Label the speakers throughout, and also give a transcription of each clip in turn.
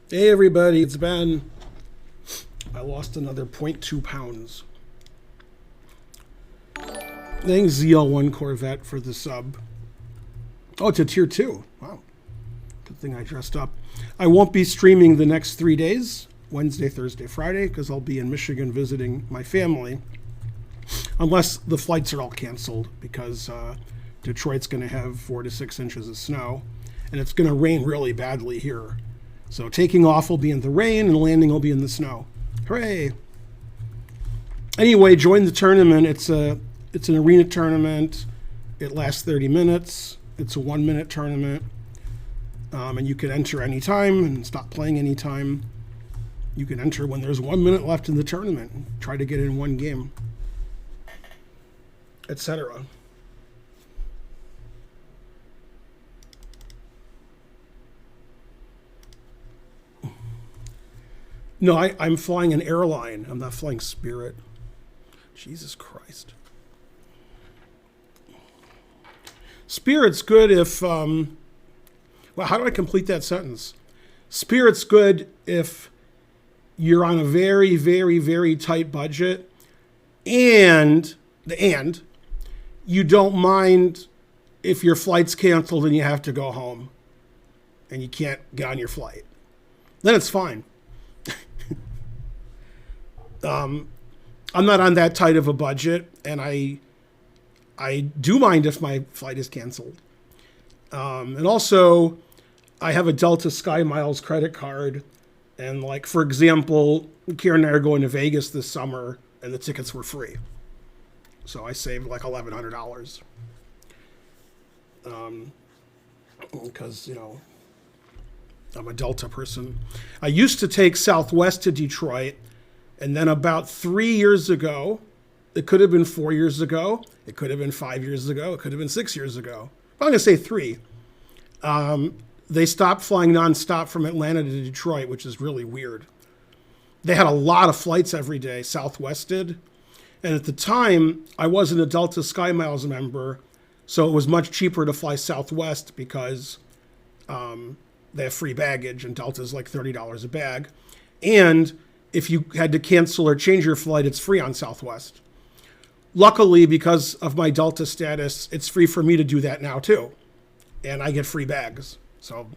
Speaker 1: Hey everybody, it's Ben. I lost another zero point 0.2 pounds. Thanks ZL1 Corvette for the sub. Oh, it's a tier 2. Wow. Good thing I dressed up. I won't be streaming the next 3 days, Wednesday, Thursday, Friday, because I'll be in Michigan visiting my family. Unless the flights are all canceled, because Detroit's going to have 4 to 6 inches of snow. And it's going to rain really badly here. So taking off will be in the rain and landing will be in the snow. Hooray! Anyway, join the tournament. It's an arena tournament. It lasts 30 minutes. It's a 1-minute tournament. And you can enter anytime and stop playing anytime. You can enter when there's 1 minute left in the tournament. Try to get in one game, etc. No, I'm flying an airline. I'm not flying Spirit. Jesus Christ. Spirit's good if, well, how do I complete that sentence? Spirit's good if you're on a very, very, very tight budget and you don't mind if your flight's canceled and you have to go home and you can't get on your flight. Then it's fine. I'm not on that tight of a budget, and I do mind if my flight is canceled. And also, I have a Delta Sky Miles credit card, and like, for example, Karen and I are going to Vegas this summer, and the tickets were free. So I saved like $1,100. Because, you know, I'm a Delta person. I used to take Southwest to Detroit, and then about 3 years ago, it could have been 4 years ago, it could have been 5 years ago, it could have been 6 years ago. I'm going to say 3. They stopped flying nonstop from Atlanta to Detroit, which is really weird. They had a lot of flights every day, Southwest did. And at the time, I wasn't a Delta Sky Miles member, so it was much cheaper to fly Southwest because they have free baggage, and Delta's like $30 a bag. And if you had to cancel or change your flight, it's free on Southwest. Luckily, because of my Delta status, it's free for me to do that now too. And I get free bags. So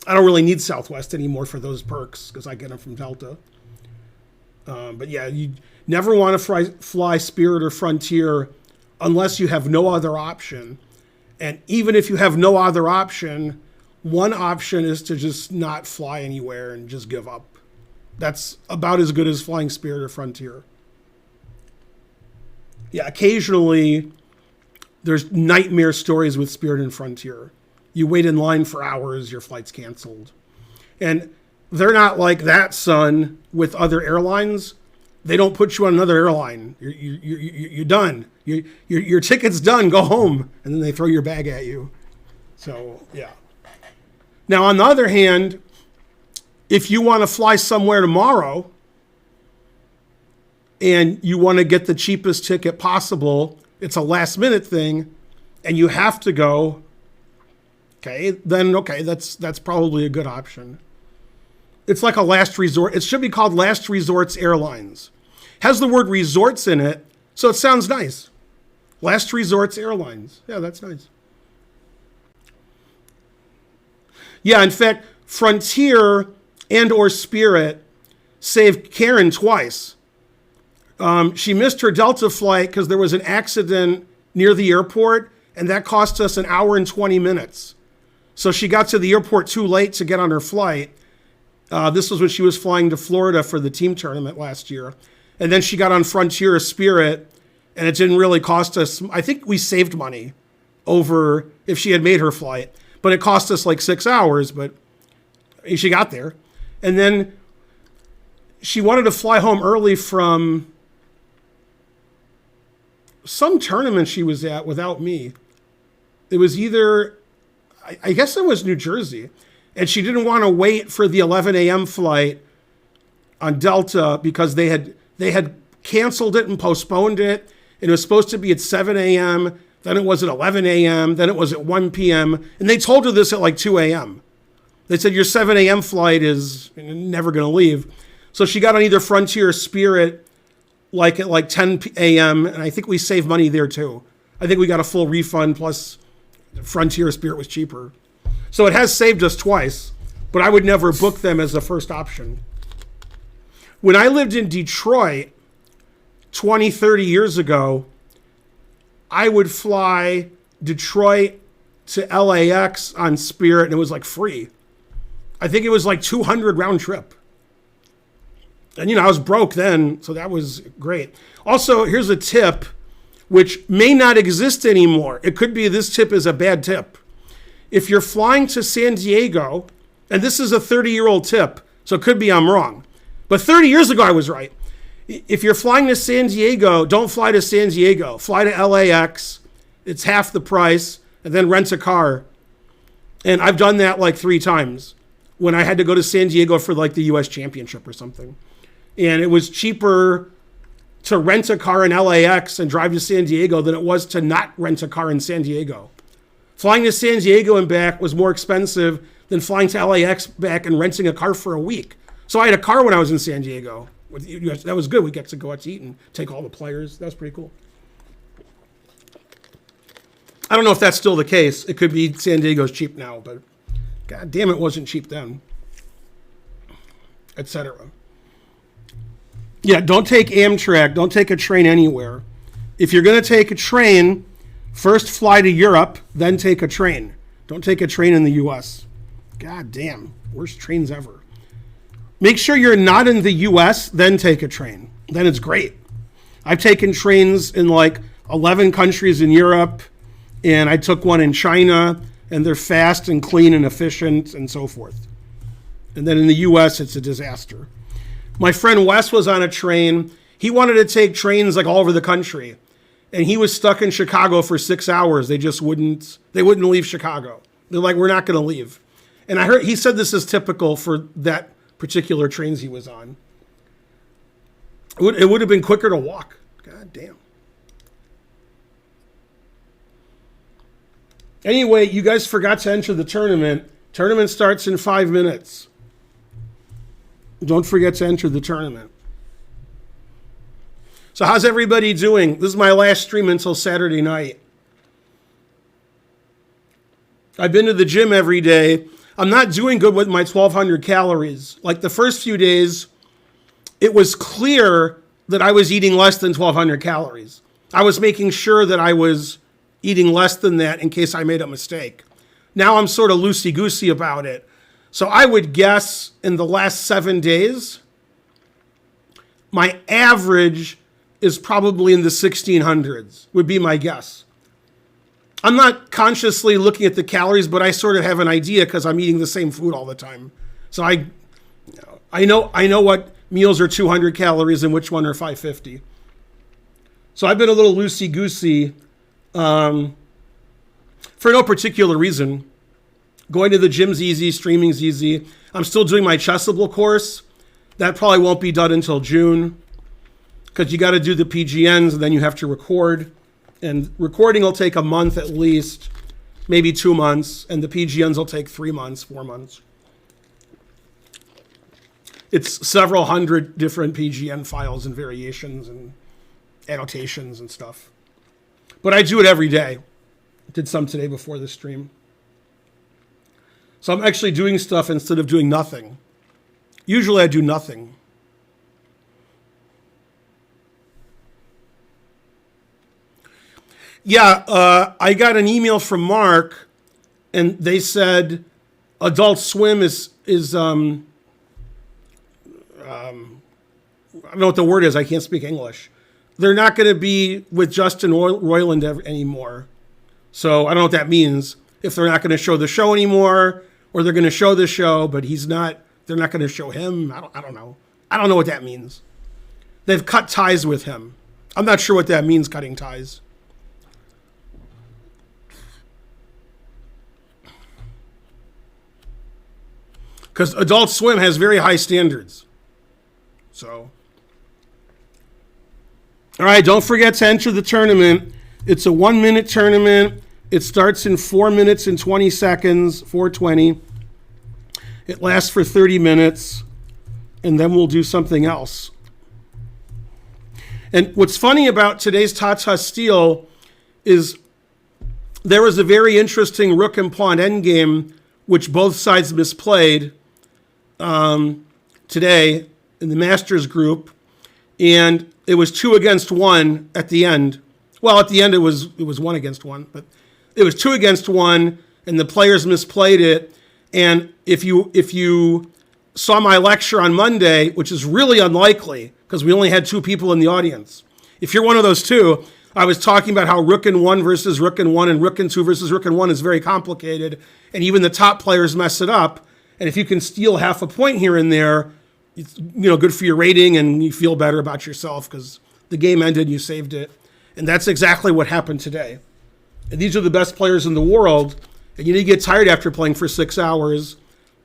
Speaker 1: I don't really need Southwest anymore for those perks because I get them from Delta. But yeah, you never want to fly Spirit or Frontier unless you have no other option. And even if you have no other option, one option is to just not fly anywhere and just give up. That's about as good as flying Spirit or Frontier. Yeah, occasionally there's nightmare stories with Spirit and Frontier. You wait in line for hours, your flight's canceled. And they're not like that, son, with other airlines. They don't put you on another airline. You're done. Your ticket's done. Go home. And then they throw your bag at you. So, yeah. Now, on the other hand, if you want to fly somewhere tomorrow and you want to get the cheapest ticket possible, it's a last minute thing, and you have to go, then that's probably a good option. It's like a last resort. It should be called Last Resorts Airlines. Has the word resorts in it, so it sounds nice. Last Resorts Airlines. Yeah, that's nice. Yeah, in fact, Frontier and or Spirit saved Karen twice. She missed her Delta flight because there was an accident near the airport, and that cost us an hour and 20 minutes. So she got to the airport too late to get on her flight. This was when she was flying to Florida for the team tournament last year. And then she got on Frontier or Spirit, and it didn't really cost us. I think we saved money over if she had made her flight. But it cost us like 6 hours, but she got there. And then she wanted to fly home early from some tournament she was at without me. It was either, I guess it was New Jersey. And she didn't want to wait for the 11 a.m. flight on Delta because they had canceled it and postponed it. And it was supposed to be at 7 a.m., then it was at 11 a.m., then it was at 1 p.m. And they told her this at like 2 a.m. They said your 7 a.m. flight is never going to leave. So she got on either Frontier or Spirit like at like 10 a.m. And I think we saved money there too. I think we got a full refund plus Frontier or Spirit was cheaper. So it has saved us twice, but I would never book them as the first option. When I lived in Detroit 20, 30 years ago, I would fly Detroit to LAX on Spirit and it was like free. I think it was like 200 round trip. And, I was broke then, so that was great. Also, here's a tip, which may not exist anymore. It could be this tip is a bad tip. If you're flying to San Diego, and this is a 30-year-old tip, so it could be I'm wrong. But 30 years ago, I was right. If you're flying to San Diego, don't fly to San Diego. Fly to LAX. It's half the price, and then rent a car. And I've done that like 3 times when I had to go to San Diego for like the U.S. Championship or something. And it was cheaper to rent a car in LAX and drive to San Diego than it was to not rent a car in San Diego. Flying to San Diego and back was more expensive than flying to LAX back and renting a car for a week. So I had a car when I was in San Diego. That was good. We got to go out to eat and take all the players. That was pretty cool. I don't know if that's still the case. It could be San Diego's cheap now, but God damn, it wasn't cheap then, etc. Yeah, don't take Amtrak. Don't take a train anywhere. If you're going to take a train, first fly to Europe, then take a train. Don't take a train in the U.S. God damn, worst trains ever. Make sure you're not in the U.S., then take a train. Then it's great. I've taken trains in like 11 countries in Europe, and I took one in China, and they're fast and clean and efficient and so forth. And then in the U.S., it's a disaster. My friend Wes was on a train. He wanted to take trains like all over the country, and he was stuck in Chicago for 6 hours. They wouldn't leave Chicago. They're like, we're not going to leave. And I heard he said this is typical for that particular trains he was on. It would have been quicker to walk. God damn. Anyway, you guys forgot to enter the tournament. Tournament starts in 5 minutes. Don't forget to enter the tournament. So how's everybody doing? This is my last stream until Saturday night. I've been to the gym every day. I'm not doing good with my 1,200 calories. Like the first few days, it was clear that I was eating less than 1,200 calories. I was making sure that I was eating less than that in case I made a mistake. Now I'm sort of loosey-goosey about it. So I would guess in the last 7 days, my average is probably in the 1,600s, would be my guess. I'm not consciously looking at the calories, but I sort of have an idea because I'm eating the same food all the time. So I know what meals are 200 calories and which one are 550. So I've been a little loosey-goosey for no particular reason. Going to the gym's easy, streaming's easy. I'm still doing my Chessable course. That probably won't be done until June because you got to do the PGNs and then you have to record. And recording will take a month at least, maybe 2 months. And the PGNs will take 3 months, 4 months. It's several hundred different PGN files and variations and annotations and stuff. But I do it every day. Did some today before the stream. So I'm actually doing stuff instead of doing nothing. Usually I do nothing. Yeah, I got an email from Mark, and they said Adult Swim is I don't know what the word is. I can't speak English. They're not going to be with Justin Roiland anymore. So I don't know what that means. If they're not going to show the show anymore, or they're going to show the show, but they're not going to show him. I don't know. I don't know what that means. They've cut ties with him. I'm not sure what that means, cutting ties. Because Adult Swim has very high standards. So, all right, don't forget to enter the tournament. It's a 1-minute tournament. It starts in 4 minutes and 20 seconds, 4:20. It lasts for 30 minutes, and then we'll do something else. And what's funny about today's Tata Steel is there was a very interesting rook and pawn endgame, which both sides misplayed today in the Masters group, and it was 2 against 1 at the end. Well, at the end it was 1 against 1, but it was 2 against 1, and the players misplayed it. And if you saw my lecture on Monday, which is really unlikely because we only had 2 people in the audience, if you're one of those 2, I was talking about how rook and 1 versus rook and 1 and rook and 2 versus rook and 1 is very complicated, and even the top players mess it up. And if you can steal half a point here and there, it's good for your rating, and you feel better about yourself because the game ended, you saved it. And that's exactly what happened today. And these are the best players in the world, and you need to get tired after playing for 6 hours,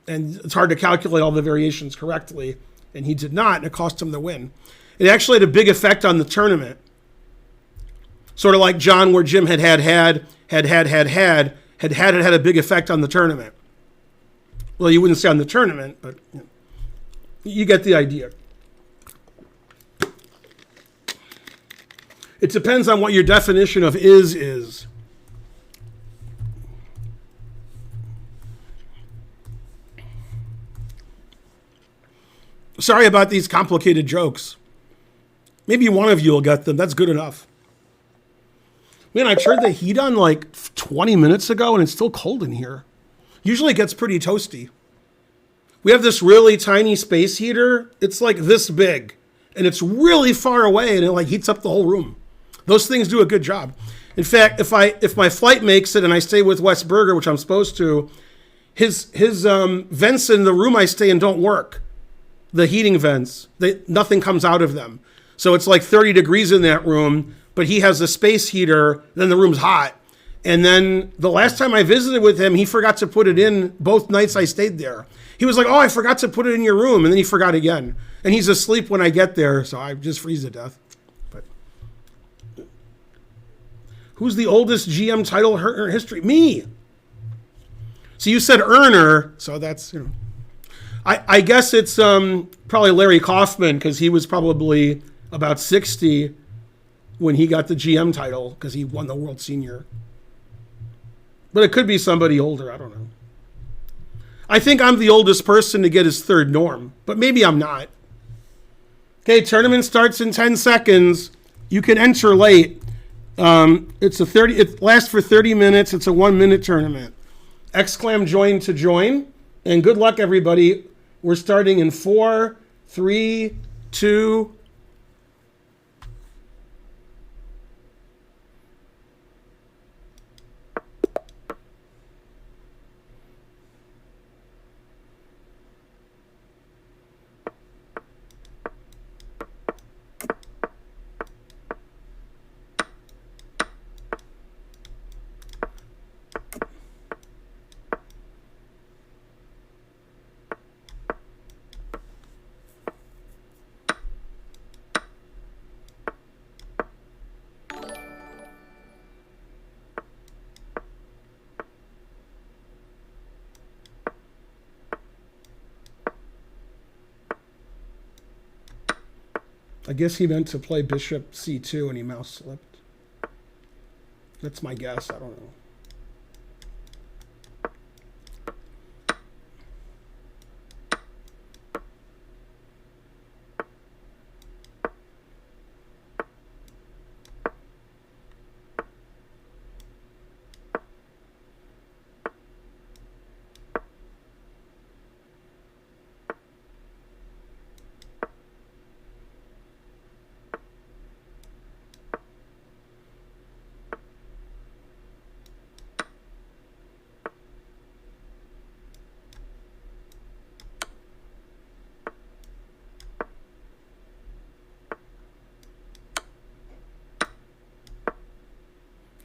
Speaker 1: and it's hard to calculate all the variations correctly. And he did not, and it cost him the win. It actually had a big effect on the tournament. Sort of like John, where Jim had a big effect on the tournament. Well, you wouldn't say on the tournament, but you get the idea. It depends on what your definition of is. Sorry about these complicated jokes. Maybe one of you will get them. That's good enough. Man, I turned the heat on like 20 minutes ago, and it's still cold in here. Usually it gets pretty toasty. We have this really tiny space heater. It's like this big, and it's really far away, and it like heats up the whole room. Those things do a good job. In fact, if my flight makes it and I stay with Wes Berger, which I'm supposed to, his vents in the room I stay in don't work. The heating vents, nothing comes out of them. So it's like 30 degrees in that room, but he has a space heater, then the room's hot. And then the last time I visited with him, he forgot to put it in both nights I stayed there. He was like, "Oh, I forgot to put it in your room." And then he forgot again. And he's asleep when I get there, so I just freeze to death. But who's the oldest GM title in history? Me. So you said earner, so that's, I guess it's probably Larry Kaufman, because he was probably about 60 when he got the GM title, because he won the World Senior. But it could be somebody older. I don't know. I think I'm the oldest person to get his third norm, but maybe I'm not. Okay, tournament starts in 10 seconds. You can enter late. It lasts for 30 minutes. It's a 1-minute tournament. Exclam join to join. And good luck, everybody. We're starting in 4, 3, 2. I guess he meant to play bishop c2 and he mouse slipped. That's my guess. I don't know.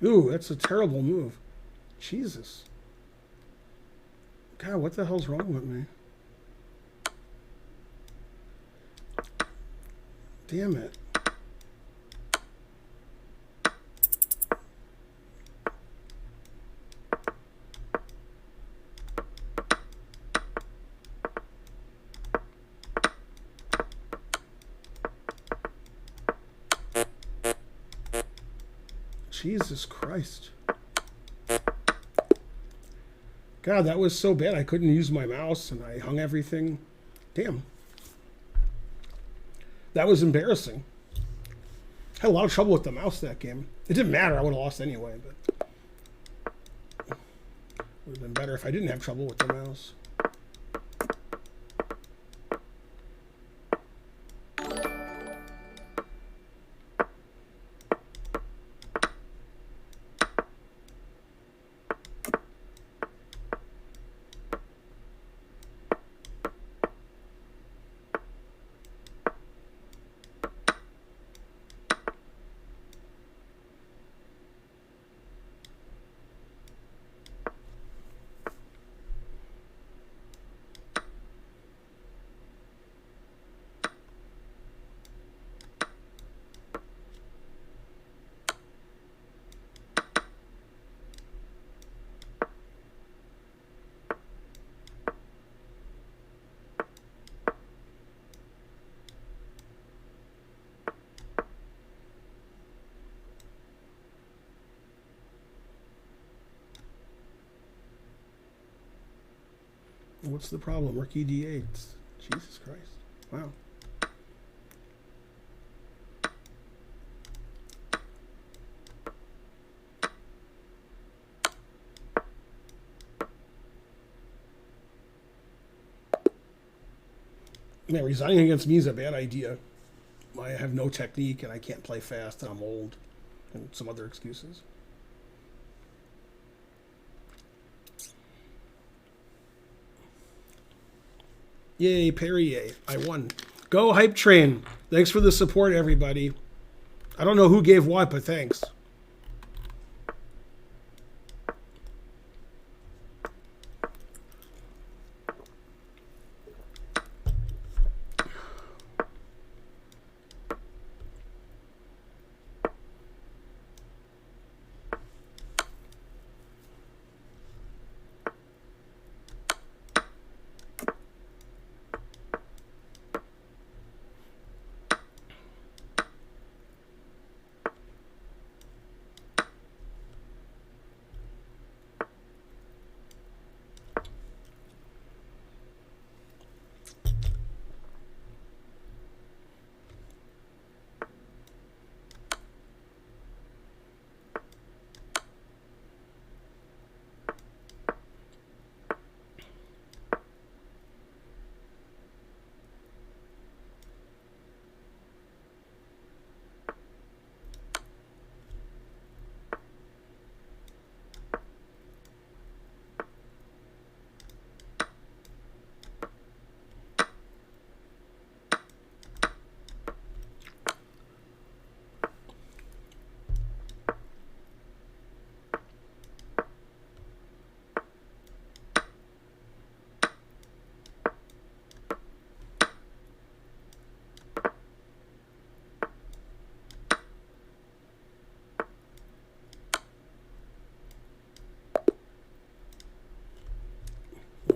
Speaker 1: Ooh, that's a terrible move. Jesus. God, what the hell's wrong with me? Damn it. Jesus Christ. God, that was so bad. I couldn't use my mouse and I hung everything. Damn. That was embarrassing. Had a lot of trouble with the mouse that game. It didn't matter. I would have lost anyway, but it would have been better if I didn't have trouble with the mouse. What's the problem? Rookie D8. Jesus Christ. Wow. Man, resigning against me is a bad idea. I have no technique and I can't play fast and I'm old and some other excuses. Yay, Perrier. I won. Go Hype Train. Thanks for the support, everybody. I don't know who gave what, but thanks.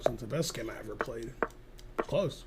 Speaker 1: Wasn't the best game I ever played. Close.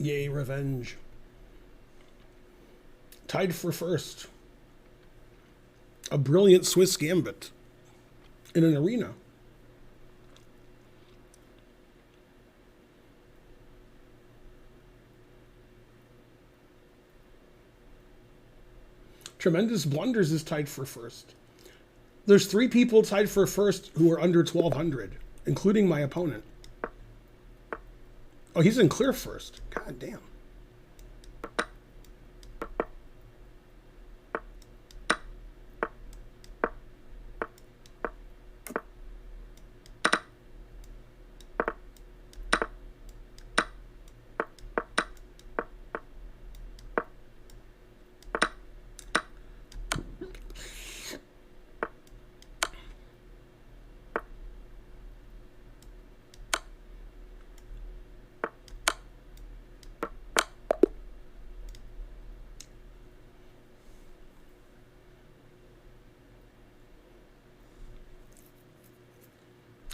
Speaker 1: Yay, revenge. Tied for first. A brilliant Swiss gambit in an arena. Tremendous Blunders is tied for first. There's 3 people tied for first who are under 1,200, including my opponent. Oh, he's in clear first. God damn.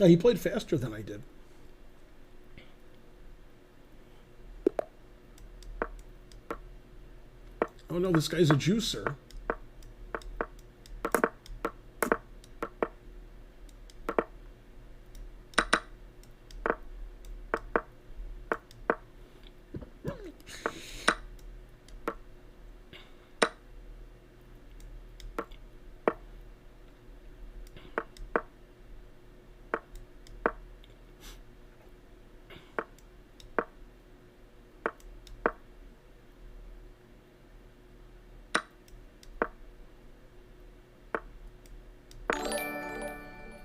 Speaker 1: Oh, he played faster than I did. Oh no, this guy's a juicer.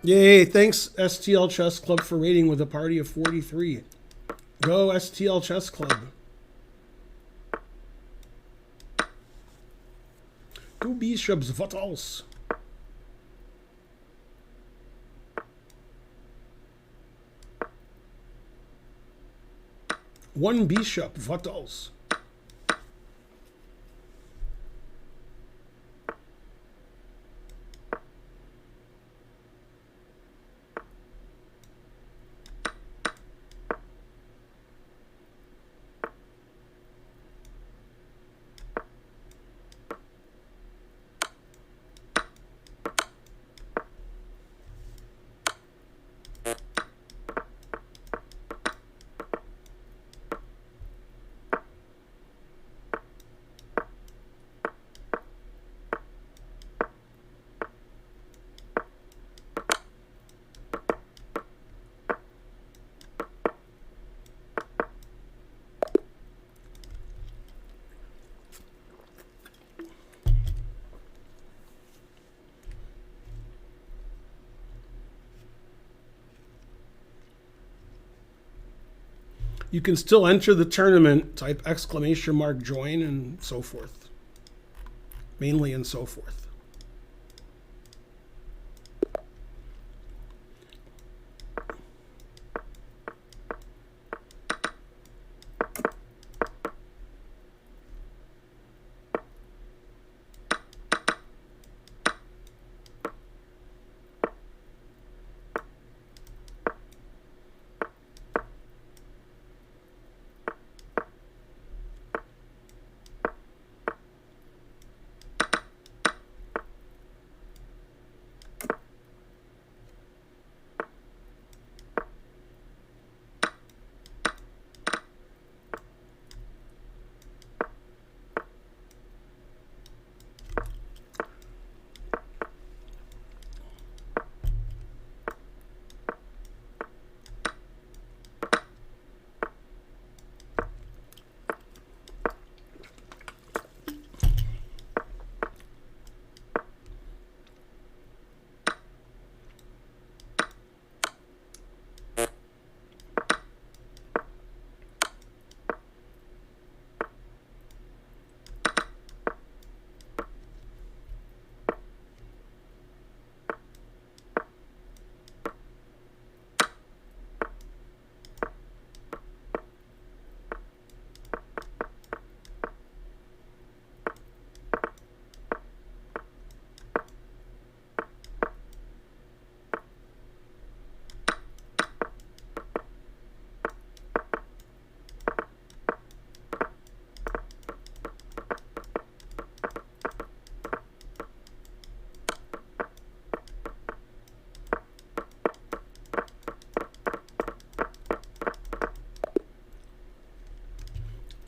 Speaker 1: Yay, thanks STL Chess Club for rating with a party of 43. Go STL Chess Club. Two bishops, what else? One bishop, what else? You can still enter the tournament, type exclamation mark join and so forth. Mainly and so forth.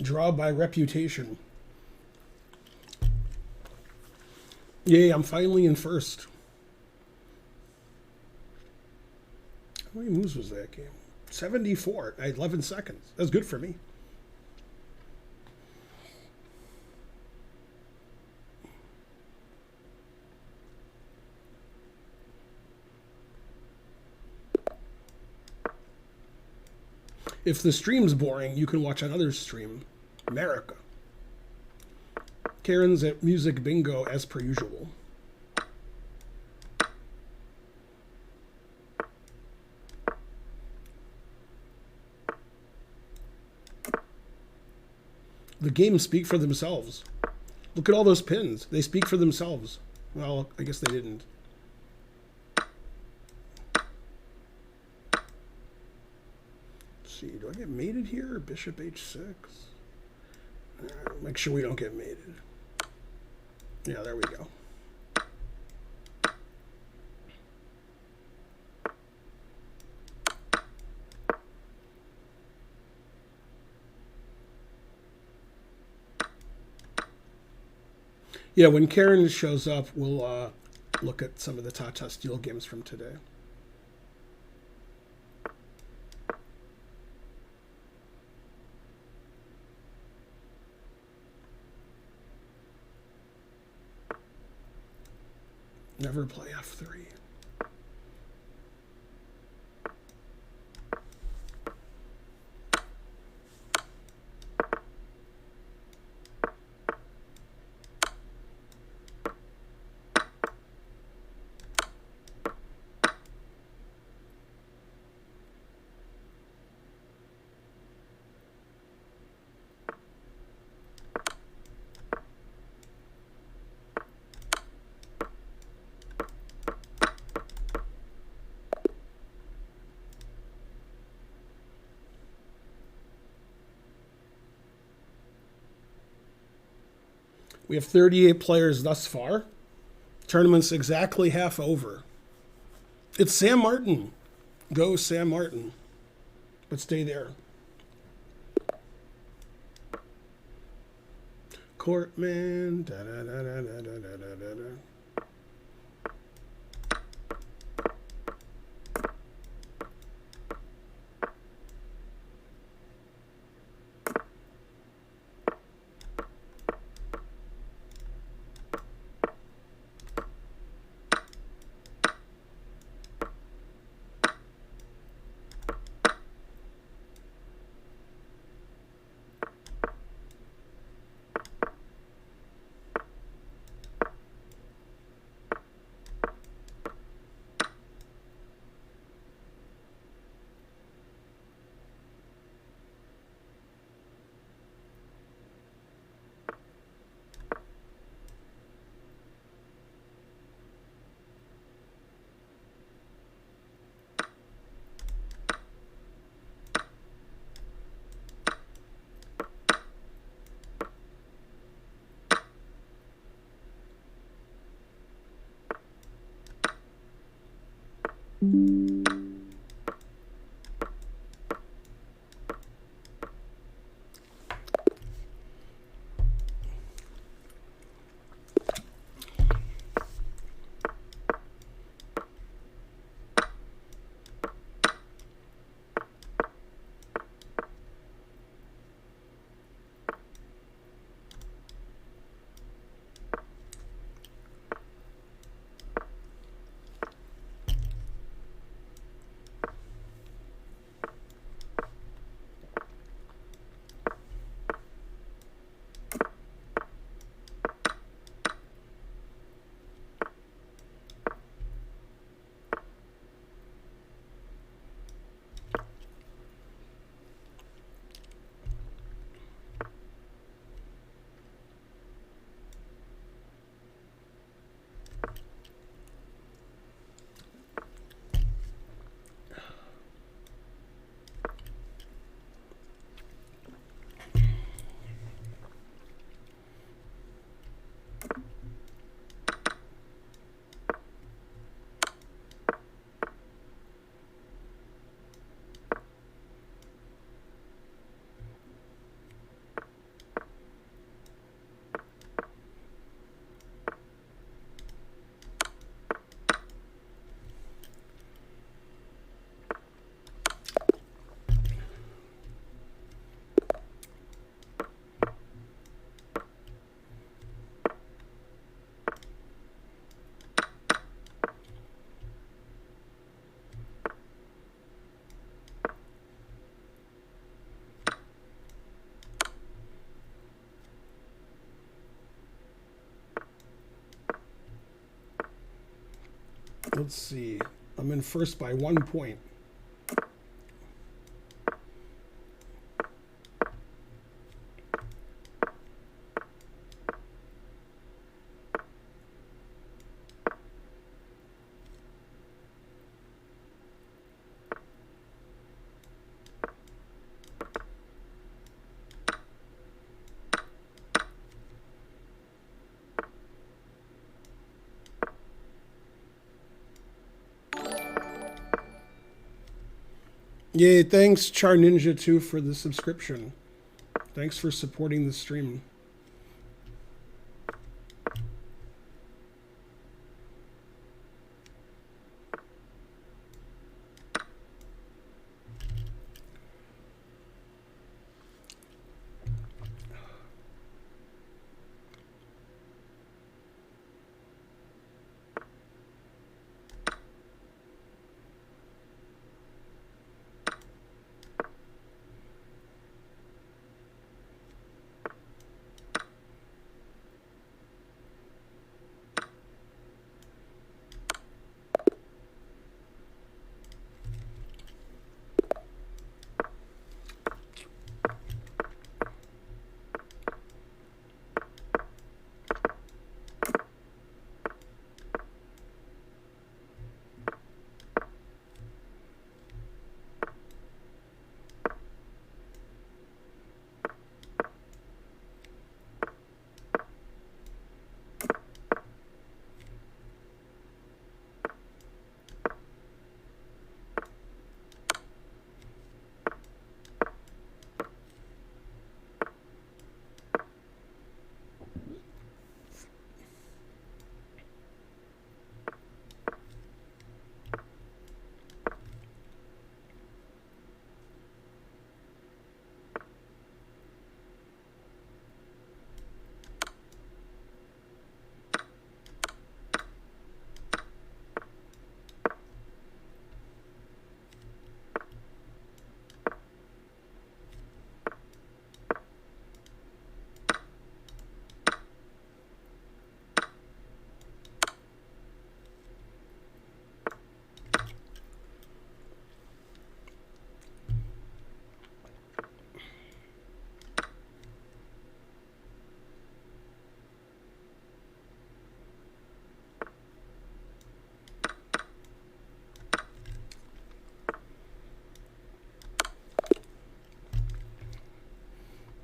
Speaker 1: Draw by reputation. Yay, I'm finally in first. How many moves was that game? 74. 11 seconds. That's good for me. If the stream's boring, you can watch another stream. America. Karen's at Music Bingo as per usual. The games speak for themselves. Look at all those pins. They speak for themselves. Well, I guess they didn't. See, do I get mated here or bishop h6? Make sure we don't get mated. Yeah, there we go. Yeah, when Karen shows up, we'll look at some of the Tata Steel games from today. Never play f3. We have 38 players thus far. Tournament's exactly half over. It's Sam Martin. Go Sam Martin. But stay there. Courtman. Da, da, da, da, da, da, da, da, da. Let's see. I'm in first by 1 point. Yay, thanks Char Ninja 2 for the subscription. Thanks for supporting the stream.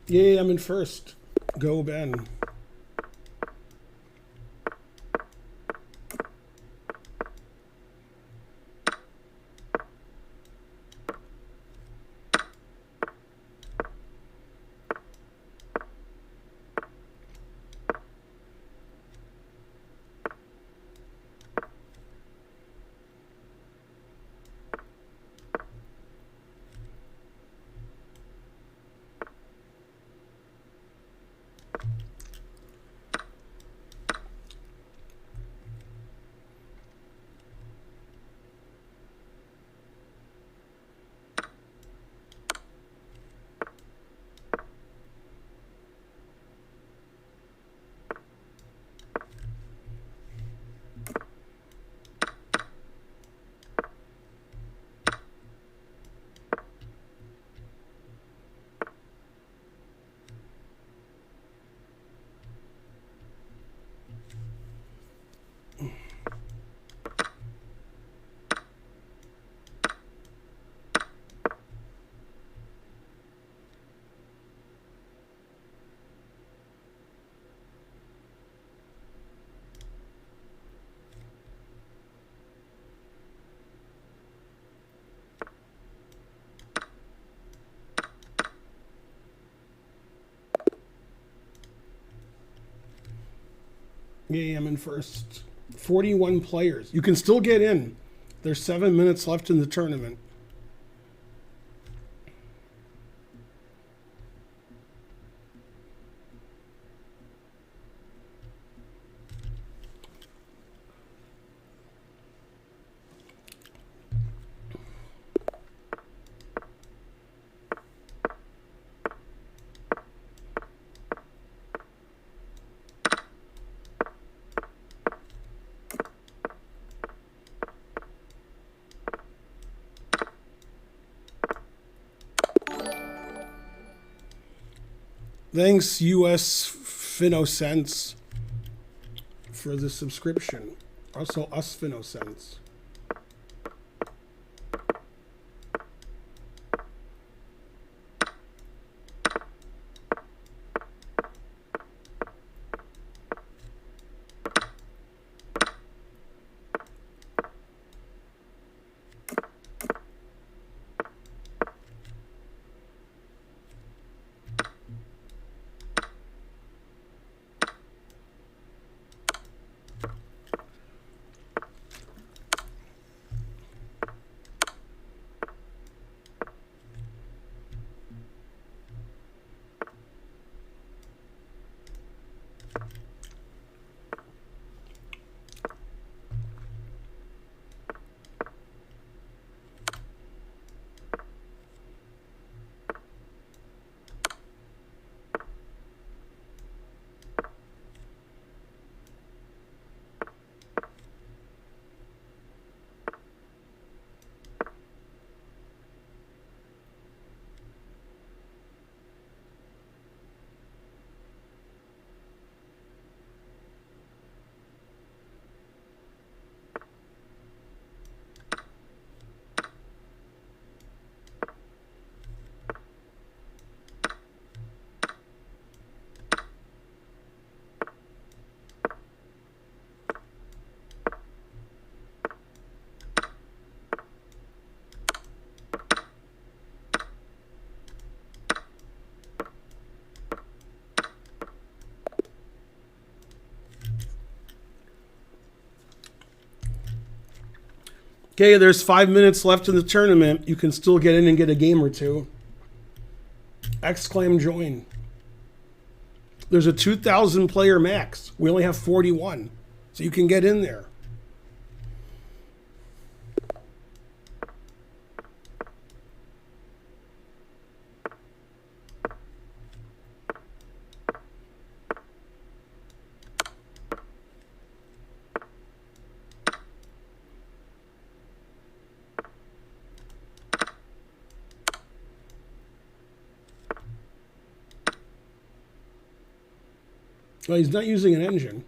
Speaker 1: Yay, I'm in first. Go, Ben. Yay, I'm in first. 41 players. You can still get in. There's 7 minutes left in the tournament. Thanks, US FinoCents, for the subscription. Also, us FinoCents. Okay, there's 5 minutes left in the tournament. You can still get in and get a game or two. Exclaim join. There's a 2,000 player max. We only have 41. So you can get in there. Well, he's not using an engine.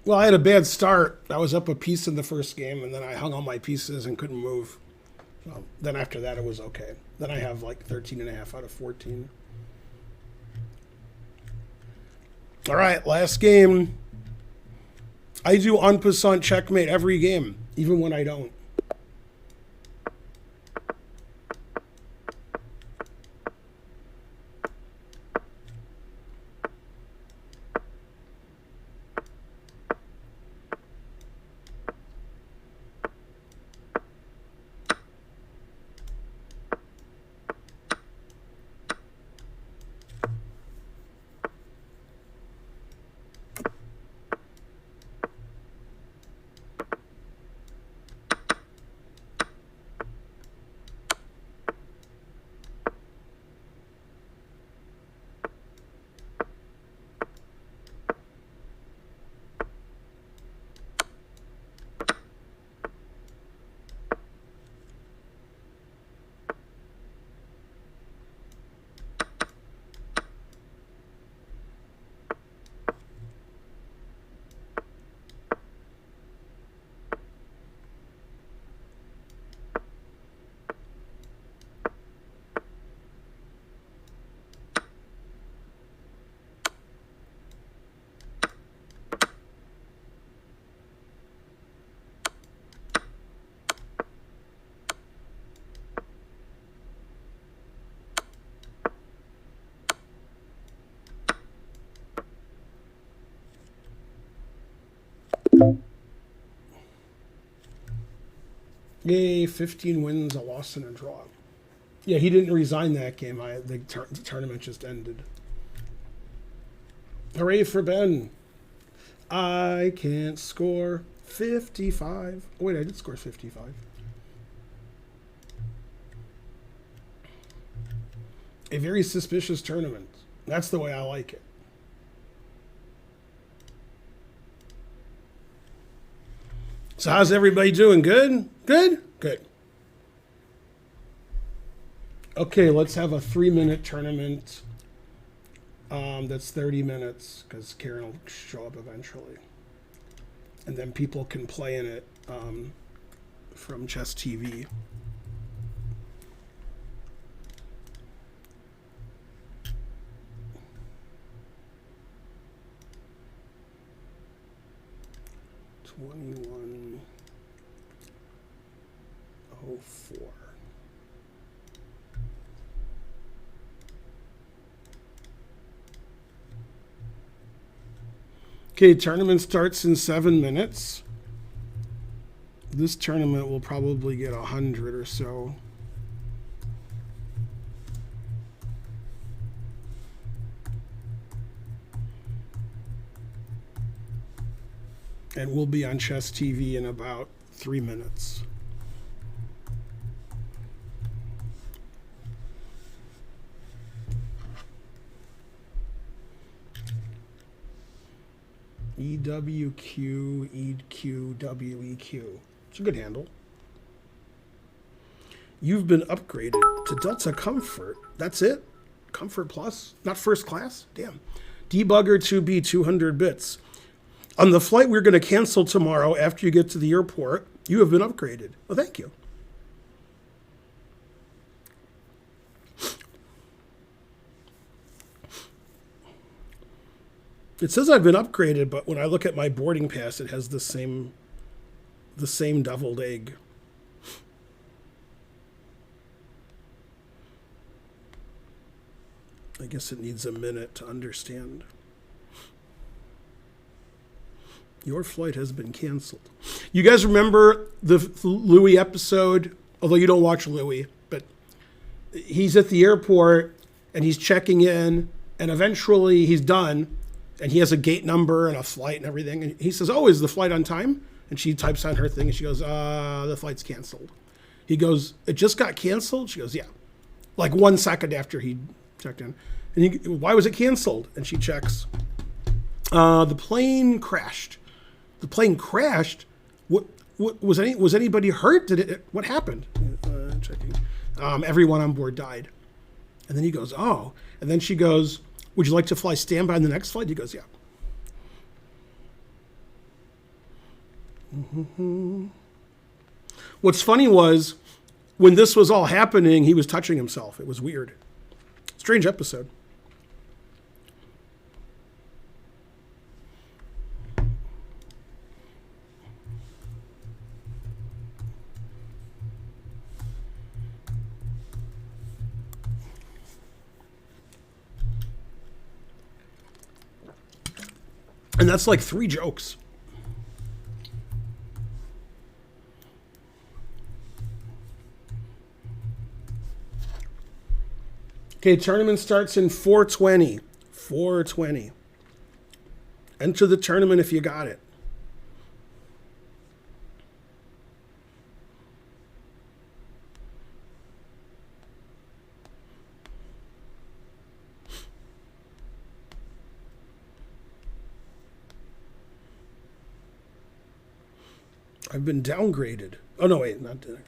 Speaker 1: Well, I had a bad start. I was up a piece in the first game, and then I hung all my pieces and couldn't move. Then after that, it was okay. Then I have like 13 and a half out of 14. All right, last game. I do en passant checkmate every game, even when I don't. Yay, 15 wins, a loss, and a draw. Yeah, he didn't resign that game. The tournament just ended. Hooray for Ben. I can't score 55. Oh, wait, I did score 55. A very suspicious tournament. That's the way I like it. So how's everybody doing? Good? Good? Good. Okay, let's have a 3-minute tournament. That's 30 minutes because Karen will show up eventually. And then people can play in it from Chess TV. $21.04. Okay, tournament starts in 7 minutes. This tournament will probably get 100 or so. And we'll be on Chess TV in about 3 minutes. EWQ, EQ, WEQ. It's a good handle. You've been upgraded to Delta Comfort. That's it? Comfort Plus? Not first class? Damn. Debugger 2B, 200 bits. On the flight we're going to cancel tomorrow after you get to the airport, you have been upgraded. Well, thank you. It says I've been upgraded, but when I look at my boarding pass, it has the same deviled egg. I guess it needs a minute to understand. Your flight has been canceled. You guys remember the Louis episode? Although you don't watch Louis, but he's at the airport and he's checking in, and eventually he's done, and he has a gate number and a flight and everything. And he says, "Oh, is the flight on time?" And she types on her thing and she goes, "The flight's canceled." He goes, "It just got canceled?" She goes, "Yeah." Like 1 second after he checked in. And he, "Why was it canceled?" And she checks. The plane crashed. The plane crashed. What was anybody hurt? What happened? Checking. Everyone on board died. And then he goes, "Oh." And then she goes, "Would you like to fly standby on the next flight?" He goes, "Yeah." Mm-hmm. What's funny was when this was all happening, he was touching himself. It was weird. Strange episode. And that's like 3 jokes. Okay, tournament starts in 4:20. 4:20. Enter the tournament if you got it. I've been downgraded. Oh, no, wait, not downgraded.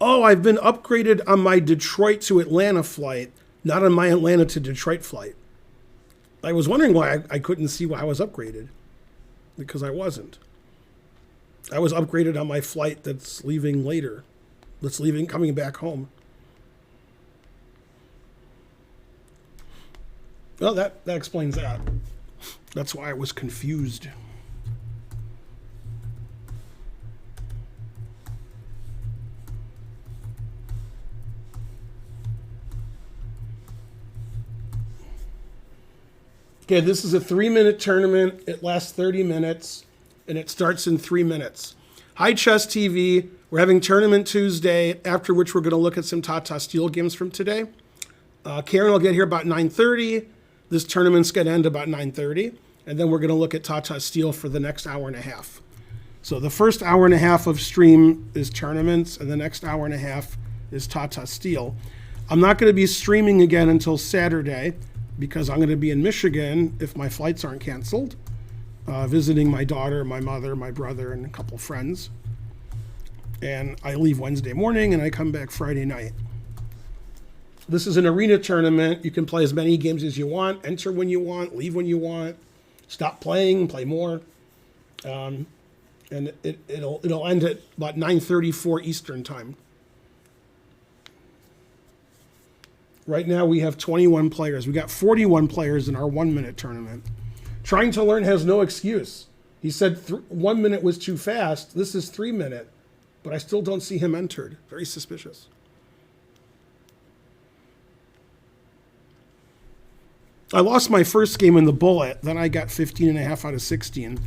Speaker 1: Oh, I've been upgraded on my Detroit to Atlanta flight, not on my Atlanta to Detroit flight. I was wondering why I couldn't see why I was upgraded. Because I wasn't. I was upgraded on my flight that's leaving later. That's leaving, coming back home. Well, that explains that. That's why I was confused. Okay, this is a 3-minute tournament. It lasts 30 minutes, and it starts in 3 minutes. Hi, Chess TV. We're having Tournament Tuesday, after which we're going to look at some Tata Steel games from today. Karen will get here about 9:30. This tournament's going to end about 9:30, and then we're going to look at Tata Steel for the next hour and a half. So the first hour and a half of stream is tournaments, and the next hour and a half is Tata Steel. I'm not going to be streaming again until Saturday because I'm going to be in Michigan if my flights aren't canceled, visiting my daughter, my mother, my brother, and a couple friends. And I leave Wednesday morning, and I come back Friday night. This is an arena tournament. You can play as many games as you want, enter when you want, leave when you want, stop playing, play more. And it'll end at about 9:34 Eastern time. Right now we have 21 players. We got 41 players in our 1-minute tournament. Trying to learn has no excuse. He said 1 minute was too fast. This is 3 minute, but I still don't see him entered. Very suspicious. I lost my first game in the bullet. Then I got 15.5 out of 16.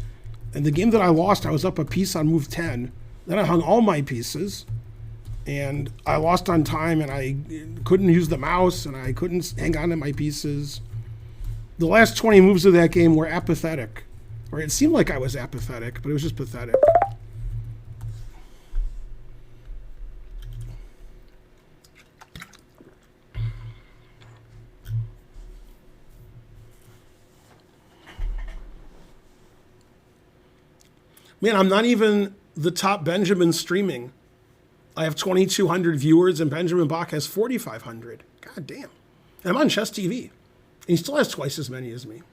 Speaker 1: And the game that I lost, I was up a piece on move 10. Then I hung all my pieces. And I lost on time, and I couldn't use the mouse, and I couldn't hang on to my pieces. The last 20 moves of that game were apathetic. Or it seemed like I was apathetic, but it was just pathetic. Man, I'm not even the top Benjamin streaming. I have 2,200 viewers, and Benjamin Bach has 4,500. God damn. And I'm on Chess TV. And he still has twice as many as me.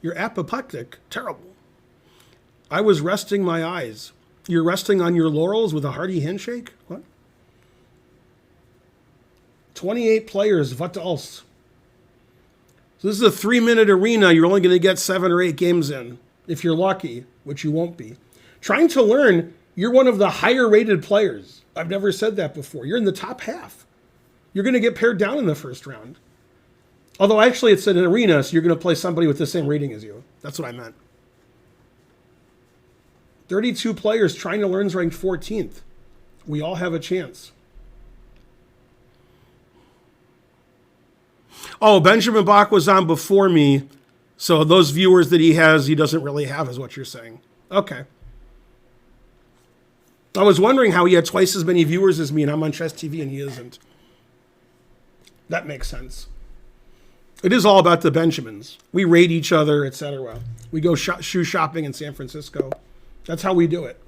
Speaker 1: You're apoplectic. Terrible. I was resting my eyes. You're resting on your laurels with a hearty handshake? What? 28 players. What else? So this is a 3-minute arena. You're only going to get 7 or 8 games in, if you're lucky, which you won't be. Trying to learn, you're one of the higher rated players. I've never said that before. You're in the top half. You're going to get pared down in the first round. Although actually it's an arena, so you're going to play somebody with the same rating as you. That's what I meant. 32 players. Trying to learn's ranked 14th. We all have a chance. Oh, Benjamin Bach was on before me, so those viewers that he has, he doesn't really have, is what you're saying. Okay. I was wondering how he had twice as many viewers as me, and I'm on Chess TV and he isn't. That makes sense. It is all about the Benjamins. We raid each other, etc. We go shoe shopping in San Francisco. That's how we do it.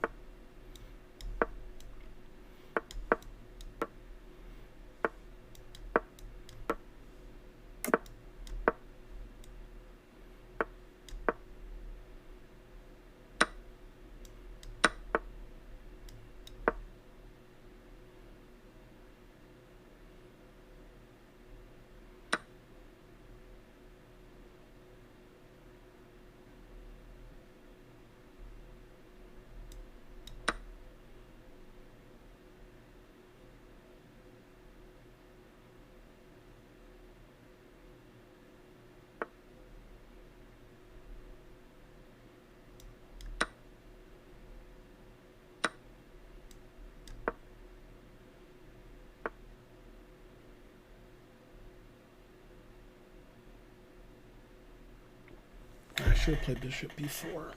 Speaker 1: should have played bishop b4.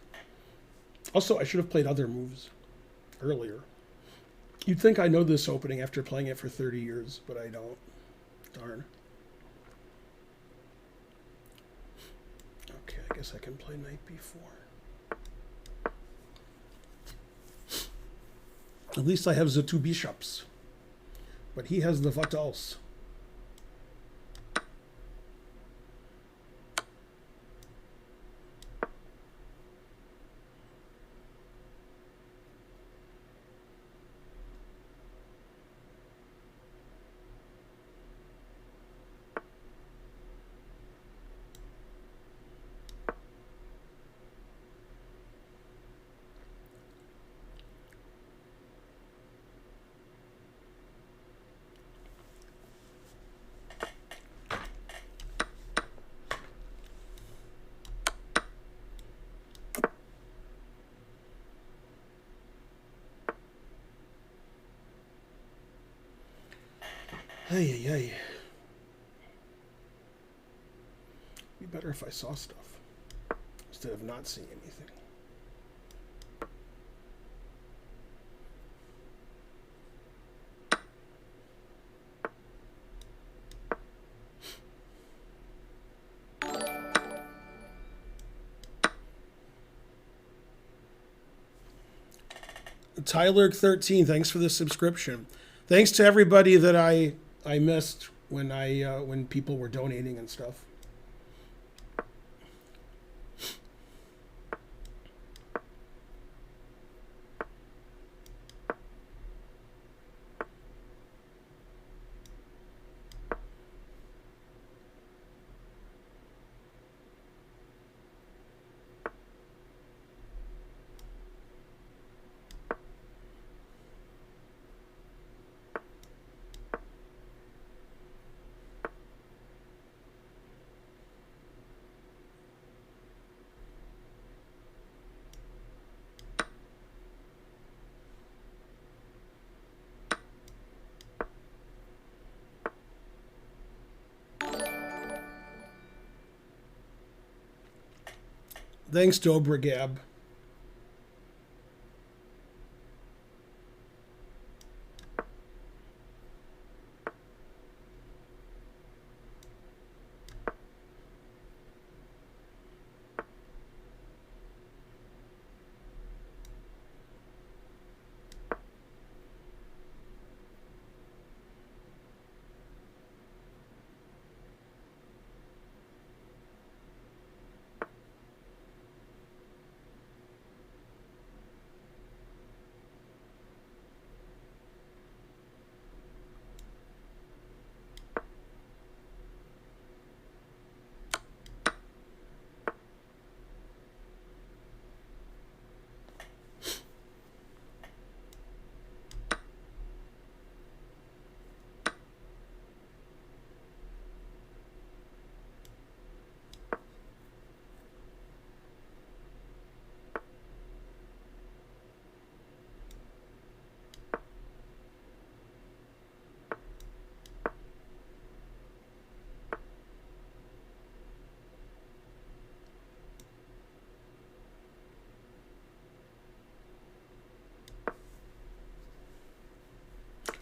Speaker 1: Also, I should have played other moves earlier. You'd think I know this opening after playing it for 30 years, but I don't. Darn. Okay, I guess I can play knight b4. At least I have the two bishops. But he has the what else? Hey, hey, hey. Be better if I saw stuff instead of not seeing anything. Tyler13, thanks for the subscription. Thanks to everybody that I missed when people were donating and stuff. Thanks, Dobragab.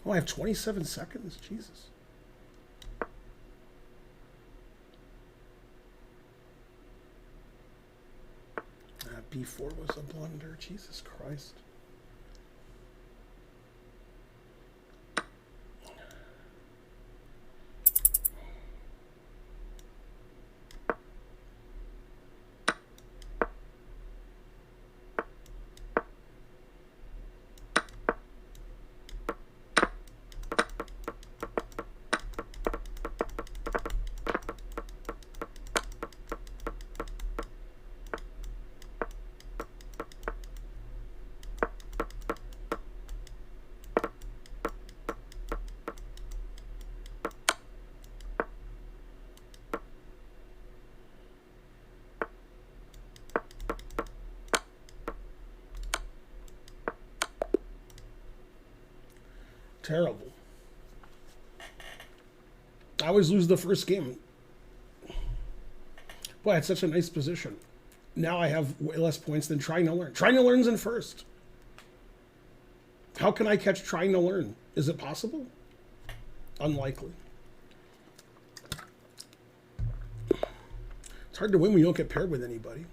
Speaker 1: Oh, I have 27 seconds? Jesus. B4 was a blunder. Jesus Christ. Terrible. I always lose the first game. Boy, it's such a nice position. now I have way less points than trying to learn. Trying to learn's in first. How can I catch trying to learn? Is it possible? Unlikely. It's hard to win when you don't get paired with anybody.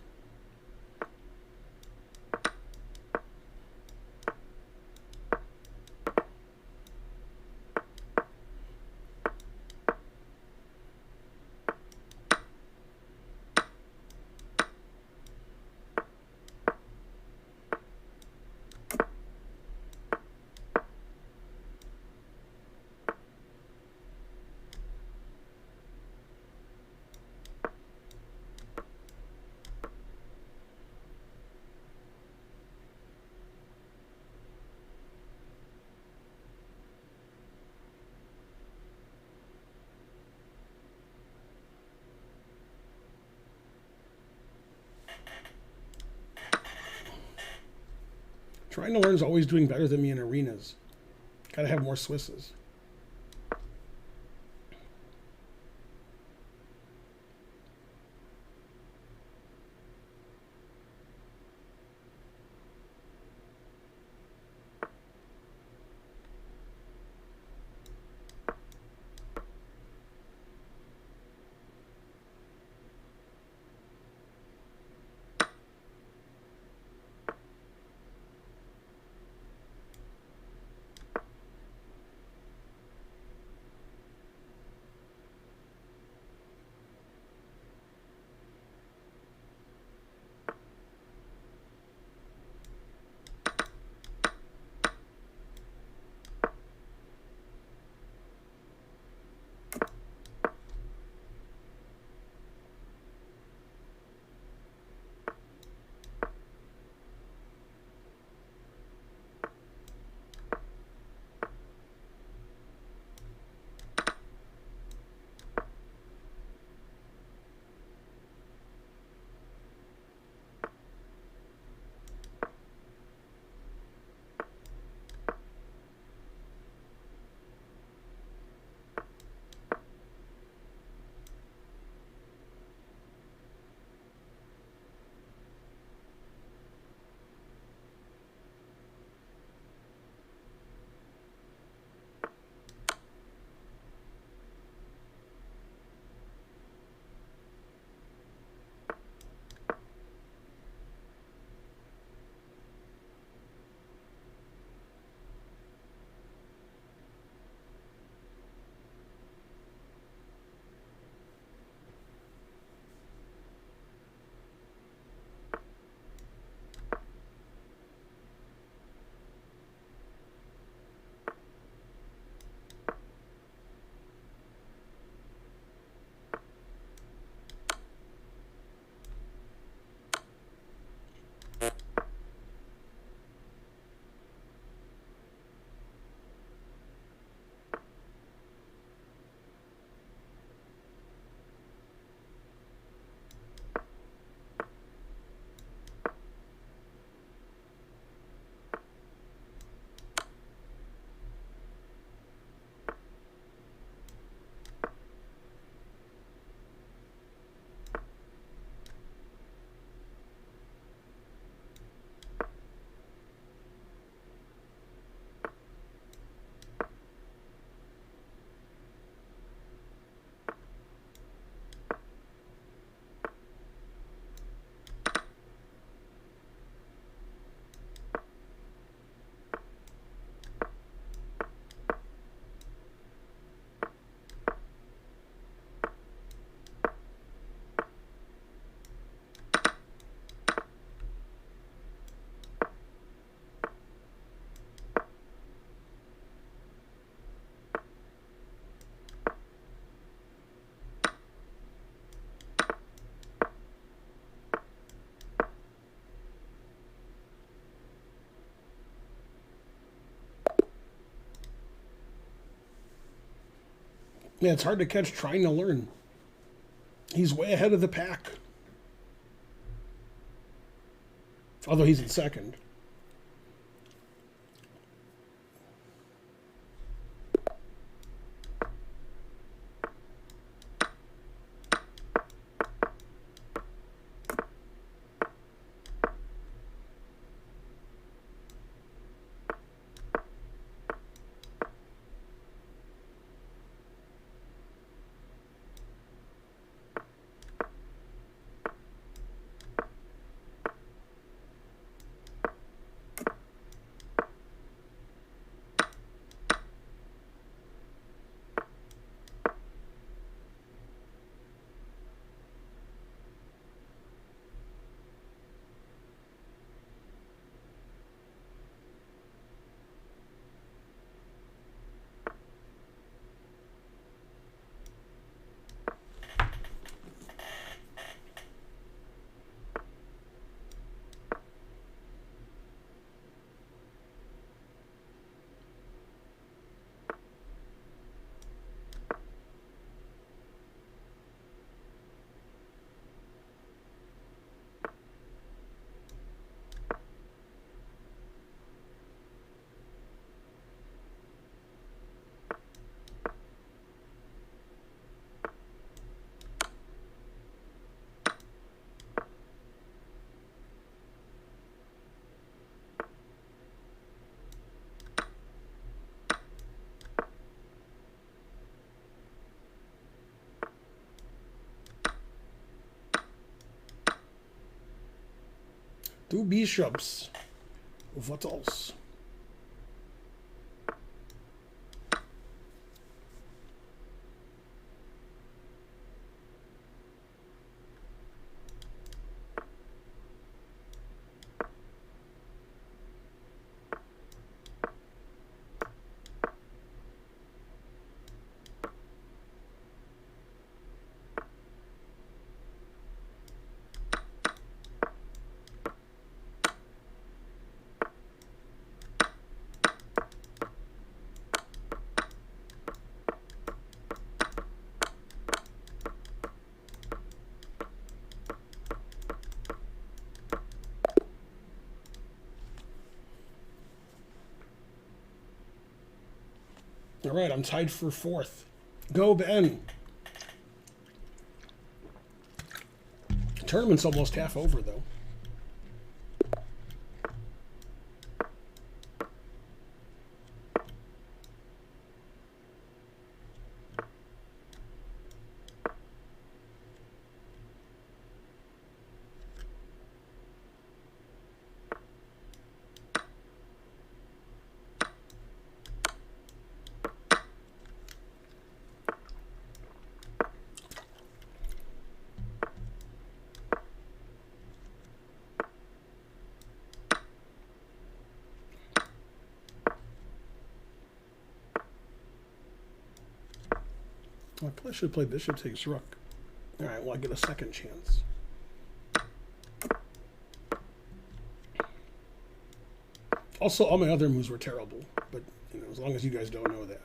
Speaker 1: Trying to learn is always doing better than me in arenas. Gotta have more Swisses. Yeah, it's hard to catch trying to learn. He's way ahead of the pack. Although he's in second. Two bishops. What else? All right, I'm tied for fourth. Go, Ben. Tournament's almost half over, though. I probably should play bishop takes rook. All right, well, I get a second chance. Also, all my other moves were terrible, but you know, as long as you guys don't know that.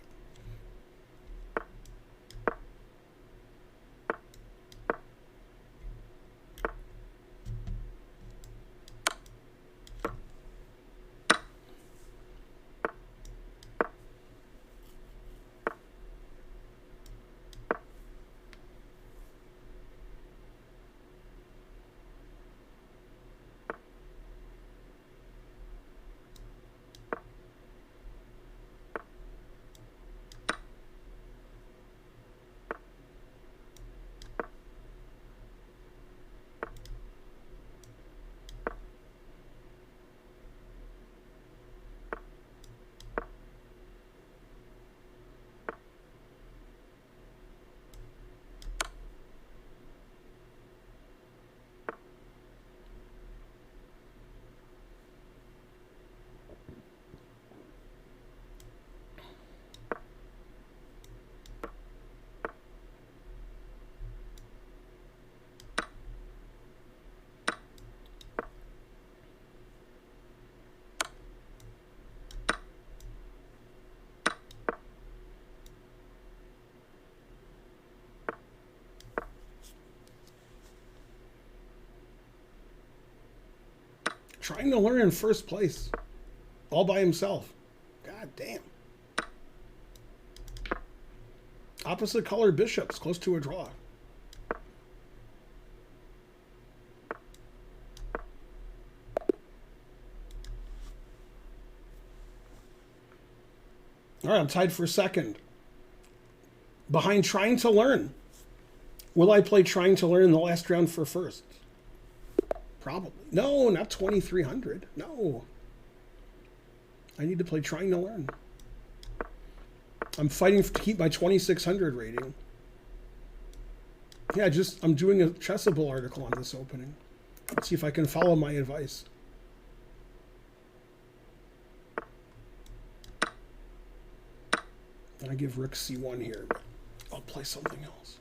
Speaker 1: Trying to learn in first place, all by himself. God damn. Opposite color bishops, close to a draw. All right, I'm tied for second. Behind trying to learn. Will I play trying to learn in the last round for first? Probably. No, not 2,300. No. I need to play trying to learn. I'm fighting to keep my 2,600 rating. Yeah, I'm doing a Chessable article on this opening. Let's see if I can follow my advice. I give Rook C1 here, but I'll play something else.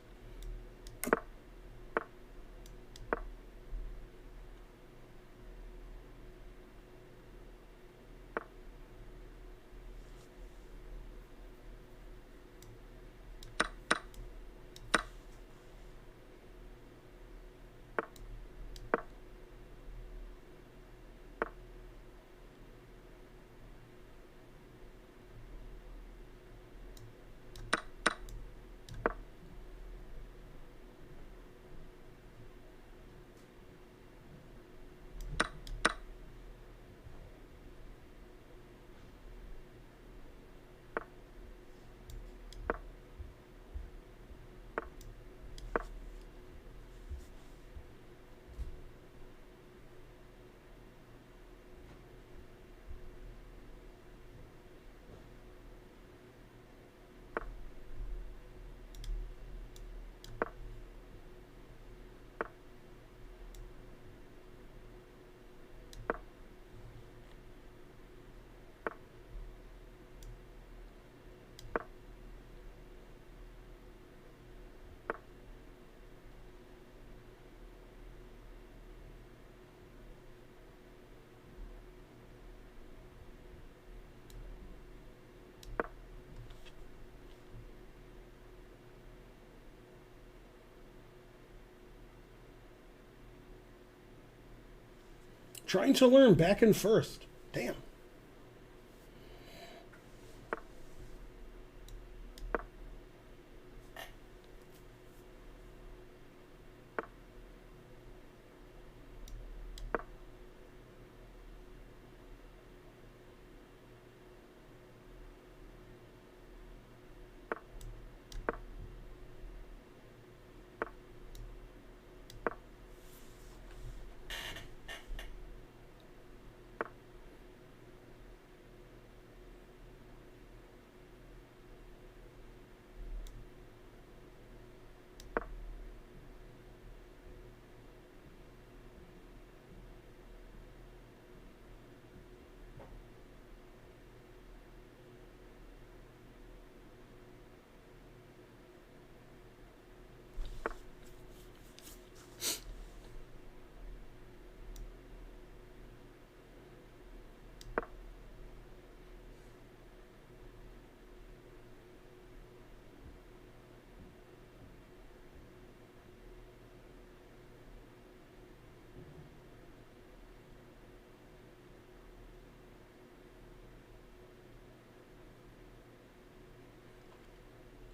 Speaker 1: Trying to learn back in first. Damn.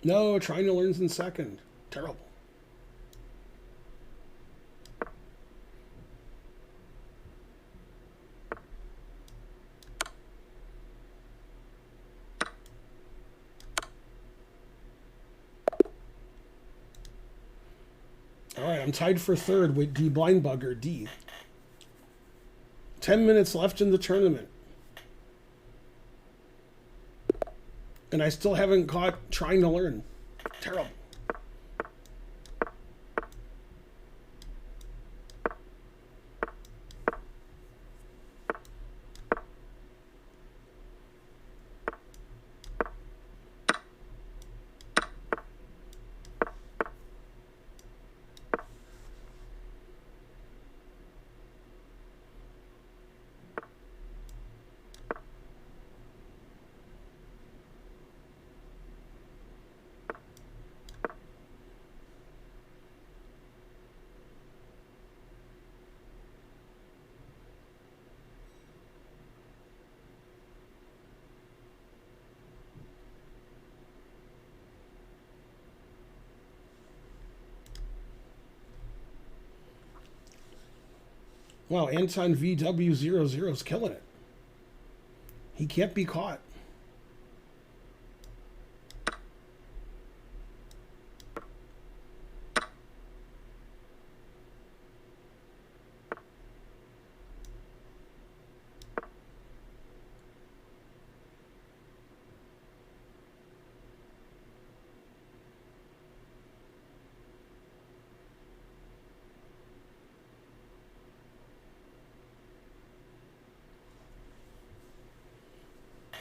Speaker 1: No, trying to learn's in second. Terrible. All right, I'm tied for third with D Blind Bugger D. 10 minutes left in the tournament. And I still haven't caught trying to learn. Terrible. Wow, Anton VW00 is killing it. He can't be caught.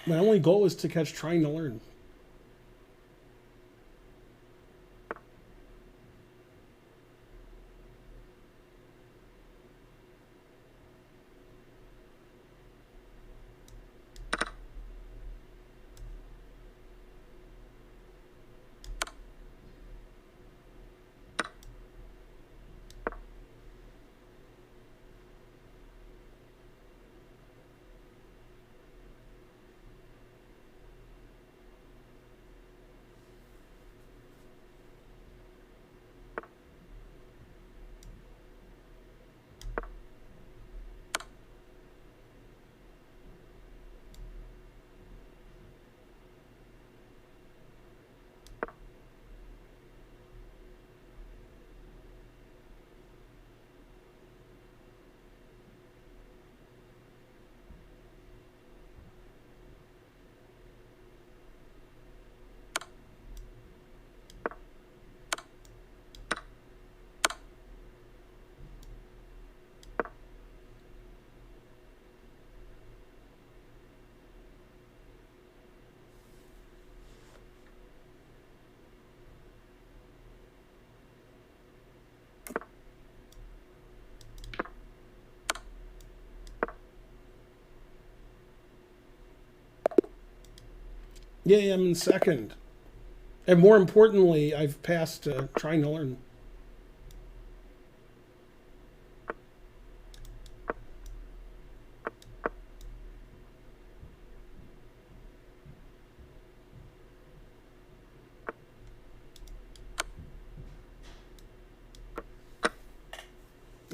Speaker 1: My only goal is to catch trying to learn. Yeah, I'm in second. And more importantly, I've passed trying to learn.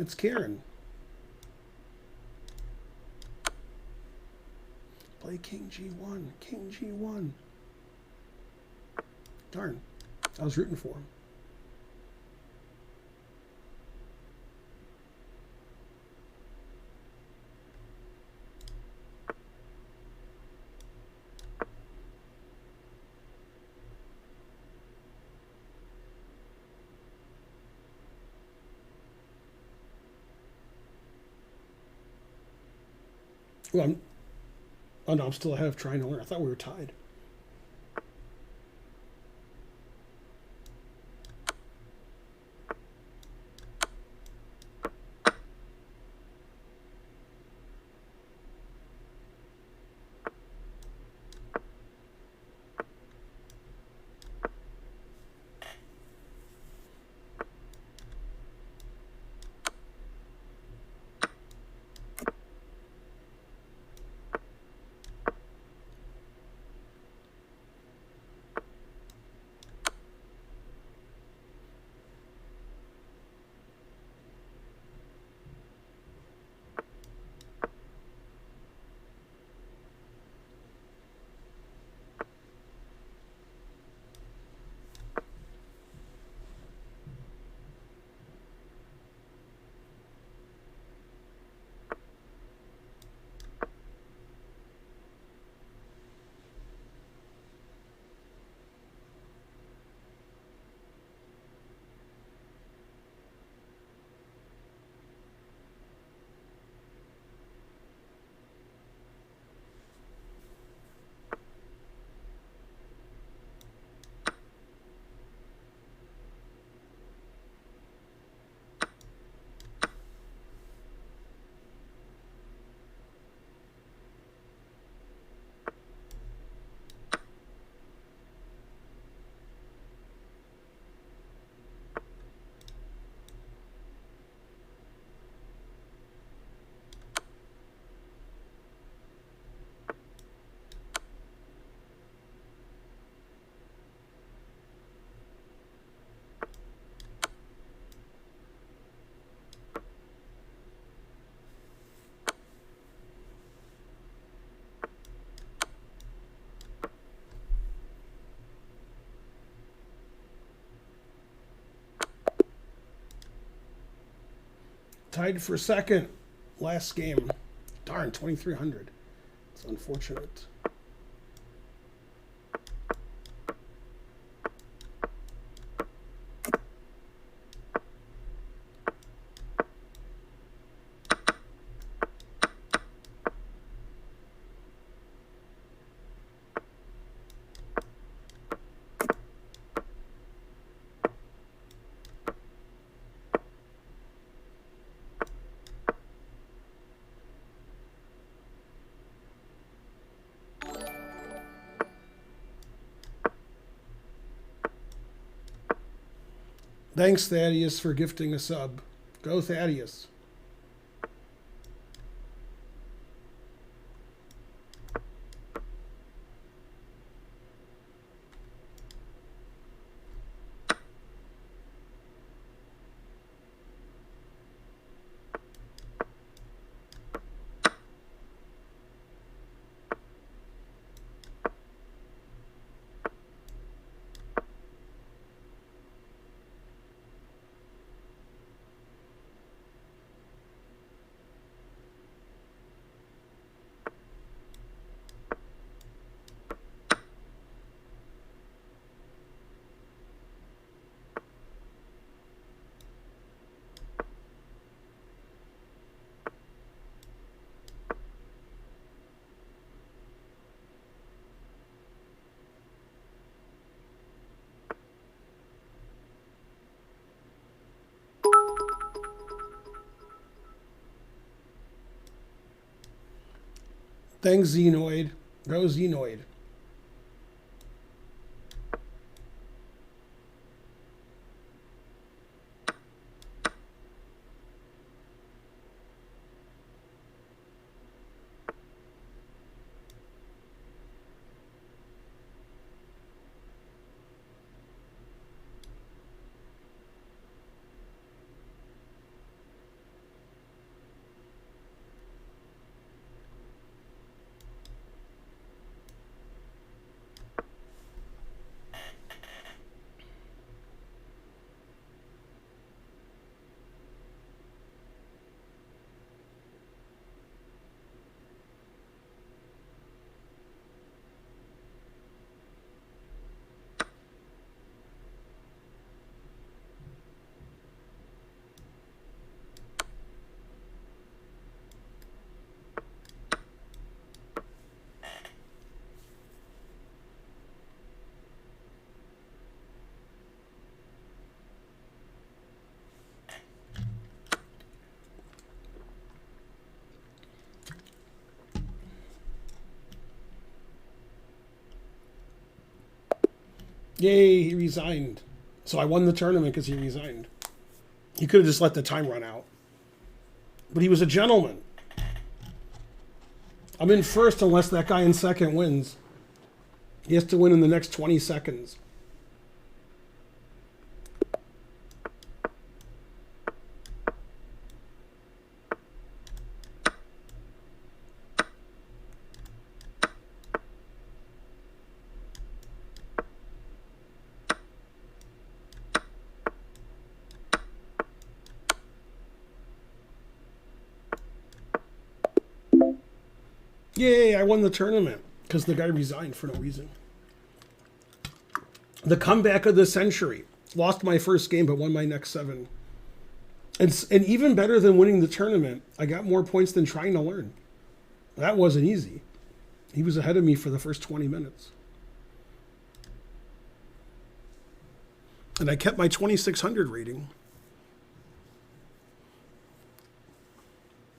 Speaker 1: It's Karen. Play King G1. King G1. Darn. I was rooting for him. Well, oh no, I'm still ahead of trying to learn. I thought we were tied. Tied for second. Last game. Darn, 2,300. It's unfortunate. Thanks, Thaddeus, for gifting a sub. Go, Thaddeus. Thanks, Xenoid. Go, Xenoid. Yay, he resigned. So I won the tournament because he resigned. He could have just let the time run out. But he was a gentleman. I'm in first unless that guy in second wins. He has to win in the next 20 seconds. Yay, I won the tournament because the guy resigned for no reason. The comeback of the century. Lost my first game, but won my next 7. And even better than winning the tournament, I got more points than trying to learn. That wasn't easy. He was ahead of me for the first 20 minutes. And I kept my 2600 rating.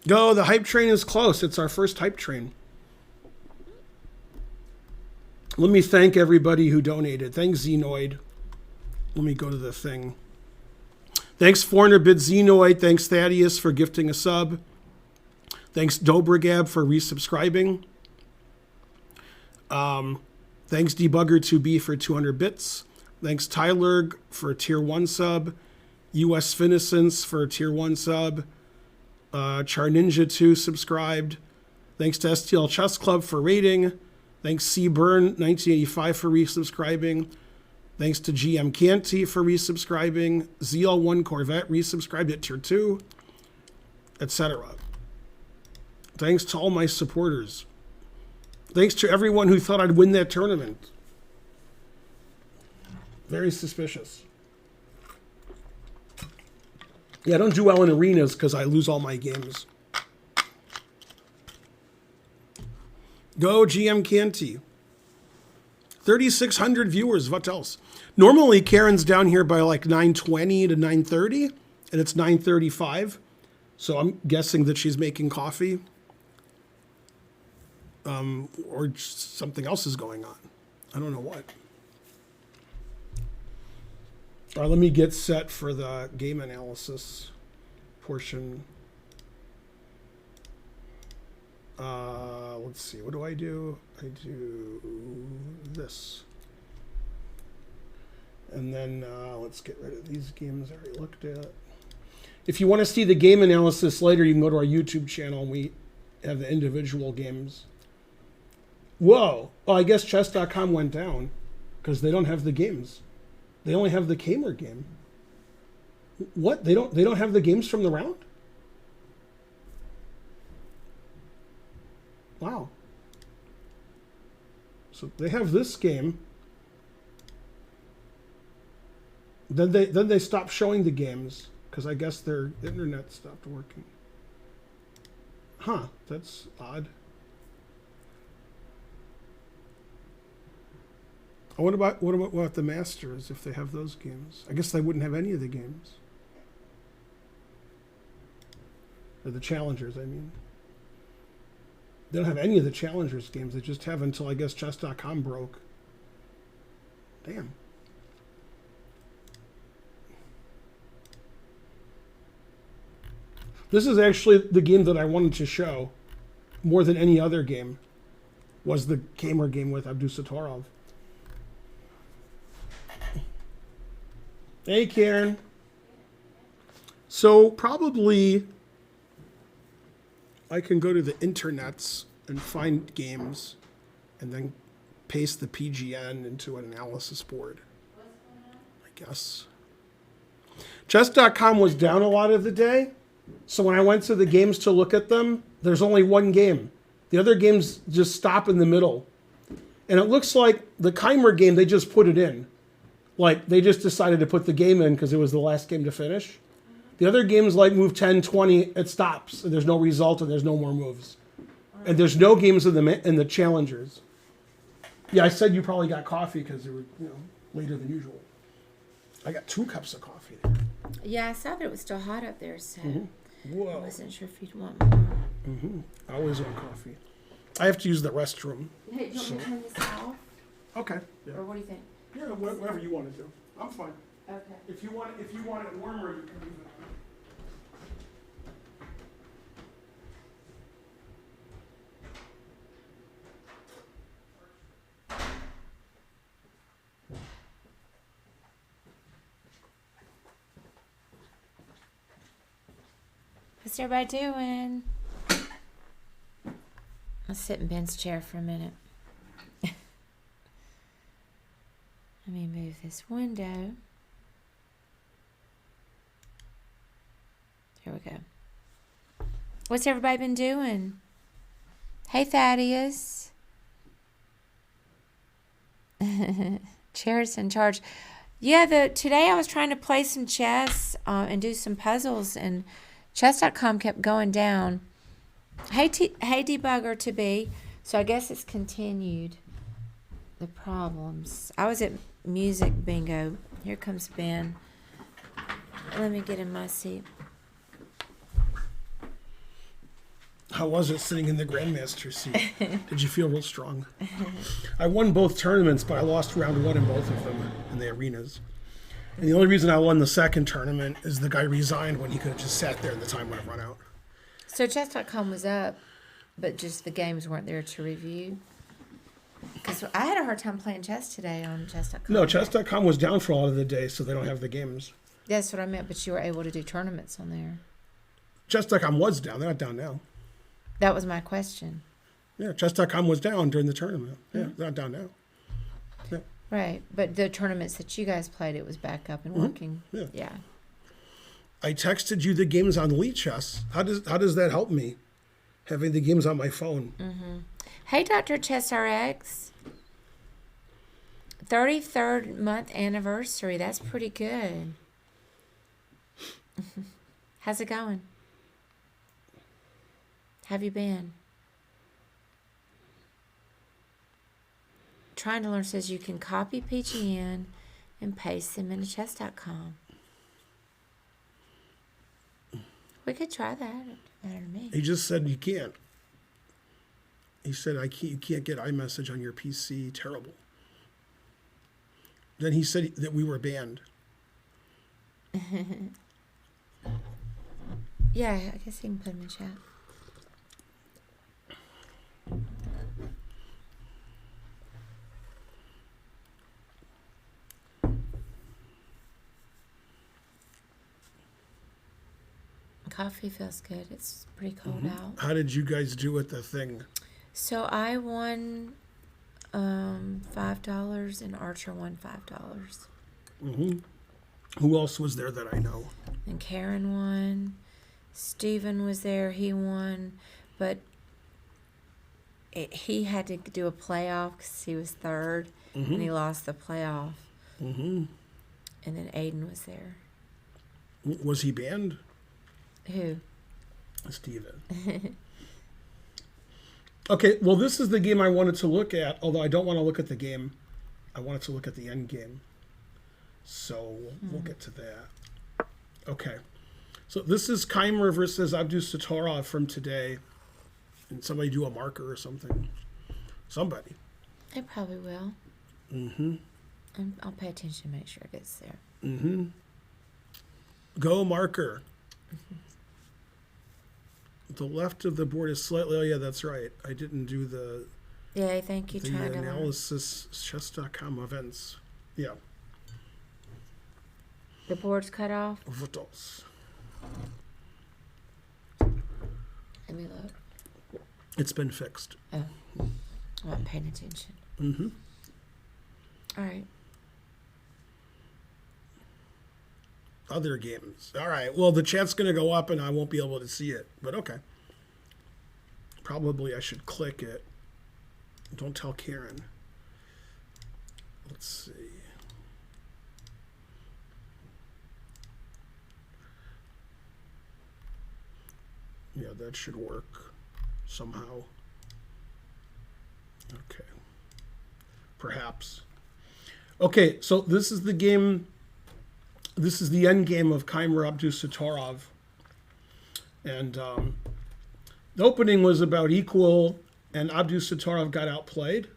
Speaker 1: Go, the hype train is close. It's our first hype train. Let me thank everybody who donated. Thanks, Xenoid. Let me go to the thing. Thanks, 400-bit Xenoid. Thanks, Thaddeus, for gifting a sub. Thanks, Dobrigab, for resubscribing. Thanks, Debugger2B, for 200 bits. Thanks, Tyler, for a Tier 1 sub. US Finicence for a Tier 1 sub. Char Ninja 2 subscribed. Thanks to STL Chess Club for rating. Thanks C Burn 1985 for resubscribing. Thanks to GM Canty for resubscribing. ZL1 Corvette resubscribed at Tier 2, etc. Thanks to all my supporters. Thanks to everyone who thought I'd win that tournament. Very suspicious. Yeah, I don't do well in arenas because I lose all my games. Go GM Canty. 3,600 viewers. What else? Normally, Karen's down here by like 9:20 to 9:30, and it's 9:35. So I'm guessing that she's making coffee. Or something else is going on. I don't know what. All right, let me get set for the game analysis portion. Let's see, what do? I do this. And then let's get rid of these games I already looked at. If you want to see the game analysis later, you can go to our YouTube channel and we have the individual games. Whoa, oh, I guess chess.com went down because they don't have the games. They only have the Kamer game. What? They don't have the games from the round? Wow. So they have this game. Then they stopped showing the games because I guess their internet stopped working. Huh, that's odd. What about the Masters if they have those games? I guess they wouldn't have any of the games. Or the Challengers, I mean. They don't have any of the Challengers games. They just have until, I guess, chess.com broke. Damn. This is actually the game that I wanted to show more than any other game, was the Kamer game with Abdusatorov. Hey, Karen. So probably I can go to the internets and find games and then paste the PGN into an analysis board, I guess. Chess.com was down a lot of the day. So when I went to the games to look at them, there's only one game. The other games just stop in the middle. And it looks like the Kamer game, they just put it in. Like, they just decided to put the game in because it was the last game to finish. The other games, like move 10, 20, it stops. And there's no result and there's no more moves. And there's no games in the Challengers. Yeah, I said you probably got coffee because they were, later than usual. I got 2 cups of coffee there.
Speaker 2: Yeah, I saw that it was still hot up there, so
Speaker 1: Whoa.
Speaker 2: I wasn't sure if you'd want more.
Speaker 1: I always want coffee. I have to use the restroom.
Speaker 2: Hey, do you want me to turn this off?
Speaker 1: Okay. Yeah.
Speaker 2: Or what do you think?
Speaker 1: Yeah, whatever you want to do. I'm fine.
Speaker 2: Okay.
Speaker 1: If you want it warmer, you can leave it on.
Speaker 2: What's everybody doing? I'll sit in Ben's chair for a minute. Let me move this window. Here we go. What's everybody been doing? Hey, Thaddeus. Chair's in charge. Yeah, today I was trying to play some chess and do some puzzles, and chess.com kept going down. Hey, debugger to be. So I guess it's continued the problems. I was at music bingo. Here comes Ben. Let me get in my seat.
Speaker 1: How was it sitting in the Grandmaster seat? Did you feel real strong? I won both tournaments, but I lost round 1 in both of them in the arenas. And the only reason I won the second tournament is the guy resigned when he could have just sat there and the time would have run out.
Speaker 2: So chess.com was up, but just the games weren't there to review. Because I had a hard time playing chess today on chess.com.
Speaker 1: No, chess.com was down for a lot of the day, so they don't have the games.
Speaker 2: That's what I meant, but you were able to do tournaments on there.
Speaker 1: Chess.com was down. They're not down now.
Speaker 2: That was my question.
Speaker 1: Yeah, chess.com was down during the tournament. Yeah, they're not down now. Yeah.
Speaker 2: Right, but the tournaments that you guys played, it was back up and working.
Speaker 1: Yeah. I texted you the games on Lee Chess. How does that help me? Having the games on my phone.
Speaker 2: Hey, Dr. ChessRX. 33rd month anniversary. That's pretty good. How's it going? Have you been? Trying to learn says you can copy PGN and paste them into chess.com. We could try that. Better than me.
Speaker 1: He just said you can't. He said you can't get iMessage on your PC. Terrible. Then he said that we were banned.
Speaker 2: Yeah, I guess you can put them in chat. Coffee feels good. It's pretty cold out.
Speaker 1: How did you guys do with the thing?
Speaker 2: So I won $5 and Archer won $5.
Speaker 1: Who else was there that I know?
Speaker 2: And Karen won. Steven was there. He won. But he had to do a playoff because he was third. And he lost the playoff. And then Aiden was there.
Speaker 1: Was he banned?
Speaker 2: Who?
Speaker 1: Steven. Okay, well, this is the game I wanted to look at, although I don't want to look at the game. I wanted to look at the end game. So we'll get to that. Okay. So this is Keimer versus Abdusattorov from today. And somebody do a marker or something. Somebody.
Speaker 2: They probably will. I'll pay attention to make sure it gets there.
Speaker 1: Go marker. The left of the board is slightly... Oh, yeah, that's right. I didn't do the...
Speaker 2: Yeah, I think you
Speaker 1: the
Speaker 2: tried to learn.
Speaker 1: analysis chess.com events. Yeah.
Speaker 2: The board's cut off?
Speaker 1: Votos.
Speaker 2: Let me look.
Speaker 1: It's been fixed.
Speaker 2: Oh. I'm not paying attention. All right.
Speaker 1: Other games. All right. Well, the chat's going to go up and I won't be able to see it, but okay. Probably I should click it. Don't tell Karen. Let's see. Yeah, that should work somehow. Okay. Perhaps. Okay, so this is the game. This is the end game of Keimer Abdusattorov. And the opening was about equal, and Abdusattorov got outplayed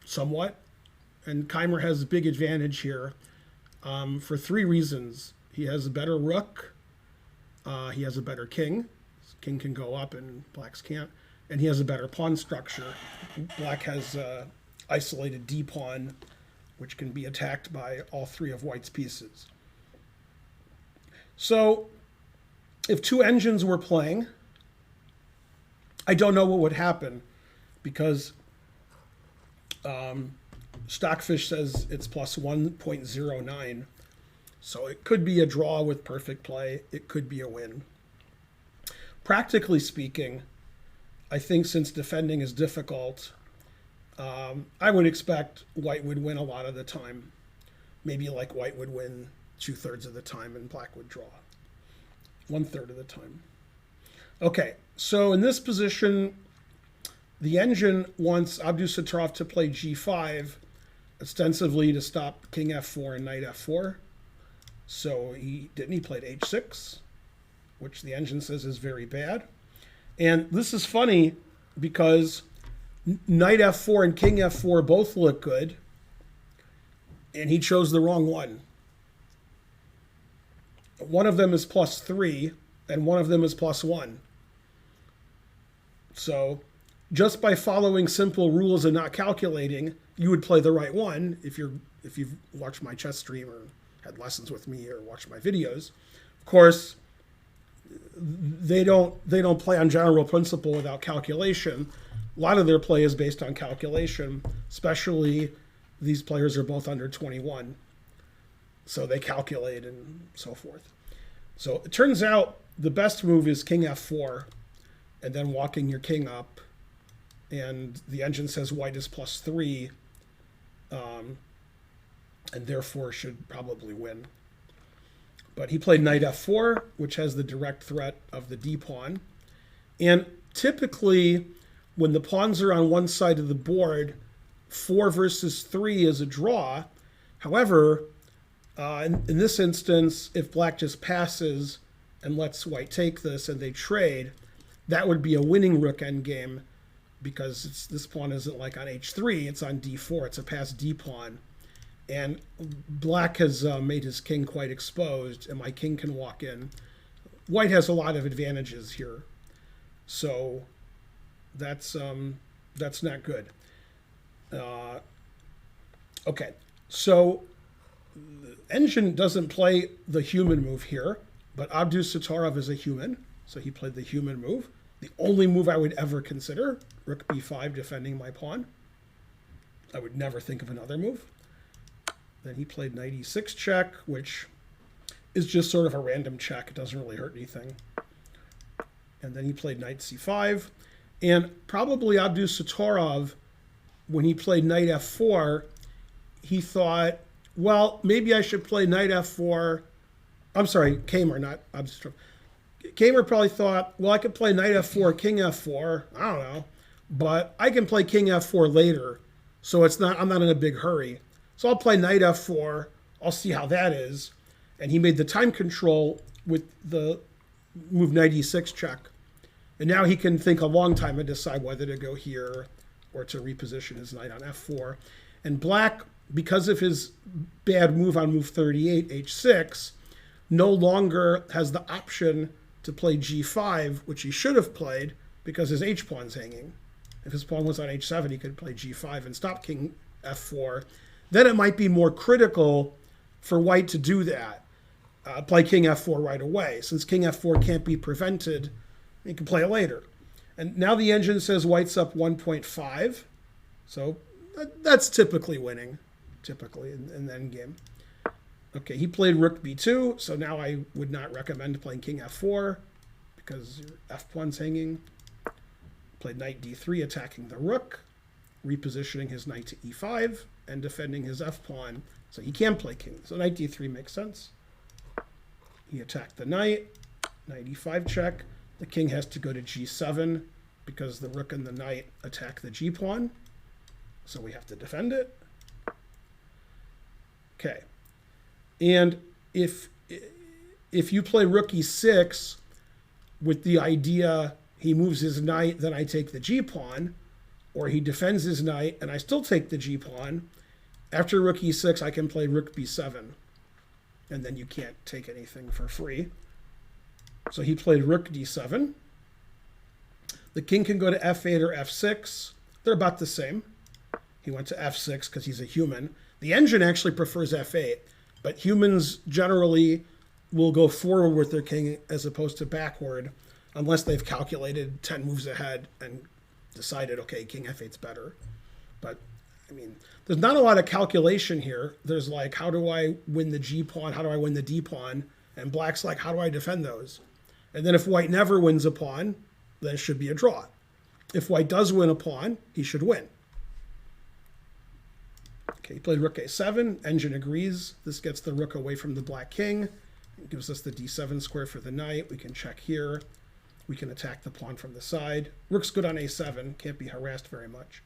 Speaker 1: somewhat. and Keimer has a big advantage here for three reasons. He has a better rook. He has a better king. King can go up and black's can't. And he has a better pawn structure. Black has isolated D pawn, which can be attacked by all three of white's pieces. So if two engines were playing, I don't know what would happen because Stockfish says it's plus 1.09. So it could be a draw with perfect play. It could be a win. Practically speaking, I think since defending is difficult, I would expect white would win a lot of the time. Maybe like white would win 2/3 of the time and black would draw 1/3 of the time. Okay, so in this position, the engine wants Abdusattorov to play g5, ostensibly to stop king f4 and knight f4. So he didn't. He played h6, which the engine says is very bad. And this is funny because knight f4 and king f4 both look good, and he chose the wrong one. One of them is +3, and one of them is +1. So just by following simple rules and not calculating, you would play the right one if you've watched my chess stream or had lessons with me or watched my videos. Of course, they don't play on general principle without calculation. A lot of their play is based on calculation, especially these players are both under 21. So they calculate and so forth. So it turns out the best move is king f4 and then walking your king up. And the engine says white is +3 and therefore should probably win. But he played knight f4, which has the direct threat of the d pawn. And typically, when the pawns are on one side of the board, 4 versus 3 is a draw. However, in this instance, if black just passes and lets white take this and they trade, that would be a winning rook endgame because this pawn isn't like on h3, it's on d4, it's a passed d pawn. And black has made his king quite exposed, and my king can walk in. White has a lot of advantages here, so that's not good. Okay, so the engine doesn't play the human move here, but Abdusattorov is a human, so he played the human move. The only move I would ever consider, rook b5, defending my pawn. I would never think of another move. Then he played knight e6 check, which is just sort of a random check. It doesn't really hurt anything. And then he played knight c5. And probably Abdusattorov, when he played knight f4, he thought, well, maybe I should play knight f4. I'm sorry, Keimer, not Abdusattorov. Keimer probably thought, well, I could play knight f4, king f4. I don't know. But I can play king f4 later. So I'm not in a big hurry. So I'll play knight f4. I'll see how that is. And he made the time control with the move knight e6 check. And now he can think a long time and decide whether to go here or to reposition his knight on f4. And black, because of his bad move on move 38, h6, no longer has the option to play g5, which he should have played because his h-pawn's hanging. If his pawn was on h7, he could play g5 and stop king f4. Then it might be more critical for white to do that, play king f4 right away. Since king f4 can't be prevented, he can play it later. And now the engine says white's up 1.5. So that's typically winning, typically in the endgame. Okay, he played rook b2, so now I would not recommend playing king f4 because your f-pawn's hanging. Played knight d3, attacking the rook, repositioning his knight to e5, and defending his f-pawn. So he can play king. So knight d3 makes sense. He attacked the knight, knight e5 check. The king has to go to g7 because the rook and the knight attack the g-pawn. So we have to defend it. Okay. And if you play rook e6 with the idea he moves his knight, then I take the g-pawn, or he defends his knight and I still take the g-pawn, After rook e6, I can play rook b7. And then you can't take anything for free. So he played rook d7. The king can go to f8 or f6. They're about the same. He went to f6 because he's a human. The engine actually prefers f8, but humans generally will go forward with their king as opposed to backward, unless they've calculated 10 moves ahead and decided, okay, king f8's better. But, I mean, there's not a lot of calculation here. There's like, how do I win the g pawn? How do I win the d pawn? And black's like, how do I defend those? And then if white never wins a pawn, then it should be a draw. If white does win a pawn, he should win. Okay, he played rook a7. Engine agrees. This gets the rook away from the black king. It gives us the d7 square for the knight. We can check here. We can attack the pawn from the side. Rook's good on a7. Can't be harassed very much.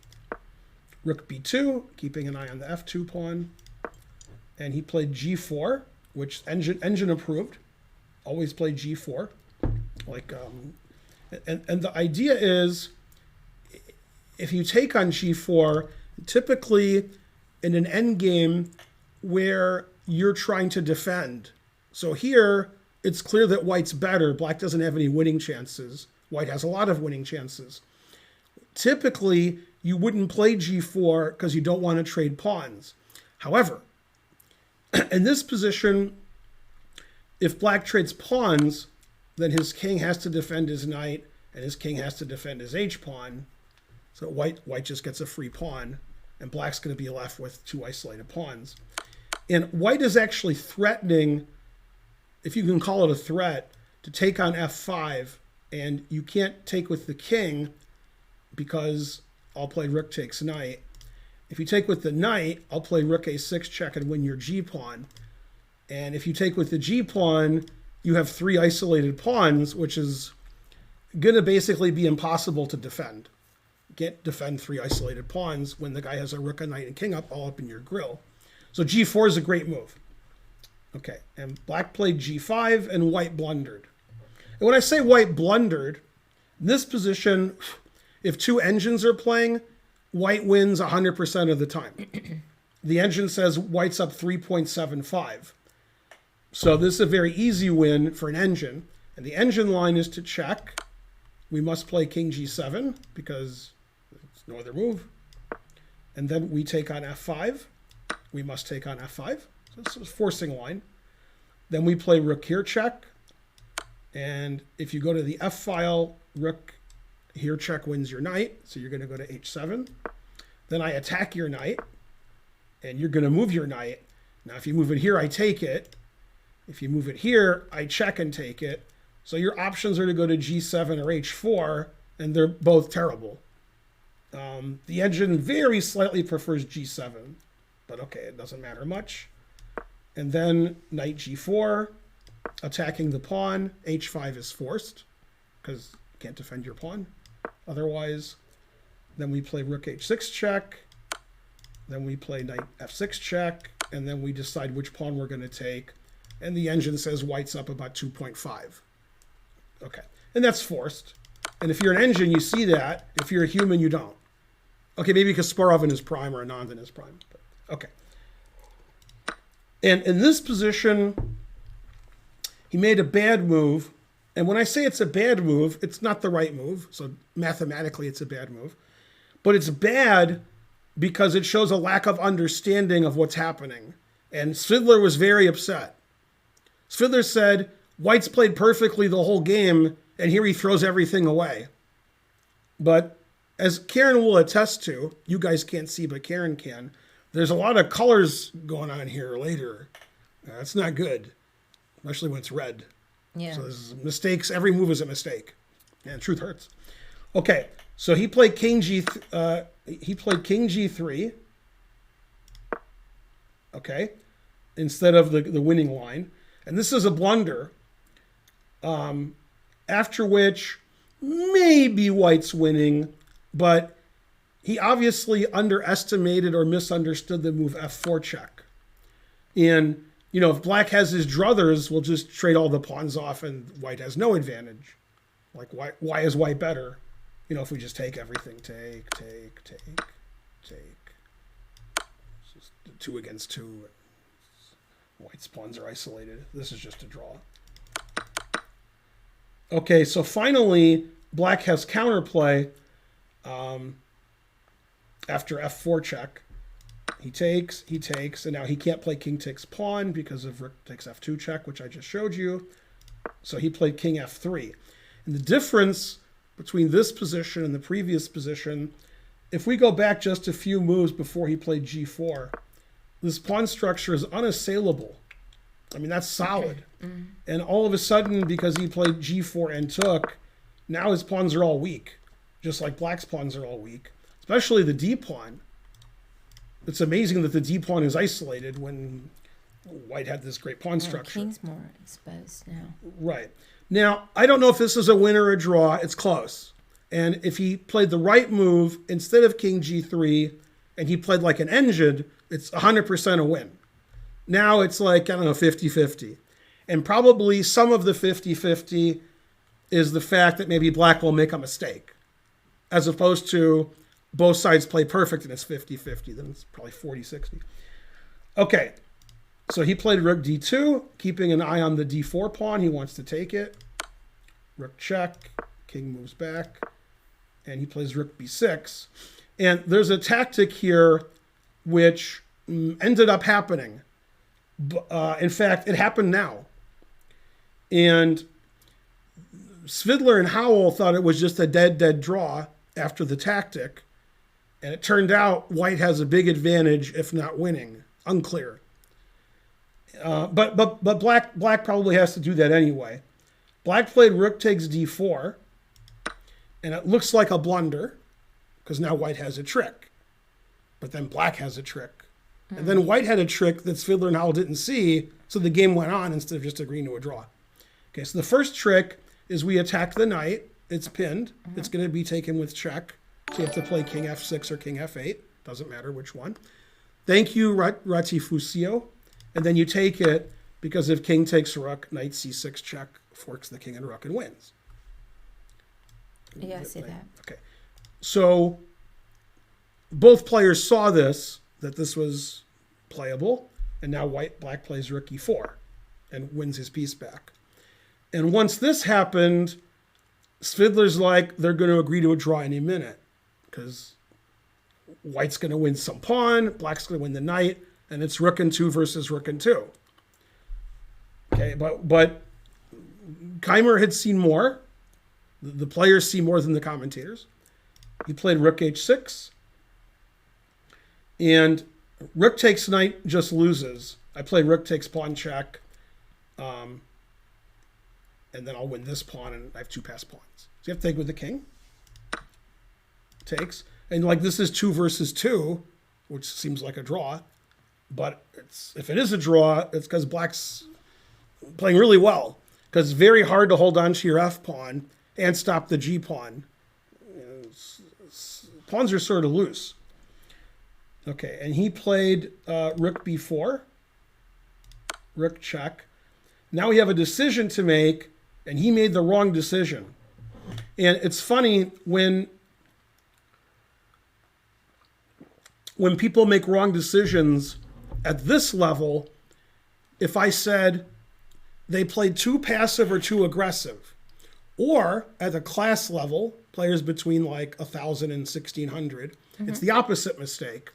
Speaker 1: Rook b2, keeping an eye on the f2 pawn. And he played g4, which engine approved. Always play g4. Like, and the idea is, if you take on g4, typically in an endgame where you're trying to defend. So here, it's clear that white's better. Black doesn't have any winning chances. White has a lot of winning chances. Typically, you wouldn't play g4 because you don't want to trade pawns. However, in this position, if black trades pawns, then his king has to defend his knight, and his king has to defend his h-pawn. So white just gets a free pawn, and black's going to be left with two isolated pawns. And white is actually threatening, if you can call it a threat, to take on f5, and you can't take with the king because I'll play rook takes knight. If you take with the knight, I'll play rook a6 check and win your g-pawn. And if you take with the g-pawn, you have three isolated pawns, which is going to basically be impossible to defend. You can't defend three isolated pawns when the guy has a rook, a knight, and king up all up in your grill. So g4 is a great move. Okay, and black played g5 and white blundered. And when I say white blundered, in this position, if two engines are playing, white wins 100% of the time. The engine says white's up 3.75. So this is a very easy win for an engine. And the engine line is to check. We must play king g7 because there's no other move. And then we take on f5. We must take on f5. So this is forcing line. Then we play rook here check. And if you go to the f file, rook here check wins your knight. So you're going to go to h7. Then I attack your knight. And you're going to move your knight. Now if you move it here, I take it. If you move it here, I check and take it. So your options are to go to g7 or h4, and they're both terrible. The engine very slightly prefers g7, but okay, it doesn't matter much. And then knight g4, attacking the pawn. h5 is forced, because you can't defend your pawn otherwise. Then we play rook h6 check. Then we play knight f6 check, and then we decide which pawn we're going to take. And the engine says white's up about 2.5. Okay, and that's forced. And if you're an engine, you see that. If you're a human, you don't. Okay, maybe Kasparov in his prime or Anand in his prime. But, okay. And in this position, he made a bad move. And when I say it's a bad move, it's not the right move. So mathematically, it's a bad move. But it's bad because it shows a lack of understanding of what's happening. And Svidler was very upset. Svidler said, white's played perfectly the whole game, and here he throws everything away. But as Karen will attest to, you guys can't see, but Karen can, there's a lot of colors going on here later. That's not good, especially when it's red.
Speaker 2: Yeah.
Speaker 1: So there's mistakes. Every move is a mistake. And truth hurts. Okay, so he played king g3. Okay, instead of the winning line. And this is a blunder, after which maybe white's winning, but he obviously underestimated or misunderstood the move f4 check. And, you know, if black has his druthers, we'll just trade all the pawns off and white has no advantage. Like, why is white better? You know, if we just take everything, take. So Just 2 against 2. White's pawns are isolated. This is just a draw. Okay, so finally, black has counterplay after f4 check. He takes, and now he can't play king takes pawn because of rook takes f2 check, which I just showed you. So he played king f3. And the difference between this position and the previous position, if we go back just a few moves before he played g4, this pawn structure is unassailable. I mean, that's solid. And all of a sudden, because he played g4 and took, now his pawns are all weak, just like black's pawns are all weak, especially the d pawn. It's amazing that the d pawn is isolated when white had this great pawn structure.
Speaker 2: King's more exposed now.
Speaker 1: Right. Now, I don't know if this is a win or a draw. It's close. And if he played the right move instead of king g3, and he played like an engine, it's 100% a win. Now it's like, I don't know, 50-50. And probably some of the 50-50 is the fact that maybe black will make a mistake, as opposed to both sides play perfect and it's 50-50. Then it's probably 40-60. Okay, so he played rook d2, keeping an eye on the d4 pawn. He wants to take it. Rook check, king moves back, and he plays rook b6. And there's a tactic here which ended up happening. In fact, it happened now. And Svidler and Howell thought it was just a dead draw after the tactic. And it turned out white has a big advantage, if not winning. Unclear. But black probably has to do that anyway. Black played rook takes d4. And it looks like a blunder, because now white has a trick. But then black has a trick. And then white had a trick that Svidler and Howell didn't see, so the game went on instead of just agreeing to a draw. Okay, so the first trick is we attack the knight. It's pinned. It's going to be taken with check. So you have to play king f6 or king f8. Doesn't matter which one. Thank you, Ratifusio. And then you take it, because if king takes rook, knight c6 check, forks the king and rook and wins.
Speaker 2: Yeah, I see that.
Speaker 1: Okay. So both players saw this, that this was playable, and now black plays rook e4 and wins his piece back. And once this happened, Svidler's like, they're going to agree to a draw any minute, because white's going to win some pawn, black's going to win the knight, and it's rook and 2 versus rook and 2. Okay, but Keimer had seen more. The players see more than the commentators. He played rook h6. And rook takes knight just loses. I play rook takes pawn check. And then I'll win this pawn, and I have 2 passed pawns. So you have to take with the king. Takes. And like this is 2 versus 2, which seems like a draw. But if it is a draw, it's because black's playing really well. Because it's very hard to hold on to your f pawn and stop the g pawn. Pawns are sort of loose. Okay, and he played rook b4, rook check. Now we have a decision to make, and he made the wrong decision. And it's funny when people make wrong decisions at this level, if I said they played too passive or too aggressive, or at a class level, players between like 1,000 and 1,600, it's the opposite mistake.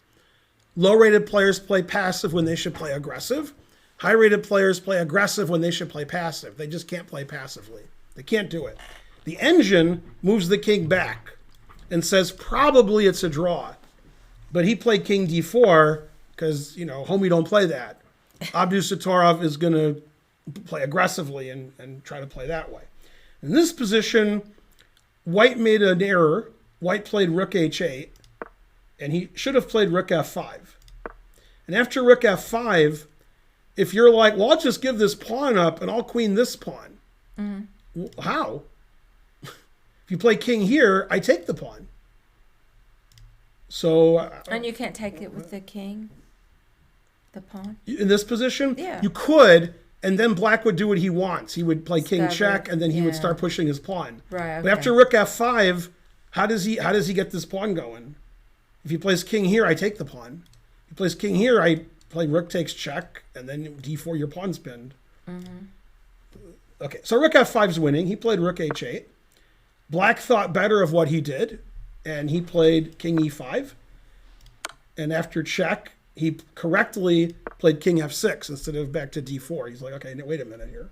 Speaker 1: Low-rated players play passive when they should play aggressive. High-rated players play aggressive when they should play passive. They just can't play passively. They can't do it. The engine moves the king back and says probably it's a draw. But he played king d4 because, homie don't play that. Abdus Satorov is going to play aggressively and try to play that way. In this position, white made an error. White played rook h8. And he should have played rook f5. And after rook f5, if you're like, well, I'll just give this pawn up and I'll queen this pawn. How? If you play king here, I take the pawn. So.
Speaker 2: And you can't take it with the king, the pawn?
Speaker 1: In this position?
Speaker 2: Yeah.
Speaker 1: You could, and then black would do what he wants. He would play king check, and then he would
Speaker 2: Yeah.
Speaker 1: start pushing his pawn.
Speaker 2: Right, okay.
Speaker 1: But after rook f5, how does he get this pawn going? If he plays king here, I take the pawn. If He plays king here. I play rook takes check, and then d4, your pawn's pinned. Okay, so rook f5 is winning. He played rook h8. Black thought better of what he did, and he played king e5. And after check, he correctly played king f6 instead of back to d4. He's like, okay, wait a minute here.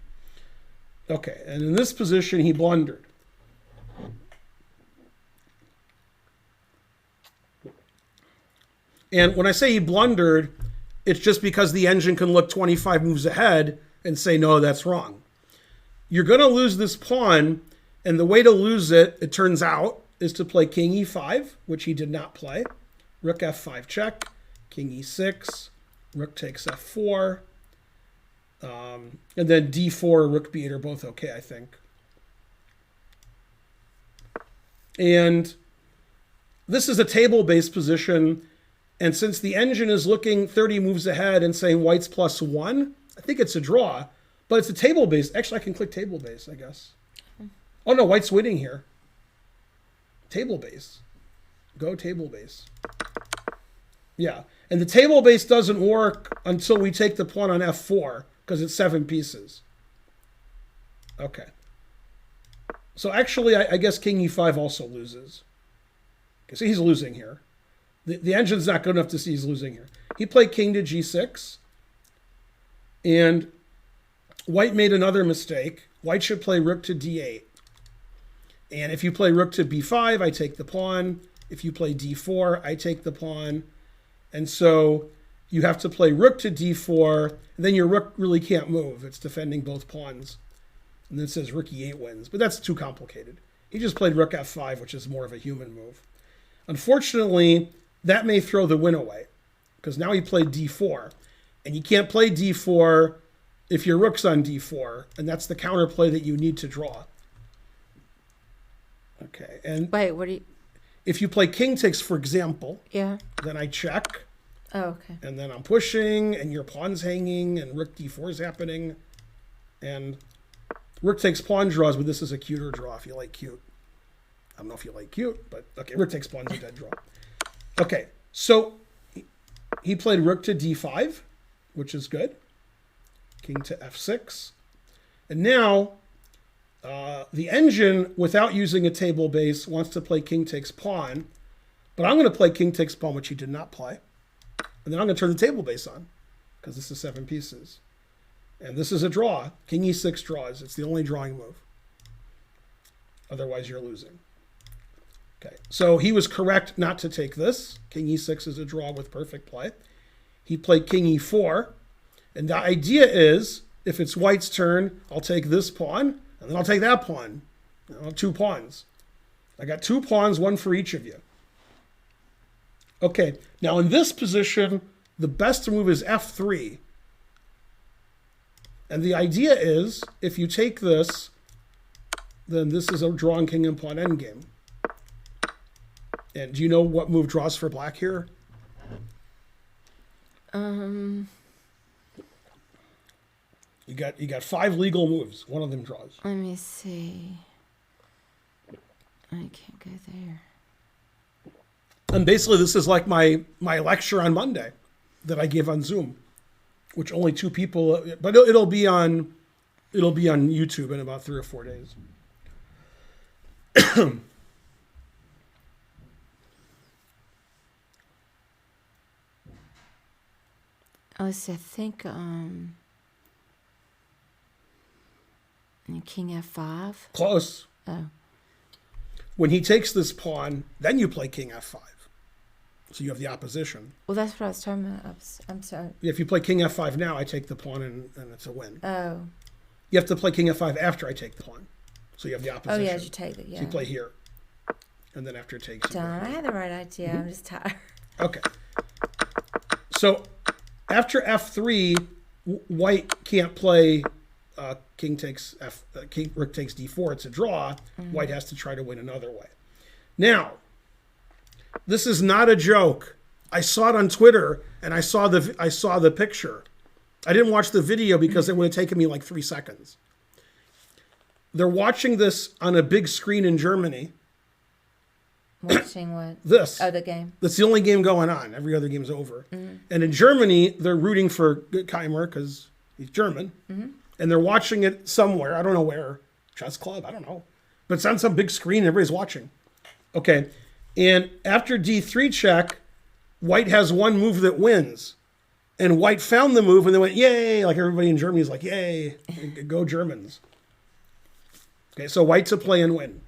Speaker 1: Okay, and in this position, he blundered. And when I say he blundered, it's just because the engine can look 25 moves ahead and say, no, that's wrong. You're going to lose this pawn, and the way to lose it, it turns out, is to play king e5, which he did not play. Rook f5 check, king e6, rook takes f4, and then d4, rook b8 are both okay, I think. And this is a table-based position. And since the engine is looking 30 moves ahead and saying white's +1, I think it's a draw. But it's a table-based. Actually, I can click table-based, I guess. Oh, no, white's winning here. Table-based. Go table-based. Yeah. And the table-based doesn't work until we take the pawn on f4, because it's 7 pieces. Okay. So actually, I guess king e5 also loses. Okay, so he's losing here. The engine's not good enough to see he's losing here. He played king to g6. And white made another mistake. White should play rook to d8. And if you play rook to b5, I take the pawn. If you play d4, I take the pawn. And so you have to play rook to d4. And then your rook really can't move. It's defending both pawns. And then it says rook e8 wins. But that's too complicated. He just played rook f5, which is more of a human move. Unfortunately, that may throw the win away, because now he played d4. And you can't play d4 if your rook's on d4, and that's the counterplay that you need to draw. Okay, and
Speaker 2: Wait, what do you...
Speaker 1: if you play king takes, for example,
Speaker 2: Yeah.
Speaker 1: then I check,
Speaker 2: Oh, okay.
Speaker 1: and then I'm pushing, and your pawn's hanging, and rook d4 is happening, and rook takes pawn draws, but this is a cuter draw if you like cute. I don't know if you like cute, but okay, rook takes pawn's a dead draw. Okay, so he played rook to d5, which is good. King to f6. And now the engine, without using a table base, wants to play king takes pawn. But I'm going to play king takes pawn, which he did not play. And then I'm going to turn the table base on, because this is 7 pieces. And this is a draw. King e6 draws. It's the only drawing move. Otherwise, you're losing. Okay, so he was correct not to take this. King e6 is a draw with perfect play. He played king e4. And the idea is, if it's white's turn, I'll take this pawn, and then I'll take that pawn. I'll have 2 pawns. I got 2 pawns, 1 for each of you. Okay, now in this position, the best move is f3. And the idea is, if you take this, then this is a drawn king and pawn endgame. And do you know what move draws for black here? You got 5 legal moves. One of them draws.
Speaker 2: Let me see. I can't go there.
Speaker 1: And basically, this is like my lecture on Monday that I give on Zoom, which only 2 people. But it'll be on YouTube in about 3 or 4 days.
Speaker 2: Let's see, I think king f5.
Speaker 1: Close.
Speaker 2: Oh.
Speaker 1: When he takes this pawn, then you play king f5. So you have the opposition.
Speaker 2: Well, that's what I was talking about. I'm sorry.
Speaker 1: If you play king f5 now, I take the pawn and it's a win.
Speaker 2: Oh.
Speaker 1: You have to play king f5 after I take the pawn. So you have the
Speaker 2: Oh,
Speaker 1: opposition.
Speaker 2: yeah, you take it, yeah.
Speaker 1: So you play here. And then after it takes... you
Speaker 2: Done.
Speaker 1: go.
Speaker 2: I had the right idea.
Speaker 1: Mm-hmm.
Speaker 2: I'm just tired.
Speaker 1: Okay. So after f3, white can't play king takes rook takes d4. It's a draw. Mm-hmm. White has to try to win another way. Now, this is not a joke. I saw it on Twitter, and I saw the picture. I didn't watch the video because it would have taken me like 3 seconds. They're watching this on a big screen in Germany,
Speaker 2: Watching what?
Speaker 1: This.
Speaker 2: Oh, the game.
Speaker 1: That's the only game going on. Every other game's over. And in Germany, they're rooting for Keimer because he's German. And they're watching it somewhere. I don't know where. Chess club? I don't know. But it's on some big screen. Everybody's watching. Okay. And after D3 check, white has one move that wins. And white found the move and they went, yay. Like everybody in Germany is like, yay. Go Germans. Okay, so white to play and win.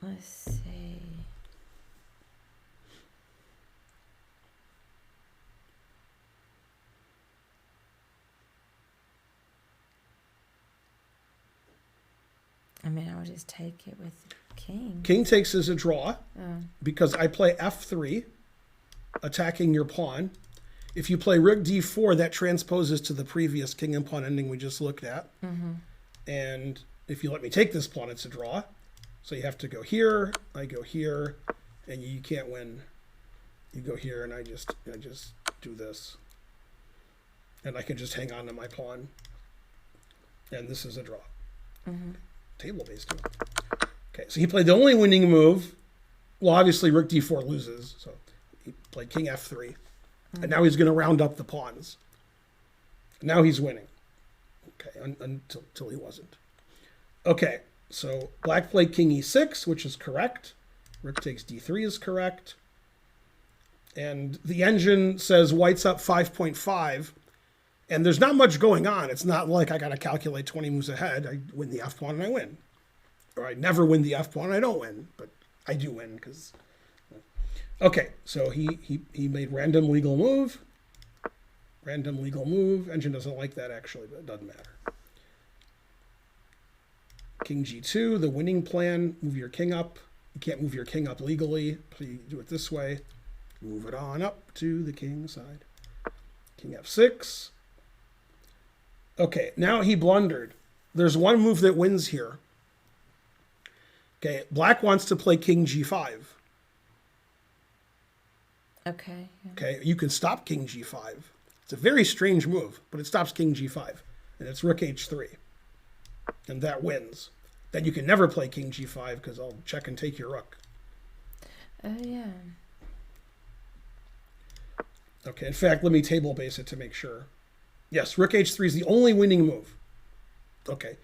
Speaker 2: Let's see. I mean, I would just take it with king.
Speaker 1: King takes as a draw because I play F3, attacking your pawn. If you play rook D4, that transposes to the previous king and pawn ending we just looked at. And if you let me take this pawn, it's a draw. So you have to go here, I go here, and you can't win. You go here, and I just do this. And I can just hang on to my pawn. And this is a draw. Table-based too. Okay, so he played the only winning move. Well, obviously, rook D4 loses. So he played king F3. And now he's going to round up the pawns. Now he's winning. Okay, until he wasn't. Okay, so black played king E6, which is correct. Rook takes D3 is correct. And the engine says white's up 5.5. And there's not much going on. It's not like I got to calculate 20 moves ahead. I win the F pawn and I win. Or I never win the F pawn and I don't win. But I do win because... Okay, so he made random legal move. Random legal move. Engine doesn't like that, actually, but it doesn't matter. King G2, the winning plan. Move your king up. You can't move your king up legally, so you do it this way. Move it on up to the king side. King F6. Okay, now he blundered. There's one move that wins here. Okay, black wants to play king G5.
Speaker 2: Okay. Yeah.
Speaker 1: Okay, you can stop king G5. It's a very strange move, but it stops king G5. And it's rook H3. And that wins. Then you can never play king G5 because I'll check and take your rook.
Speaker 2: Oh, yeah.
Speaker 1: Okay, in fact, let me table base it to make sure. Yes, rook H3 is the only winning move. Okay,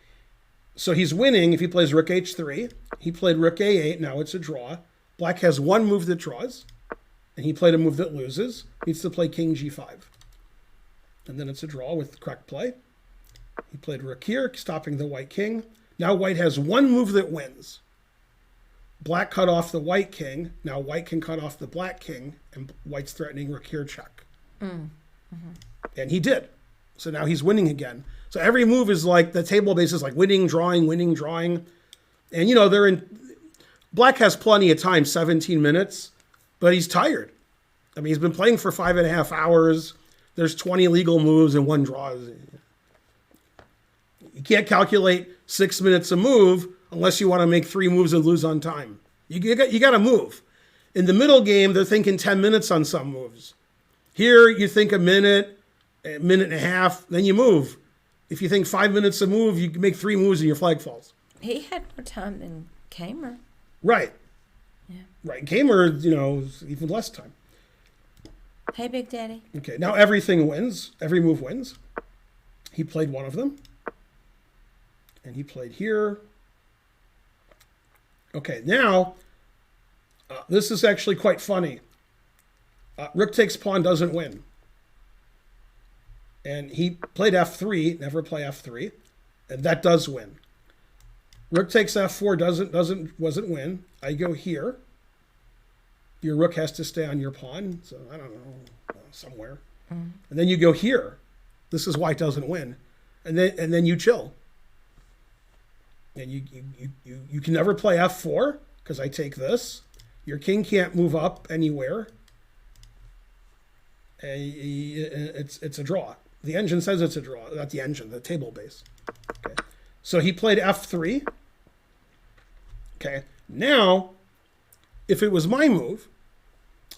Speaker 1: so he's winning if he plays rook H3. He played rook A8, now it's a draw. Black has one move that draws, and he played a move that loses. He needs to play king G5. And then it's a draw with correct play. He played rook here, stopping the white king. Now white has one move that wins. Black cut off the white king. Now white can cut off the black king, and white's threatening rook here check. And he did. So now he's winning again. So every move is like, the table base is like winning, drawing, winning, drawing. And, you know, they're in, black has plenty of time, 17 minutes, but he's tired. I mean, he's been playing for 5.5 hours. There's 20 legal moves and one draw. You can't calculate 6 minutes a move unless you want to make 3 moves and lose on time. You got to move. In the middle game, they're thinking 10 minutes on some moves. Here, you think a minute and a half, then you move. If you think 5 minutes a move, you make 3 moves and your flag falls.
Speaker 2: He had more time than Kamer.
Speaker 1: Right.
Speaker 2: Yeah.
Speaker 1: Right. Kamer, you know, even less time.
Speaker 2: Hey, Big Daddy.
Speaker 1: Okay, now everything wins. Every move wins. He played one of them. And he played here. Okay, now, this is actually quite funny. Rook takes pawn doesn't win. And he played F3, never play F3, and that does win. Rook takes F4 wasn't win. I go here. Your rook has to stay on your pawn, so I don't know, somewhere. And then you go here. This is why it doesn't win. And then you chill. And you can never play F4 because I take this. Your king can't move up anywhere. It's a draw. The engine says it's a draw. Not the engine, the table base. Okay. So he played F3. Okay. Now, if it was my move,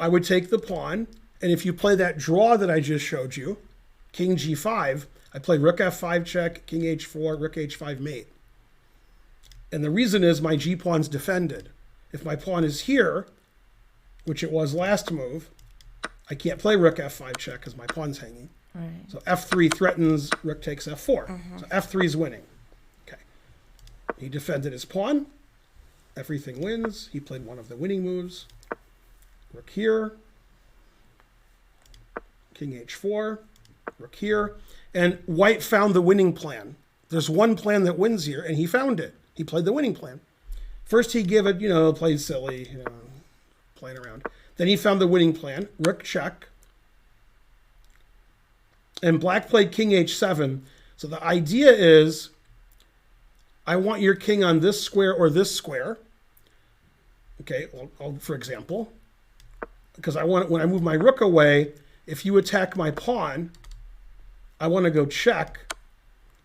Speaker 1: I would take the pawn. And if you play that draw that I just showed you, king G5, I play rook F5 check, king H4, rook H5 mate. And the reason is my g-pawn's defended. If my pawn is here, which it was last move, I can't play rook f5 check because my pawn's hanging.
Speaker 2: Right.
Speaker 1: So f3 threatens, rook takes f4. So f3 is winning. Okay. He defended his pawn. Everything wins. He played one of the winning moves. Rook here. King h4. Rook here. And white found the winning plan. There's one plan that wins here, and he found it. He played the winning plan. First he gave it, played silly, playing around. Then he found the winning plan. Rook check. And black played king h7. So the idea is, I want your king on this square or this square. Okay, for example, because I want, when I move my rook away, if you attack my pawn, I want to go check,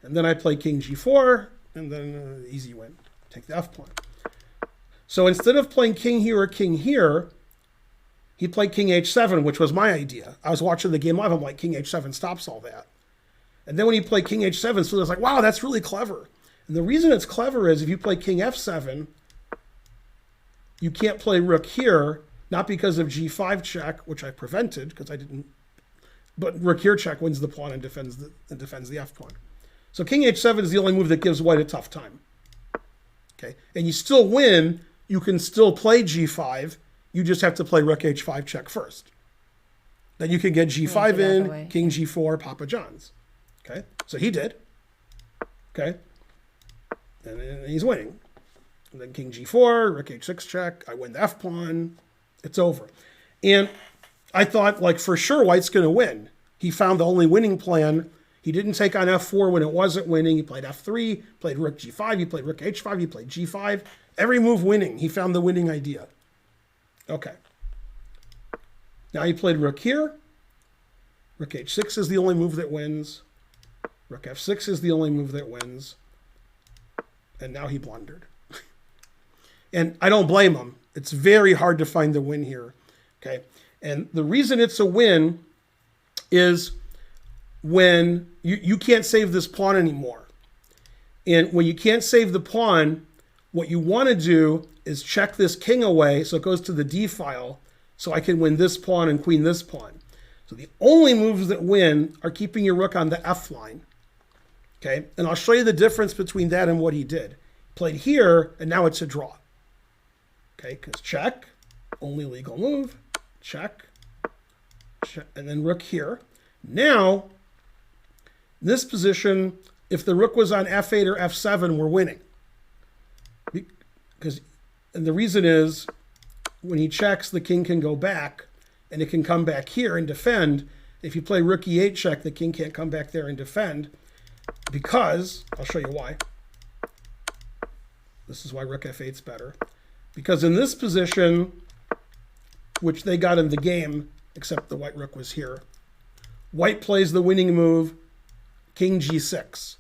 Speaker 1: and then I play king g4, and then easy win. Take the f pawn. So instead of playing king here or king here, he played king h7, which was my idea. I was watching the game live. I'm like, king h7 stops all that. And then when he played king h7, so I was like, wow, that's really clever. And the reason it's clever is if you play king f7, you can't play rook here, not because of g5 check, which I prevented because I didn't. But rook here check wins the pawn and defends the f pawn. So king h7 is the only move that gives white a tough time. Okay, and you still win. You can still play g5. You just have to play rook h5 check first. Then you can get g5 in, king g4, Papa John's. Okay, so he did. Okay, and he's winning. And then king g4, rook h6 check. I win the f pawn. It's over. And I thought, like, for sure white's going to win. He found the only winning plan. He didn't take on f4 when it wasn't winning. He played f3, played rook g5, he played rook h5, he played g5. Every move winning. He found the winning idea. Okay. Now he played rook here. Rook h6 is the only move that wins. Rook f6 is the only move that wins. And now he blundered. And I don't blame him. It's very hard to find the win here. Okay. And the reason it's a win is when you can't save this pawn anymore. And when you can't save the pawn, what you want to do is check this king away so it goes to the d file so I can win this pawn and queen this pawn. So the only moves that win are keeping your rook on the f line. Okay, and I'll show you the difference between that and what he did. Played here, and now it's a draw. Okay, because check, only legal move, check, and then rook here. Now, in this position, if the rook was on f8 or f7, we're winning. And the reason is, when he checks, the king can go back, and it can come back here and defend. If you play rook e8 check, the king can't come back there and defend, because, I'll show you why. This is why rook f8 is better. Because in this position, which they got in the game, except the white rook was here, white plays the winning move, king g6,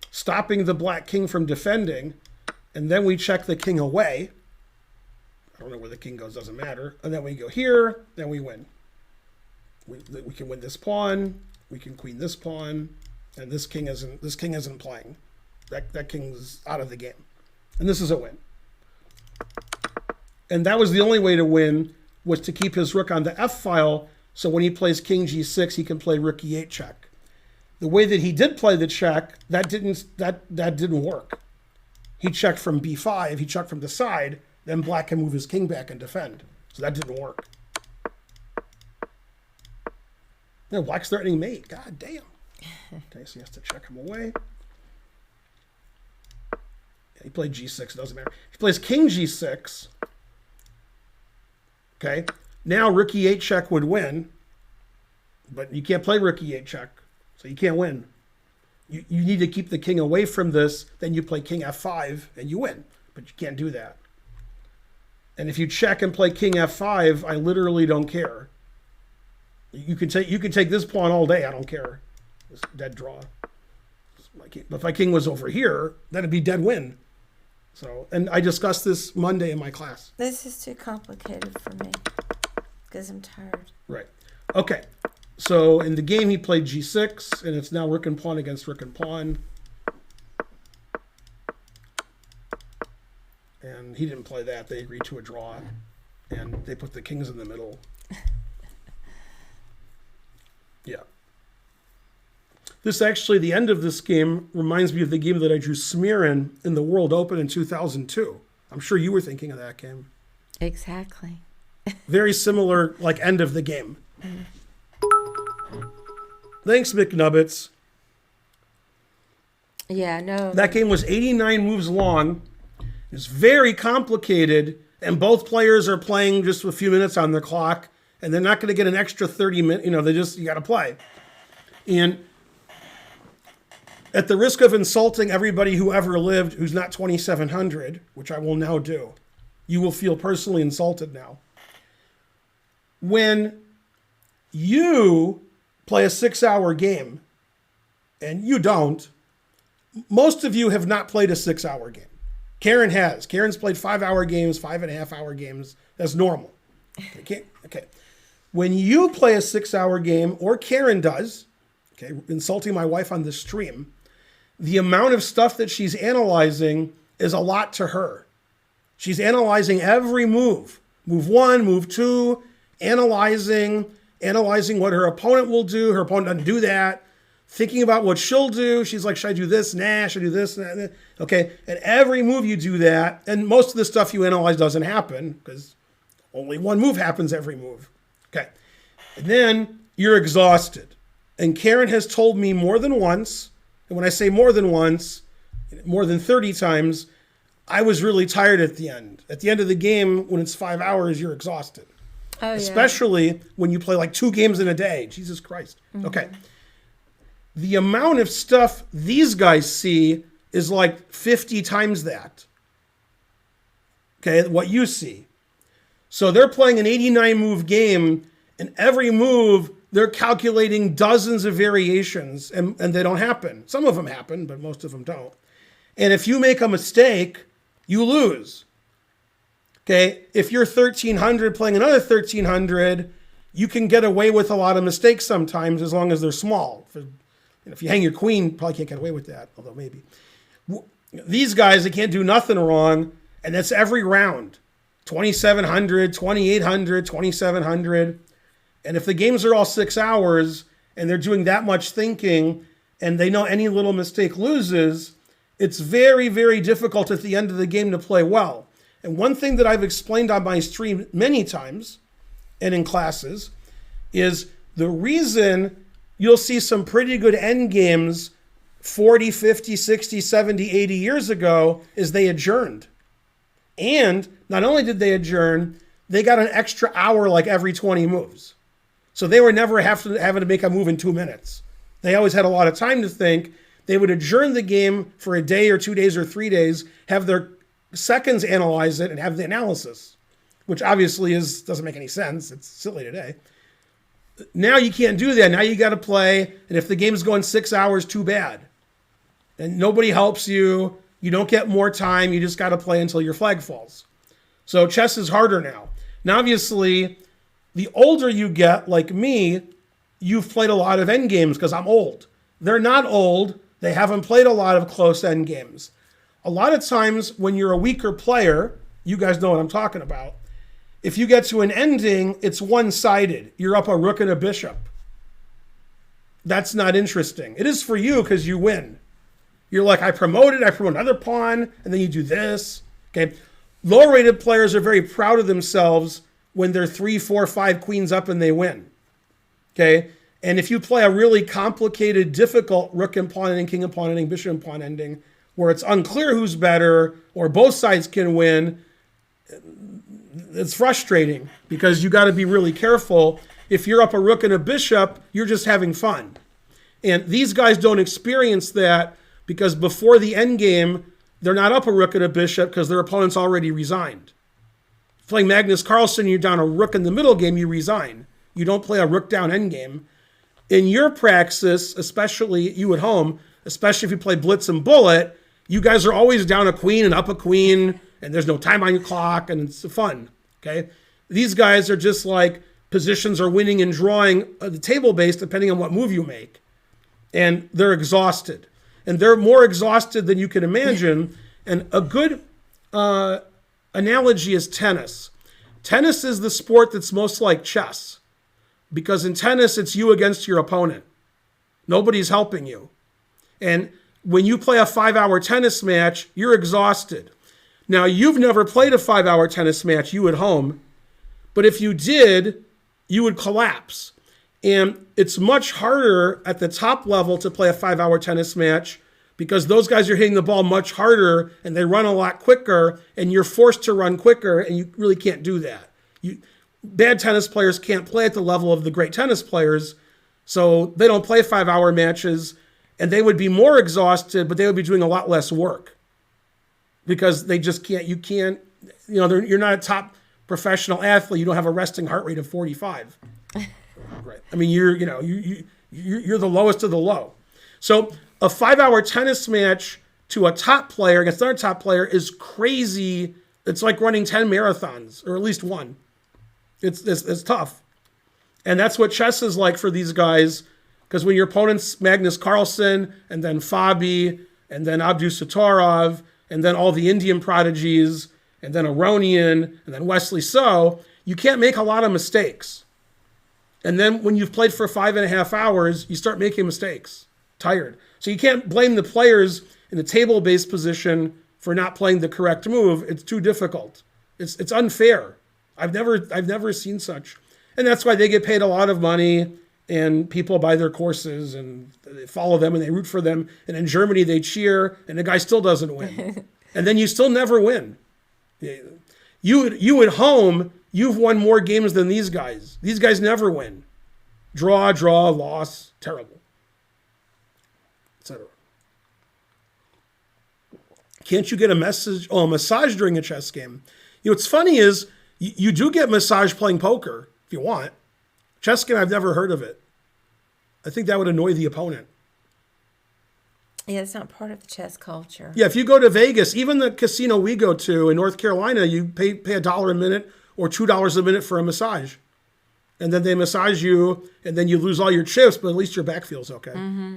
Speaker 1: stopping the black king from defending, and then we check the king away. I don't know where the king goes, doesn't matter. And then we go here, then we win. We can win this pawn, we can queen this pawn, and this king isn't playing. That king's out of the game. And this is a win. And that was the only way to win, was to keep his rook on the f file, so when he plays king g6, he can play rook e8 check. The way that he did play the check, that didn't work. He checked from b5, he checked from the side, then black can move his king back and defend. So that didn't work. No, black's threatening mate. God damn. Okay, so he has to check him away. He played g6, it doesn't matter. If he plays king g6, okay, now rook e8 check would win, but you can't play rook e8 check, so you can't win. You need to keep the king away from this, then you play king f5 and you win, but you can't do that. And if you check and play king f5, I literally don't care. You can take this pawn all day, I don't care. It's dead draw. But if my king was over here, then it'd be dead win. So, and I discussed this Monday in my class.
Speaker 2: This is too complicated for me because I'm tired.
Speaker 1: Right. Okay. So in the game he played g6, and it's now rook and pawn against rook and pawn. and he didn't play that. They agreed to a draw, and they put the kings in the middle. Yeah. This actually, the end of this game reminds me of the game that I drew smear in the World Open in 2002. I'm sure you were thinking of that game.
Speaker 2: Exactly.
Speaker 1: Very similar, like, end of the game. Thanks, McNubbits.
Speaker 2: Yeah, no.
Speaker 1: That game was 89 moves long. It's very complicated, and both players are playing just a few minutes on the clock, and they're not going to get an extra 30 minutes. You got to play. And at the risk of insulting everybody who ever lived who's not 2,700, which I will now do, you will feel personally insulted now. When you play a 6-hour game, and you don't, most of you have not played a 6-hour game. Karen has. Karen's played 5-hour games, 5.5-hour games. That's normal. Okay. When you play a 6-hour game, or Karen does, okay, insulting my wife on the stream, the amount of stuff that she's analyzing is a lot to her. She's analyzing every move. Move 1, move 2, analyzing what her opponent will do. Her opponent doesn't do that. Thinking about what she'll do. She's like, should I do this? Nah, should I do this? Nah. Okay, and every move you do that, and most of the stuff you analyze doesn't happen because only one move happens every move. Okay, and then you're exhausted. And Karen has told me more than once, and when I say more than once, more than 30 times, I was really tired at the end. At the end of the game, when it's 5 hours, you're exhausted.
Speaker 2: Oh,
Speaker 1: Especially when you play like 2 games in a day. Jesus Christ. Mm-hmm. Okay. The amount of stuff these guys see is like 50 times that. Okay, what you see. So they're playing an 89 move game, and every move they're calculating dozens of variations, and they don't happen. Some of them happen, but most of them don't. And if you make a mistake, you lose. Okay, if you're 1,300 playing another 1,300, you can get away with a lot of mistakes sometimes as long as they're small. If you hang your queen, you probably can't get away with that, although maybe. These guys, they can't do nothing wrong, and that's every round. 2,700, 2,800, 2,700. And if the games are all 6 hours, and they're doing that much thinking, and they know any little mistake loses, it's very, very difficult at the end of the game to play well. And one thing that I've explained on my stream many times, and in classes, is the reason you'll see some pretty good end games 40, 50, 60, 70, 80 years ago is they adjourned. And not only did they adjourn, they got an extra hour like every 20 moves. So they were never having to make a move in 2 minutes. They always had a lot of time to think. They would adjourn the game for a day or 2 days or 3 days, have their seconds analyze it, and have the analysis, which obviously doesn't make any sense. It's silly today. Now you can't do that. Now you got to play, and if the game's going 6 hours, too bad. And nobody helps you. You don't get more time. You just got to play until your flag falls. So chess is harder now. Now, obviously, the older you get, like me, you've played a lot of end games because I'm old. They're not old. They haven't played a lot of close end games. A lot of times when you're a weaker player, you guys know what I'm talking about. If you get to an ending, it's one-sided. You're up a rook and a bishop. That's not interesting. It is for you because you win. You're like, I promote another pawn, and then you do this. Okay. Lower-rated players are very proud of themselves when they're 3, 4, 5 queens up and they win. Okay. And if you play a really complicated, difficult rook and pawn ending, king and pawn ending, bishop and pawn ending, where it's unclear who's better, or both sides can win, it's frustrating because you got to be really careful. If you're up a rook and a bishop, you're just having fun. And these guys don't experience that because before the end game, they're not up a rook and a bishop because their opponent's already resigned. Playing Magnus Carlsen, you're down a rook in the middle game, you resign. You don't play a rook down end game. In your praxis, especially you at home, especially if you play blitz and bullet, you guys are always down a queen and up a queen, and there's no time on your clock, and it's fun, okay? These guys are just like positions are winning and drawing the table-based depending on what move you make. And they're exhausted. And they're more exhausted than you can imagine. And a good analogy is tennis. Tennis is the sport that's most like chess, because in tennis, it's you against your opponent. Nobody's helping you. And when you play a 5-hour tennis match, you're exhausted. Now, you've never played a 5-hour tennis match, you at home, but if you did, you would collapse. And it's much harder at the top level to play a 5-hour tennis match because those guys are hitting the ball much harder and they run a lot quicker, and you're forced to run quicker, and you really can't do that. Bad tennis players can't play at the level of the great tennis players, so they don't play 5-hour matches, and they would be more exhausted, but they would be doing a lot less work because they just can't. You're not a top professional athlete. You don't have a resting heart rate of 45. Right. I mean, you're the lowest of the low. So a 5-hour tennis match to a top player against another top player is crazy. It's like running 10 marathons, or at least one. It's tough. And that's what chess is like for these guys, because when your opponent's Magnus Carlsen, and then Fabi, and then Abdusattorov, and then all the Indian prodigies, and then Aronian, and then Wesley So, you can't make a lot of mistakes. And then when you've played for 5.5 hours, you start making mistakes, tired. So you can't blame the players in the table-based position for not playing the correct move. It's too difficult. It's unfair. I've never seen such. And that's why they get paid a lot of money, and people buy their courses and they follow them and they root for them. And in Germany, they cheer, and the guy still doesn't win. And then you still never win. You at home, you've won more games than these guys. These guys never win. Draw, loss, terrible, etc. Can't you get a massage during a chess game? What's funny is you do get massage playing poker if you want. Chess game, I've never heard of it. I think that would annoy the opponent.
Speaker 2: Yeah, it's not part of the chess culture.
Speaker 1: Yeah, if you go to Vegas, even the casino we go to in North Carolina, you pay $1 a minute or $2 a minute for a massage. And then they massage you, and then you lose all your chips, but at least your back feels okay.
Speaker 2: Mm-hmm.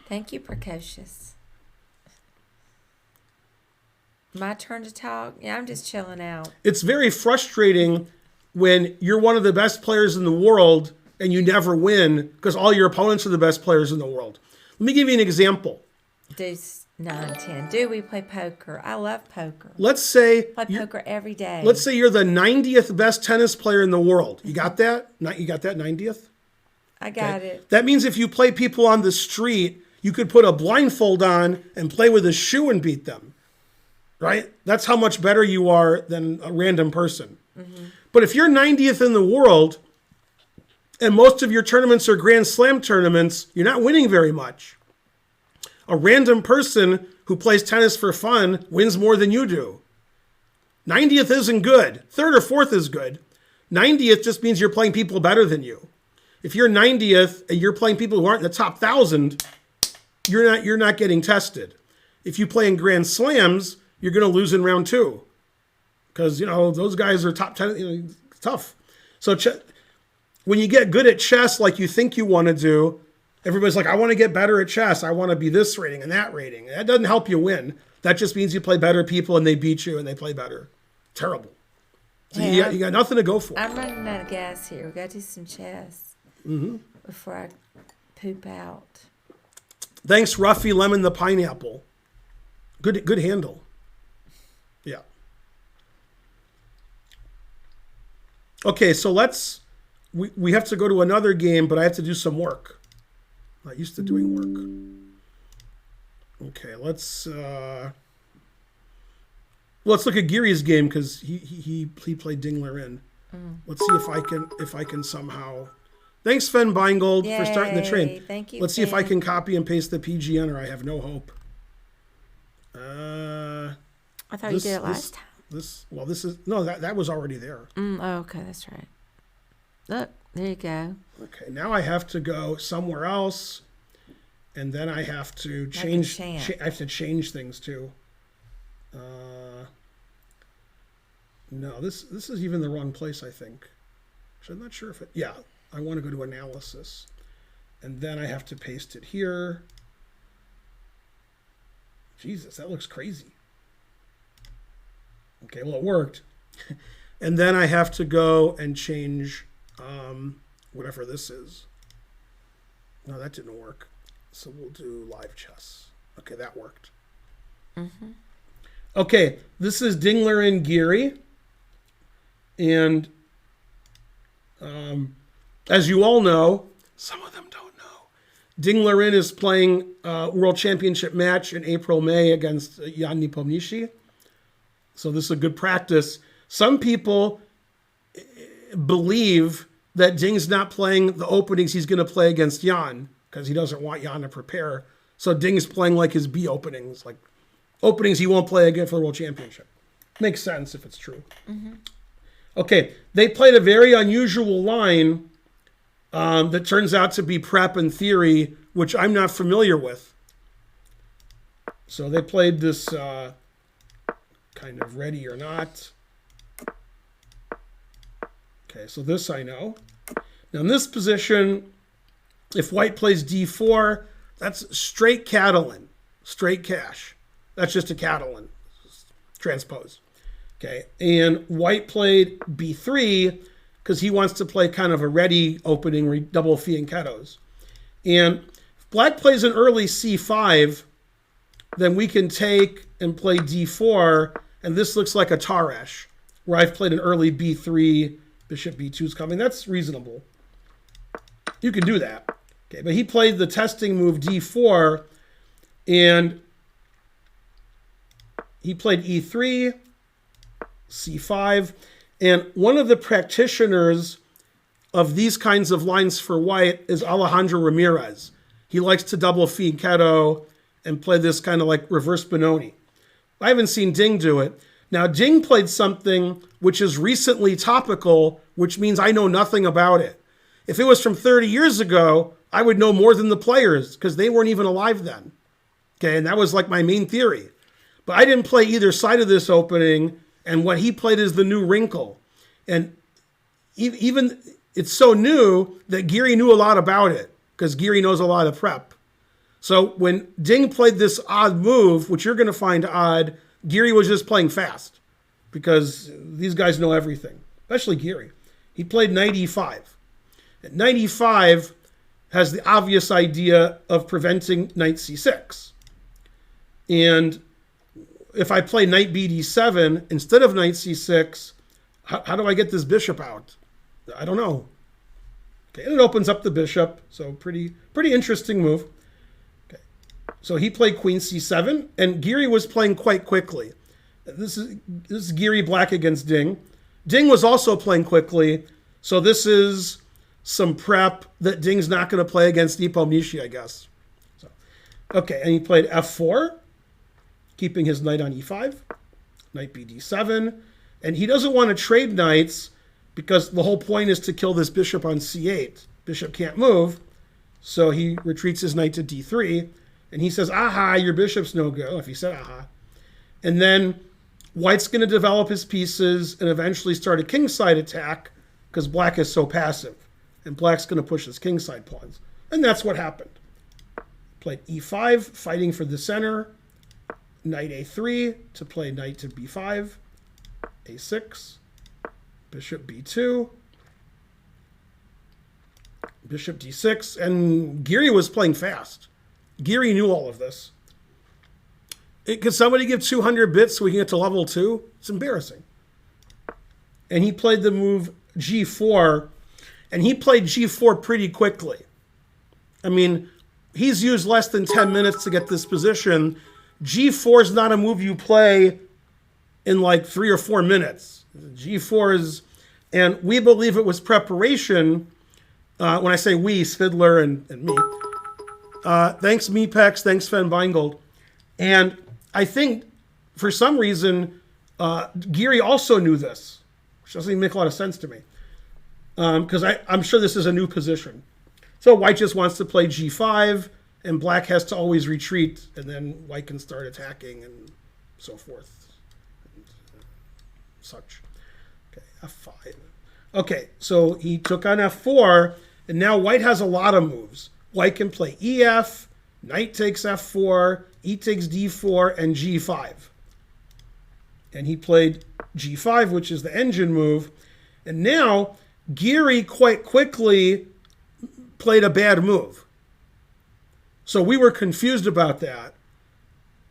Speaker 2: Thank you, Precocious. My turn to talk? Yeah, I'm just chilling out.
Speaker 1: It's very frustrating when you're one of the best players in the world and you never win because all your opponents are the best players in the world. Let me give you an example.
Speaker 2: Deuce 9, 10. Do we play poker? I love poker.
Speaker 1: Let's say
Speaker 2: Play poker every day.
Speaker 1: Let's say you're the 90th best tennis player in the world. You got that? You got that 90th?
Speaker 2: I got it.
Speaker 1: That means if you play people on the street, you could put a blindfold on and play with a shoe and beat them. Right? That's how much better you are than a random person. Mm-hmm. But if you're 90th in the world and most of your tournaments are Grand Slam tournaments, you're not winning very much. A random person who plays tennis for fun wins more than you do. 90th isn't good. 3rd or 4th is good. 90th just means you're playing people better than you. If you're 90th and you're playing people who aren't in the top 1,000, you're not getting tested. If you play in Grand Slams, you're going to lose in round 2 because, those guys are top 10, tough. So when you get good at chess like you think you want to do, everybody's like, I want to get better at chess. I want to be this rating and that rating. That doesn't help you win. That just means you play better people and they beat you and they play better. Terrible. So
Speaker 2: Yeah,
Speaker 1: you got nothing to go for.
Speaker 2: I'm running out of gas here. We got to do some chess before I poop out.
Speaker 1: Thanks, Ruffy Lemon the Pineapple. Good handle. Yeah. Okay, so we have to go to another game, but I have to do some work. Not used to doing work. Okay, let's look at Geary's game because he played Dingler in. Let's see if I can somehow. Thanks, Fen Beingold, for starting the train.
Speaker 2: Thank you.
Speaker 1: Let's see if I can copy and paste the PGN, or I have no hope.
Speaker 2: I thought you did it last time.
Speaker 1: That was already there.
Speaker 2: Oh, okay, that's right. Look, there you go.
Speaker 1: Okay, now I have to go somewhere else, and then I have to change. I have to change things too. No, this is even the wrong place. I think. So I'm not sure if it. Yeah, I want to go to analysis, and then I have to paste it here. Jesus, that looks crazy. Okay, well, it worked. And then I have to go and change whatever this is. No, that didn't work. So we'll do live chess. Okay, that worked.
Speaker 2: Mm-hmm.
Speaker 1: Okay, this is Dingler and Geary. And as you all know, some of them don't know, Dingler is playing a World Championship match in April, May against Jan Nepomniachtchi. So this is a good practice. Some people believe that Ding's not playing the openings he's going to play against Jan because he doesn't want Jan to prepare. So Ding's playing like his B openings, like openings he won't play again for the World Championship. Makes sense if it's true. Mm-hmm. Okay, they played a very unusual line that turns out to be prep and theory, which I'm not familiar with. So they played this kind of ready or not. Okay, so this I know. Now in this position, if white plays d4, that's straight Catalan, straight cash. That's just a Catalan transpose. Okay, and white played b3 because he wants to play kind of a ready opening where he double fianchettos. And if black plays an early c5, then we can take and play d4, and this looks like a Taresh, where I've played an early b3, bishop b2 is coming. That's reasonable. You can do that. Okay, but he played the testing move d4, and he played e3, c5, and one of the practitioners of these kinds of lines for white is Alejandro Ramirez. He likes to double fianchetto and play this kind of like reverse Benoni. I haven't seen Ding do it. Now, Ding played something which is recently topical, which means I know nothing about it. If it was from 30 years ago, I would know more than the players because they weren't even alive then. Okay, and that was like my main theory. But I didn't play either side of this opening, and what he played is the new wrinkle. And even it's so new that Geary knew a lot about it because Geary knows a lot of prep. So when Ding played this odd move, which you're going to find odd, Geary was just playing fast because these guys know everything, especially Geary. He played knight e5. And knight e5 has the obvious idea of preventing knight c6. And if I play knight bd7 instead of knight c6, how do I get this bishop out? I don't know. Okay, and it opens up the bishop, so pretty interesting move. Okay, so he played queen c7, and Geary was playing quite quickly. This is Geary black against Ding. Ding was also playing quickly, so this is some prep that Ding's not going to play against Nepomniachtchi, I guess. So, okay, and he played f4. Keeping his knight on e5, knight bd7, and he doesn't want to trade knights because the whole point is to kill this bishop on c8. Bishop can't move, so he retreats his knight to d3, and he says, aha, your bishop's no go, if he said aha. And then white's going to develop his pieces and eventually start a kingside attack because black is so passive, and black's going to push his kingside pawns. And that's what happened. Played e5, fighting for the center, knight a3 to play knight to b5, a6, bishop b2, bishop d6, and Geary was playing fast. Geary knew all of this. Could somebody give 200 bits so we can get to level 2? It's embarrassing. And he played the move g4, and he played g4 pretty quickly. I mean, he's used less than 10 minutes to get this position. G4 is not a move you play in like 3 or 4 minutes. G4 is, and we believe it was preparation. When I say we, Svidler and me. Thanks Mepex, thanks Sven Weingold. And I think for some reason, Geary also knew this, which doesn't even make a lot of sense to me. Because I'm sure this is a new position. So white just wants to play G5, and black has to always retreat, and then white can start attacking and so forth. And such. Okay, F5. Okay, so he took on F4, and now white has a lot of moves. White can play EF, knight takes f4, e takes d4, and g5. And he played g5, which is the engine move. And now Geary quite quickly played a bad move. So we were confused about that.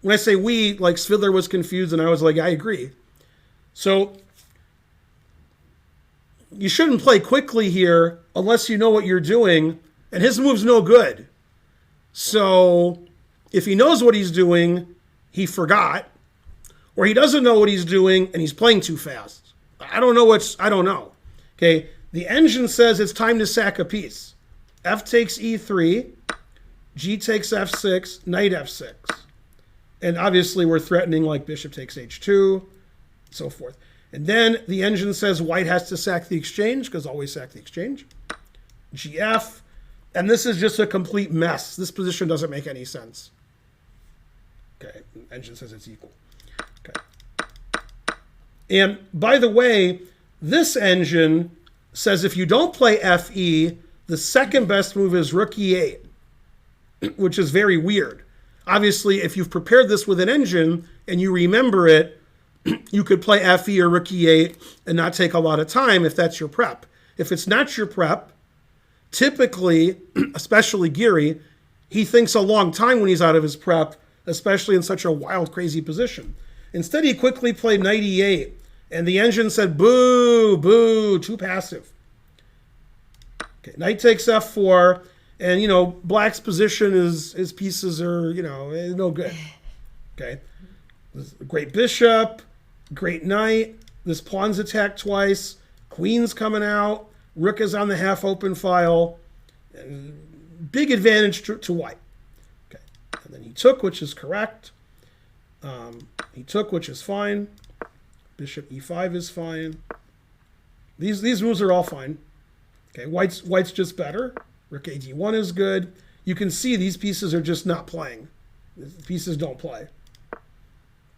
Speaker 1: When I say we, like Svidler was confused, and I was like, I agree. So you shouldn't play quickly here unless you know what you're doing, and his move's no good. So if he knows what he's doing, he forgot, or he doesn't know what he's doing and he's playing too fast. I don't know. Okay, the engine says it's time to sack a piece. F takes e3, G takes f6, knight f6. And obviously we're threatening like bishop takes h2, so forth. And then the engine says white has to sack the exchange, because always sack the exchange. GF. And this is just a complete mess. This position doesn't make any sense. Okay, engine says it's equal. Okay. And by the way, this engine says if you don't play FE, the second best move is rook e8, which is very weird. Obviously, if you've prepared this with an engine and you remember it, you could play FE or rook e8 and not take a lot of time if that's your prep. If it's not your prep, typically, especially Geary, he thinks a long time when he's out of his prep, especially in such a wild, crazy position. Instead, he quickly played knight e8, and the engine said, boo, boo, too passive. Okay, knight takes f4, and, black's position is, his pieces are, no good. Okay, great bishop, great knight, this pawn's attacked twice, queen's coming out, rook is on the half-open file, big advantage to white. Okay, and then he took, which is correct. He took, which is fine. Bishop e5 is fine. These moves are all fine. Okay, white's just better. Rook a d1 is good. You can see these pieces are just not playing. The pieces don't play.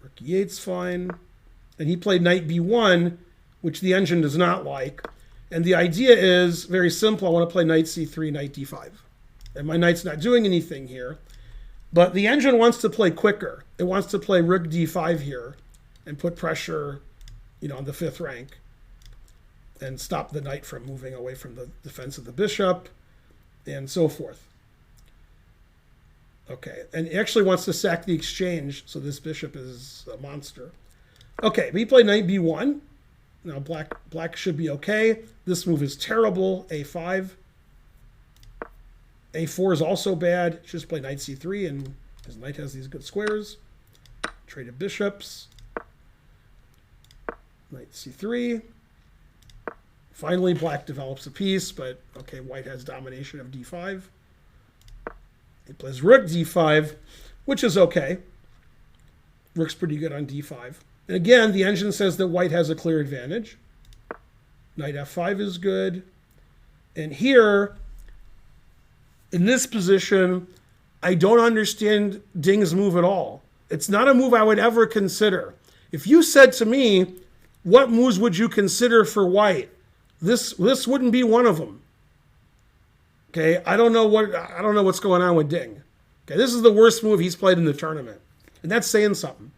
Speaker 1: Rook e8's fine. And he played knight b1, which the engine does not like. And the idea is very simple. I want to play knight c3, knight d5. And my knight's not doing anything here. But the engine wants to play quicker. It wants to play rook d5 here and put pressure, on the fifth rank and stop the knight from moving away from the defense of the bishop and so forth. Okay, and he actually wants to sack the exchange, so this bishop is a monster. Okay, but he played knight b1. Now black should be okay. This move is terrible, a5. a4 is also bad. Just play knight c3, and his knight has these good squares. Traded bishops. Knight c3. Finally, black develops a piece, but okay, white has domination of d5. He plays rook d5, which is okay. Rook's pretty good on d5. And again, the engine says that white has a clear advantage. Knight f5 is good. And here, in this position, I don't understand Ding's move at all. It's not a move I would ever consider. If you said to me, what moves would you consider for white? This wouldn't be one of them. Okay, I don't know what's going on with Ding. Okay, this is the worst move he's played in the tournament, and that's saying something.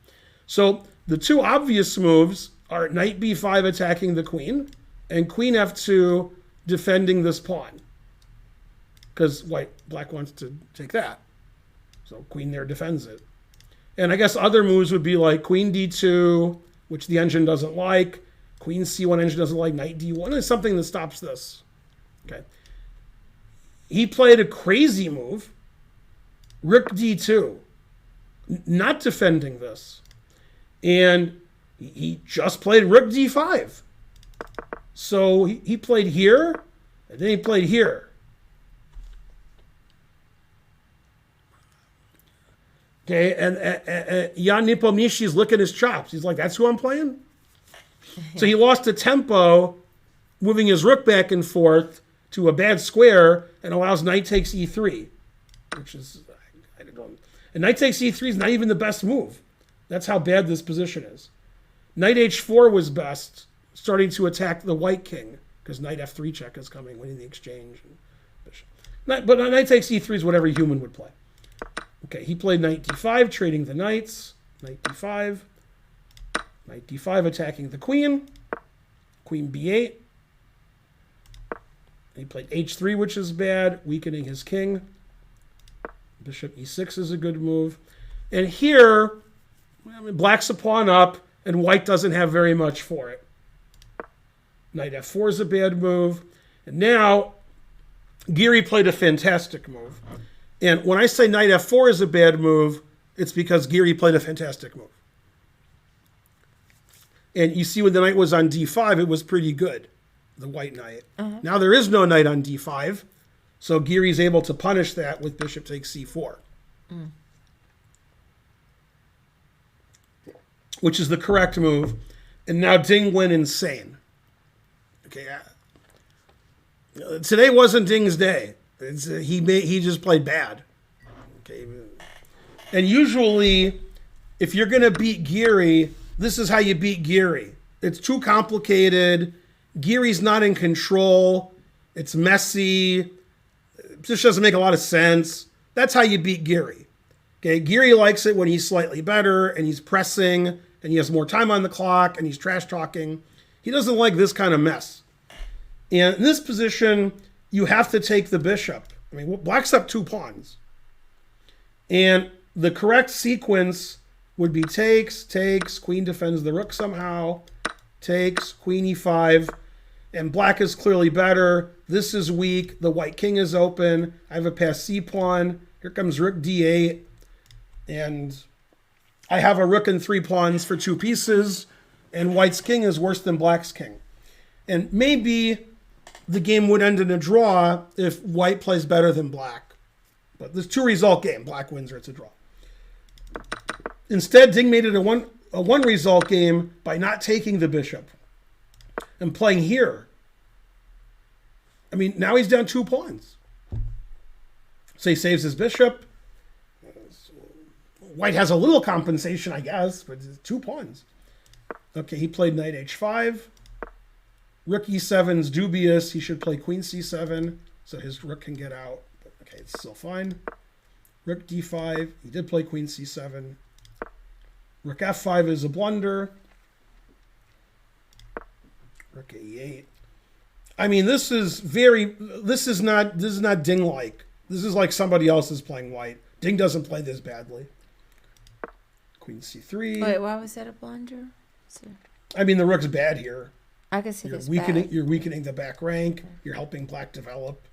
Speaker 1: So the two obvious moves are knight b5 attacking the queen, and queen f2 defending this pawn, because black wants to take that. So queen there defends it. And I guess other moves would be like queen d2, which the engine doesn't like. Queen c1 engine doesn't like. Knight d1 is something that stops this. Okay. He played a crazy move. Rook d2. Not defending this. And he just played rook d5. So he played here, and then he played here. Okay, and Jan Nepomniachtchi's licking his chops. He's like, that's who I'm playing? So he lost the tempo, moving his rook back and forth to a bad square, and allows knight takes e3, which is, I don't know. And knight takes e3 is not even the best move. That's how bad this position is. Knight h4 was best, starting to attack the white king, because knight f3 check is coming, winning the exchange. But knight takes e3 is what every human would play. Okay, he played knight d5, trading the knights. Knight d5. Knight d5 attacking the queen. Queen b8. He played h3, which is bad, weakening his king. Bishop e6 is a good move. And here, black's a pawn up, and white doesn't have very much for it. Knight f4 is a bad move. And now, Geary played a fantastic move. And when I say knight f4 is a bad move, it's because Geary played a fantastic move. And you see when the knight was on d5, it was pretty good, the white knight. Now there is no knight on d5, so Geary's able to punish that with bishop takes c4. Which is the correct move. And now Ding went insane. Okay, today wasn't Ding's day. He just played bad. Okay, and usually, if you're going to beat Geary, this is how you beat Geary. It's too complicated. Geary's not in control. It's messy. It just doesn't make a lot of sense. That's how you beat Geary. Okay, Geary likes it when he's slightly better and he's pressing and he has more time on the clock and he's trash talking. He doesn't like this kind of mess. And in this position, you have to take the bishop. I mean, black's up 2 pawns. And the correct sequence would be takes, queen defends the rook somehow, takes, queen e5, and black is clearly better. This is weak. The white king is open. I have a passed c pawn. Here comes rook d8. And I have a rook and 3 pawns for 2 pieces, and white's king is worse than black's king. And maybe the game would end in a draw if white plays better than black. But this 2-result game. Black wins or it's a draw. Instead, Ding made it a one-result game by not taking the bishop and playing here. I mean, now he's down 2 pawns. So he saves his bishop. White has a little compensation, I guess, but it's 2 pawns. Okay, he played knight h5. Rook e7 is dubious. He should play queen c7 so his rook can get out. But okay, it's still fine. Rook d5. He did play queen c7. Rook f5 is a blunder. Rook e8. I mean, this is not Ding-like. This is like somebody else is playing white. Ding doesn't play this badly. Queen c3.
Speaker 2: Wait, why was that a blunder?
Speaker 1: I mean, the rook's bad here.
Speaker 2: I can see this
Speaker 1: You're weakening the back rank. Okay. You're helping black develop.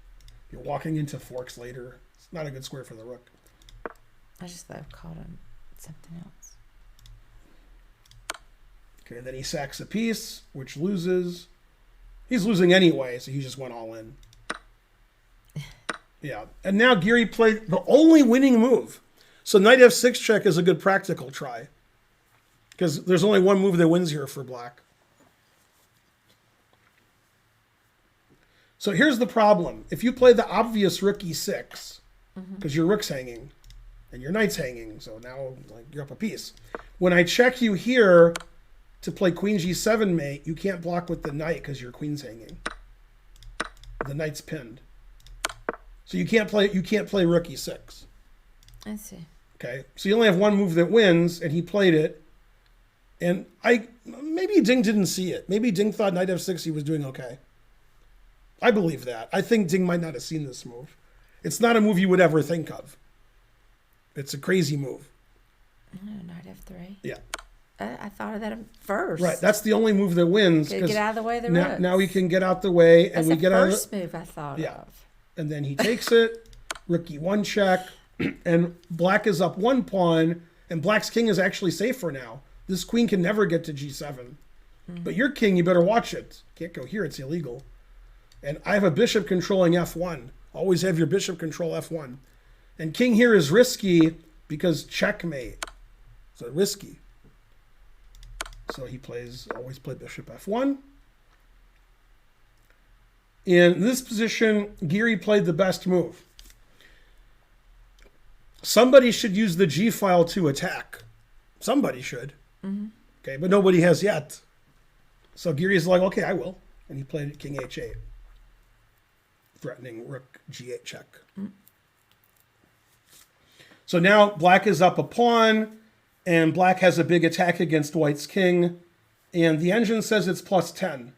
Speaker 1: You're walking into forks later. It's not a good square for the rook.
Speaker 2: I just thought I called him something else.
Speaker 1: Okay, then he sacks a piece, which loses. He's losing anyway, so he just went all in. Yeah, and now Geary played the only winning move. So knight f6 check is a good practical try. Because there's only one move that wins here for black. So here's the problem. If you play the obvious rook e6, because your rook's hanging, and your knight's hanging, so now you're up a piece. When I check you here to play queen g7 mate, you can't block with the knight because your queen's hanging. The knight's pinned. So you can't play rook e6.
Speaker 2: I see.
Speaker 1: Okay, so you only have one move that wins, and he played it. And maybe Ding didn't see it. Maybe Ding thought knight f6 he was doing okay. I believe that. I think Ding might not have seen this move. It's not a move you would ever think of. It's a crazy move.
Speaker 2: Knight f3.
Speaker 1: Yeah.
Speaker 2: I thought of that first.
Speaker 1: Right, that's the only move that wins.
Speaker 2: Get out of the way of the
Speaker 1: now,
Speaker 2: rooks.
Speaker 1: now we can get out the way, and
Speaker 2: that's
Speaker 1: we get out of the
Speaker 2: first move I thought of.
Speaker 1: And then he takes it. Rook e1 check, and black is up 1 pawn, and black's king is actually safer now. This queen can never get to g7. But your king, you better watch it. Can't go here, it's illegal. And I have a bishop controlling f1. Always have your bishop control f1. And king here is risky because checkmate. So risky. So he always play bishop f1. In this position, Geary played the best move. Somebody should use the G file to attack. Somebody should. Okay, but nobody has yet. So Geary's like, okay, I will. And he played king h8. Threatening rook g8 check. So now black is up a pawn, and black has a big attack against white's king, and the engine says it's plus 10.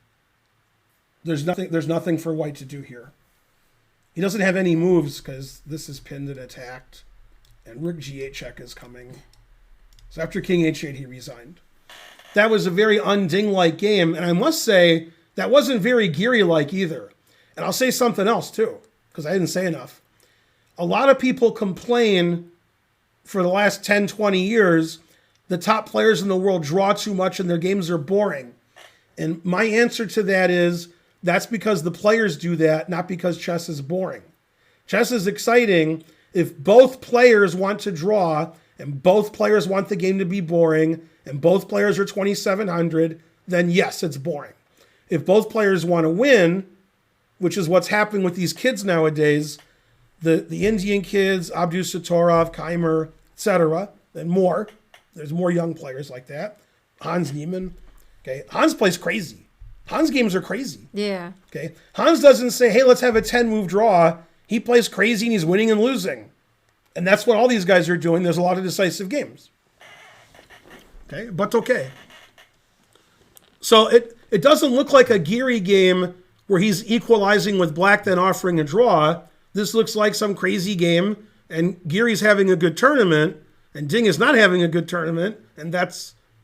Speaker 1: There's nothing for white to do here. He doesn't have any moves because this is pinned and attacked, and rook g8 check is coming. So after king h8, he resigned. That was a very unding-like game, and I must say that wasn't very Geary-like either. And I'll say something else too, because I didn't say enough. A lot of people complain for the last 10, 20 years, the top players in the world draw too much and their games are boring. And my answer to that is, that's because the players do that, not because chess is boring. Chess is exciting if both players want to draw and both players want the game to be boring and both players are 2,700, then yes, it's boring. If both players want to win, which is what's happening with these kids nowadays, the Indian kids, Abdul Satorov, Keimer, etc., and more. There's more young players like that. Hans Niemann. Okay, Hans plays crazy. Hans games are crazy.
Speaker 2: Yeah.
Speaker 1: Okay, Hans doesn't say, hey, let's have a 10-move draw. He plays crazy and he's winning and losing. And that's what all these guys are doing. There's a lot of decisive games. Okay, but okay. So it doesn't look like a Geary game where he's equalizing with black then offering a draw. This looks like some crazy game, and Geary's having a good tournament, and Ding is not having a good tournament, and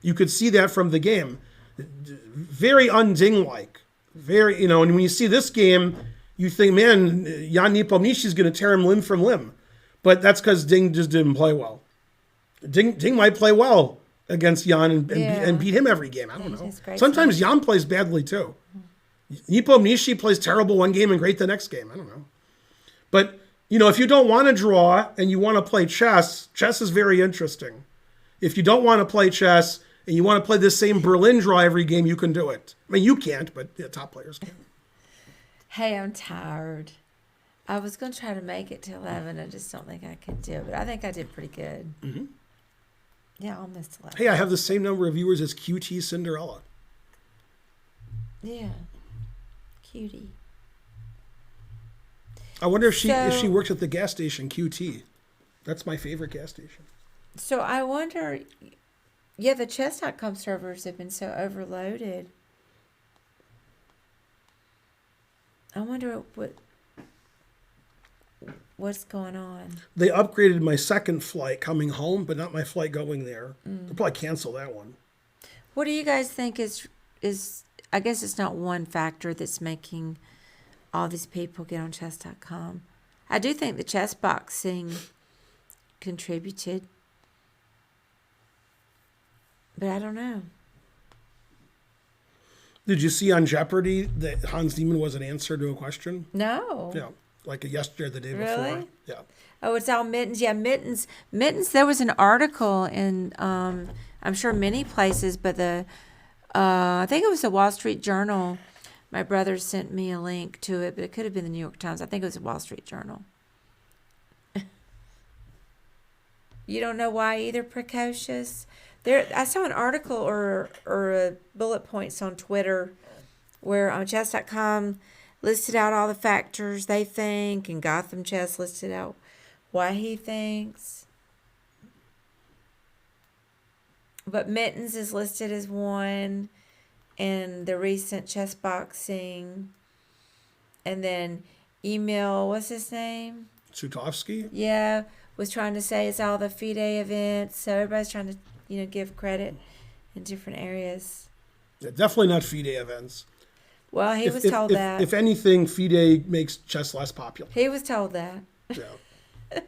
Speaker 1: you could see that from the game. Very unding-like. Very, and when you see this game, you think, man, Jan Nepomniachtchi's going to tear him limb from limb. But that's because Ding just didn't play well. Ding might play well against Jan and beat him every game. I don't know. Sometimes Jan plays badly too. Nepomniachtchi plays terrible one game and great the next game. I don't know. But, if you don't want to draw and you want to play chess is very interesting. If you don't want to play chess and you want to play the same Berlin draw every game, you can do it. I mean, you can't, but top players can.
Speaker 2: Hey, I'm tired. I was going to try to make it to 11. I just don't think I could do it. But I think I did pretty good. Mm-hmm. Yeah, almost 11.
Speaker 1: Hey, I have the same number of viewers as QT Cinderella.
Speaker 2: Yeah. Cutie.
Speaker 1: I wonder if she works at the gas station QT. That's my favorite gas station.
Speaker 2: So I wonder, the chess.com servers have been so overloaded. I wonder what's going on.
Speaker 1: They upgraded my second flight coming home, but not my flight going there. They'll probably cancel that one.
Speaker 2: What do you guys think is I guess it's not one factor that's making all these people get on chess.com. I do think the chess boxing contributed, but I don't know.
Speaker 1: Did you see on Jeopardy that Hans Niemann was an answer to a question?
Speaker 2: No.
Speaker 1: Yeah, like yesterday or the day
Speaker 2: Really?
Speaker 1: before. Yeah.
Speaker 2: Oh, it's all Mittens. Yeah, Mittens. There was an article in, I'm sure many places, but I think it was the Wall Street Journal. My brother sent me a link to it, but it could have been the New York Times. I think it was the Wall Street Journal. You don't know why either, Precocious? I saw an article or a bullet points on Twitter where on chess.com listed out all the factors they think, and Gotham Chess listed out why he thinks. But Mittens is listed as one, and the recent chess boxing, and then Emil, what's his name?
Speaker 1: Sutovsky?
Speaker 2: Yeah, was trying to say it's all the FIDE events, so everybody's trying to give credit in different areas.
Speaker 1: Yeah, definitely not FIDE events.
Speaker 2: Well, he was told that.
Speaker 1: If anything, FIDE makes chess less popular.
Speaker 2: He was told that.
Speaker 1: Yeah.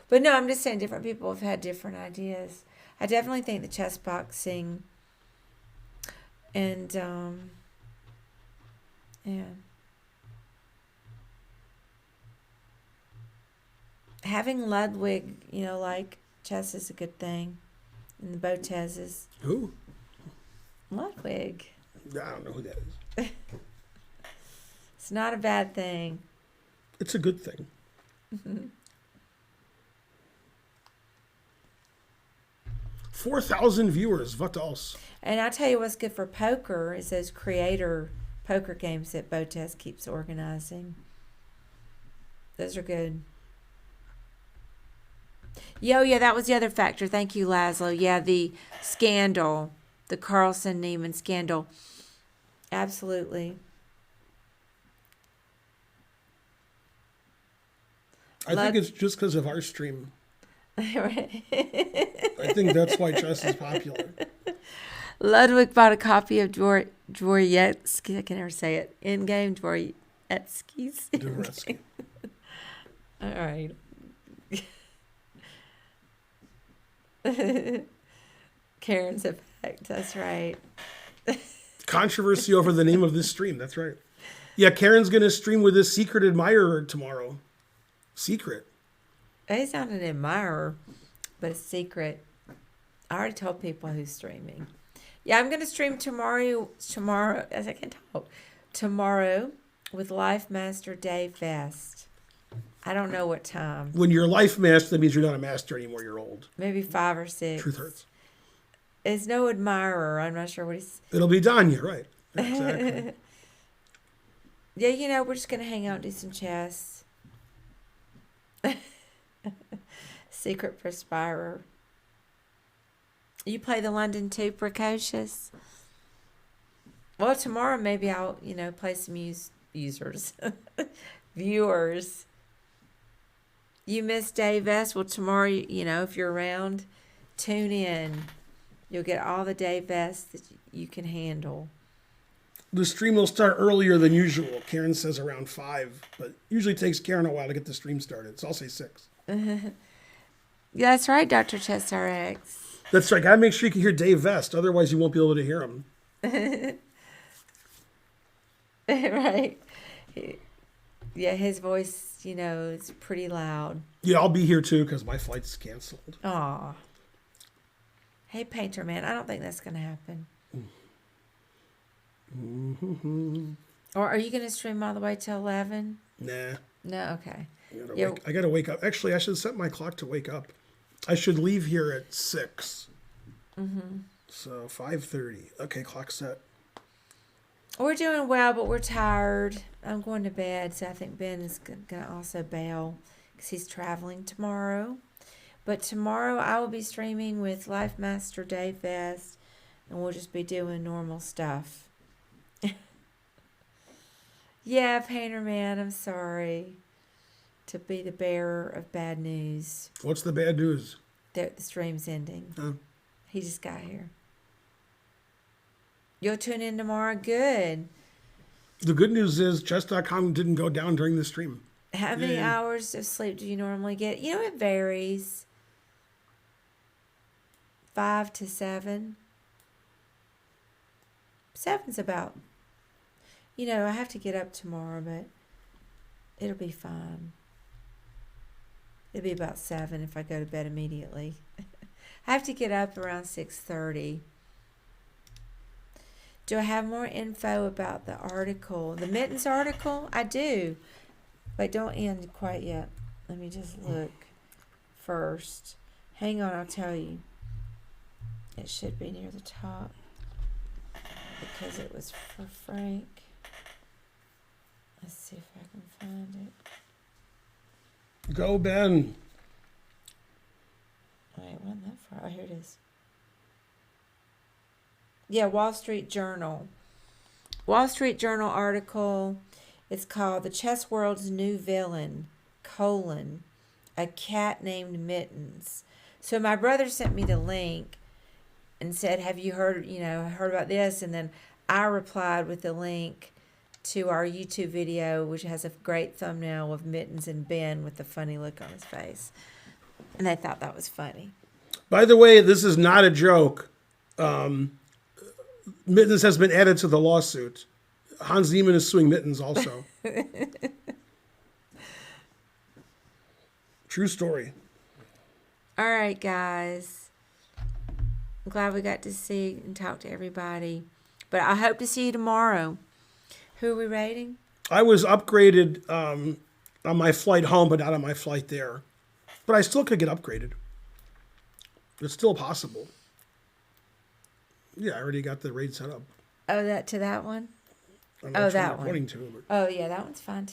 Speaker 2: But no, I'm just saying different people have had different ideas. I definitely think the chess boxing and, having Ludwig, like chess is a good thing. And the Botez's.
Speaker 1: Who?
Speaker 2: Ludwig.
Speaker 1: I don't know who that is.
Speaker 2: It's not a bad thing.
Speaker 1: It's a good thing. 4,000 viewers. What else?
Speaker 2: And I'll tell you what's good for poker is those creator poker games that Botez keeps organizing. Those are good. Yeah, oh, yeah, that was the other factor. Thank you, Laszlo. Yeah, the scandal, the Carlson Neiman scandal. Absolutely.
Speaker 1: I think
Speaker 2: Lud-
Speaker 1: it's just because of our stream.
Speaker 2: Right.
Speaker 1: I think that's why chess is popular.
Speaker 2: Ludwig bought a copy of Dvoretsky. I can never say it. In-game Dvoretsky's.
Speaker 1: Dvoretsky.
Speaker 2: All right. Karen's effect. That's right.
Speaker 1: Controversy over the name of this stream. That's right. Yeah, Karen's going to stream with this secret admirer tomorrow. Secret.
Speaker 2: He's not an admirer, but a secret. I already told people who's streaming. Yeah, I'm going to stream tomorrow, as I can talk, tomorrow with Life Master Dave Vest. I don't know what time.
Speaker 1: When you're a life master, that means you're not a master anymore. You're old.
Speaker 2: Maybe 5 or 6.
Speaker 1: Truth hurts.
Speaker 2: It's no admirer. I'm not sure what he's...
Speaker 1: It'll be Danya, right? Exactly.
Speaker 2: Yeah, we're just going to hang out and do some chess. Secret Perspirer. You play the London 2 Precocious? Well, tomorrow maybe I'll, play some users. Viewers. You miss Dave S. Well, tomorrow, if you're around, tune in. You'll get all the Dave S. that you can handle.
Speaker 1: The stream will start earlier than usual. Karen says around 5, but usually takes Karen a while to get the stream started. So I'll say 6.
Speaker 2: Yeah, that's right, Dr. Chess RX.
Speaker 1: That's right. Gotta make sure you can hear Dave Vest. Otherwise, you won't be able to hear him.
Speaker 2: Right. Yeah, his voice, is pretty loud.
Speaker 1: Yeah, I'll be here too because my flight's canceled.
Speaker 2: Aw. Hey, Painter Man, I don't think that's going to happen.
Speaker 1: Mm-hmm.
Speaker 2: Or are you going to stream all the way till 11?
Speaker 1: Nah.
Speaker 2: No, okay.
Speaker 1: I gotta wake up. Actually, I should set my clock to wake up. I should leave here at 6.
Speaker 2: Mm-hmm.
Speaker 1: So 5:30. Okay, clock set.
Speaker 2: We're doing well, but we're tired. I'm going to bed, so I think Ben is going to also bail because he's traveling tomorrow. But tomorrow I will be streaming with Life Master Dave Vest, and we'll just be doing normal stuff. Yeah, Painter Man, I'm sorry to be the bearer of bad news.
Speaker 1: What's the bad news?
Speaker 2: That the stream's ending.
Speaker 1: Huh?
Speaker 2: He just got here. You'll tune in tomorrow? Good.
Speaker 1: The good news is chess.com didn't go down during the stream.
Speaker 2: How many hours of sleep do you normally get? It varies. 5 to 7. 7's about... I have to get up tomorrow, but it'll be fine. It'll be about 7 if I go to bed immediately. I have to get up around 6:30. Do I have more info about the article? The Mittens article? I do. Wait, don't end quite yet. Let me just look first. Hang on, I'll tell you. It should be near the top because it was for Frank. Let's see if I can find it.
Speaker 1: Go, Ben.
Speaker 2: Wait, it wasn't that far. Oh, here it is. Yeah, Wall Street Journal. Wall Street Journal article. It's called The Chess World's New Villain, a cat named Mittens. So my brother sent me the link and said, have you heard about this? And then I replied with the link to our YouTube video, which has a great thumbnail of Mittens and Ben with the funny look on his face. And they thought that was funny.
Speaker 1: By the way, this is not a joke. Mittens has been added to the lawsuit. Hans Niemann is suing Mittens also. True story.
Speaker 2: All right, guys. I'm glad we got to see and talk to everybody. But I hope to see you tomorrow. Who are we rating?
Speaker 1: I was upgraded on my flight home, but not on my flight there. But I still could get upgraded. It's still possible. Yeah, I already got the raid set up.
Speaker 2: Oh, that one?
Speaker 1: I'm not
Speaker 2: that one.
Speaker 1: according to it.
Speaker 2: Oh, yeah, that one's fine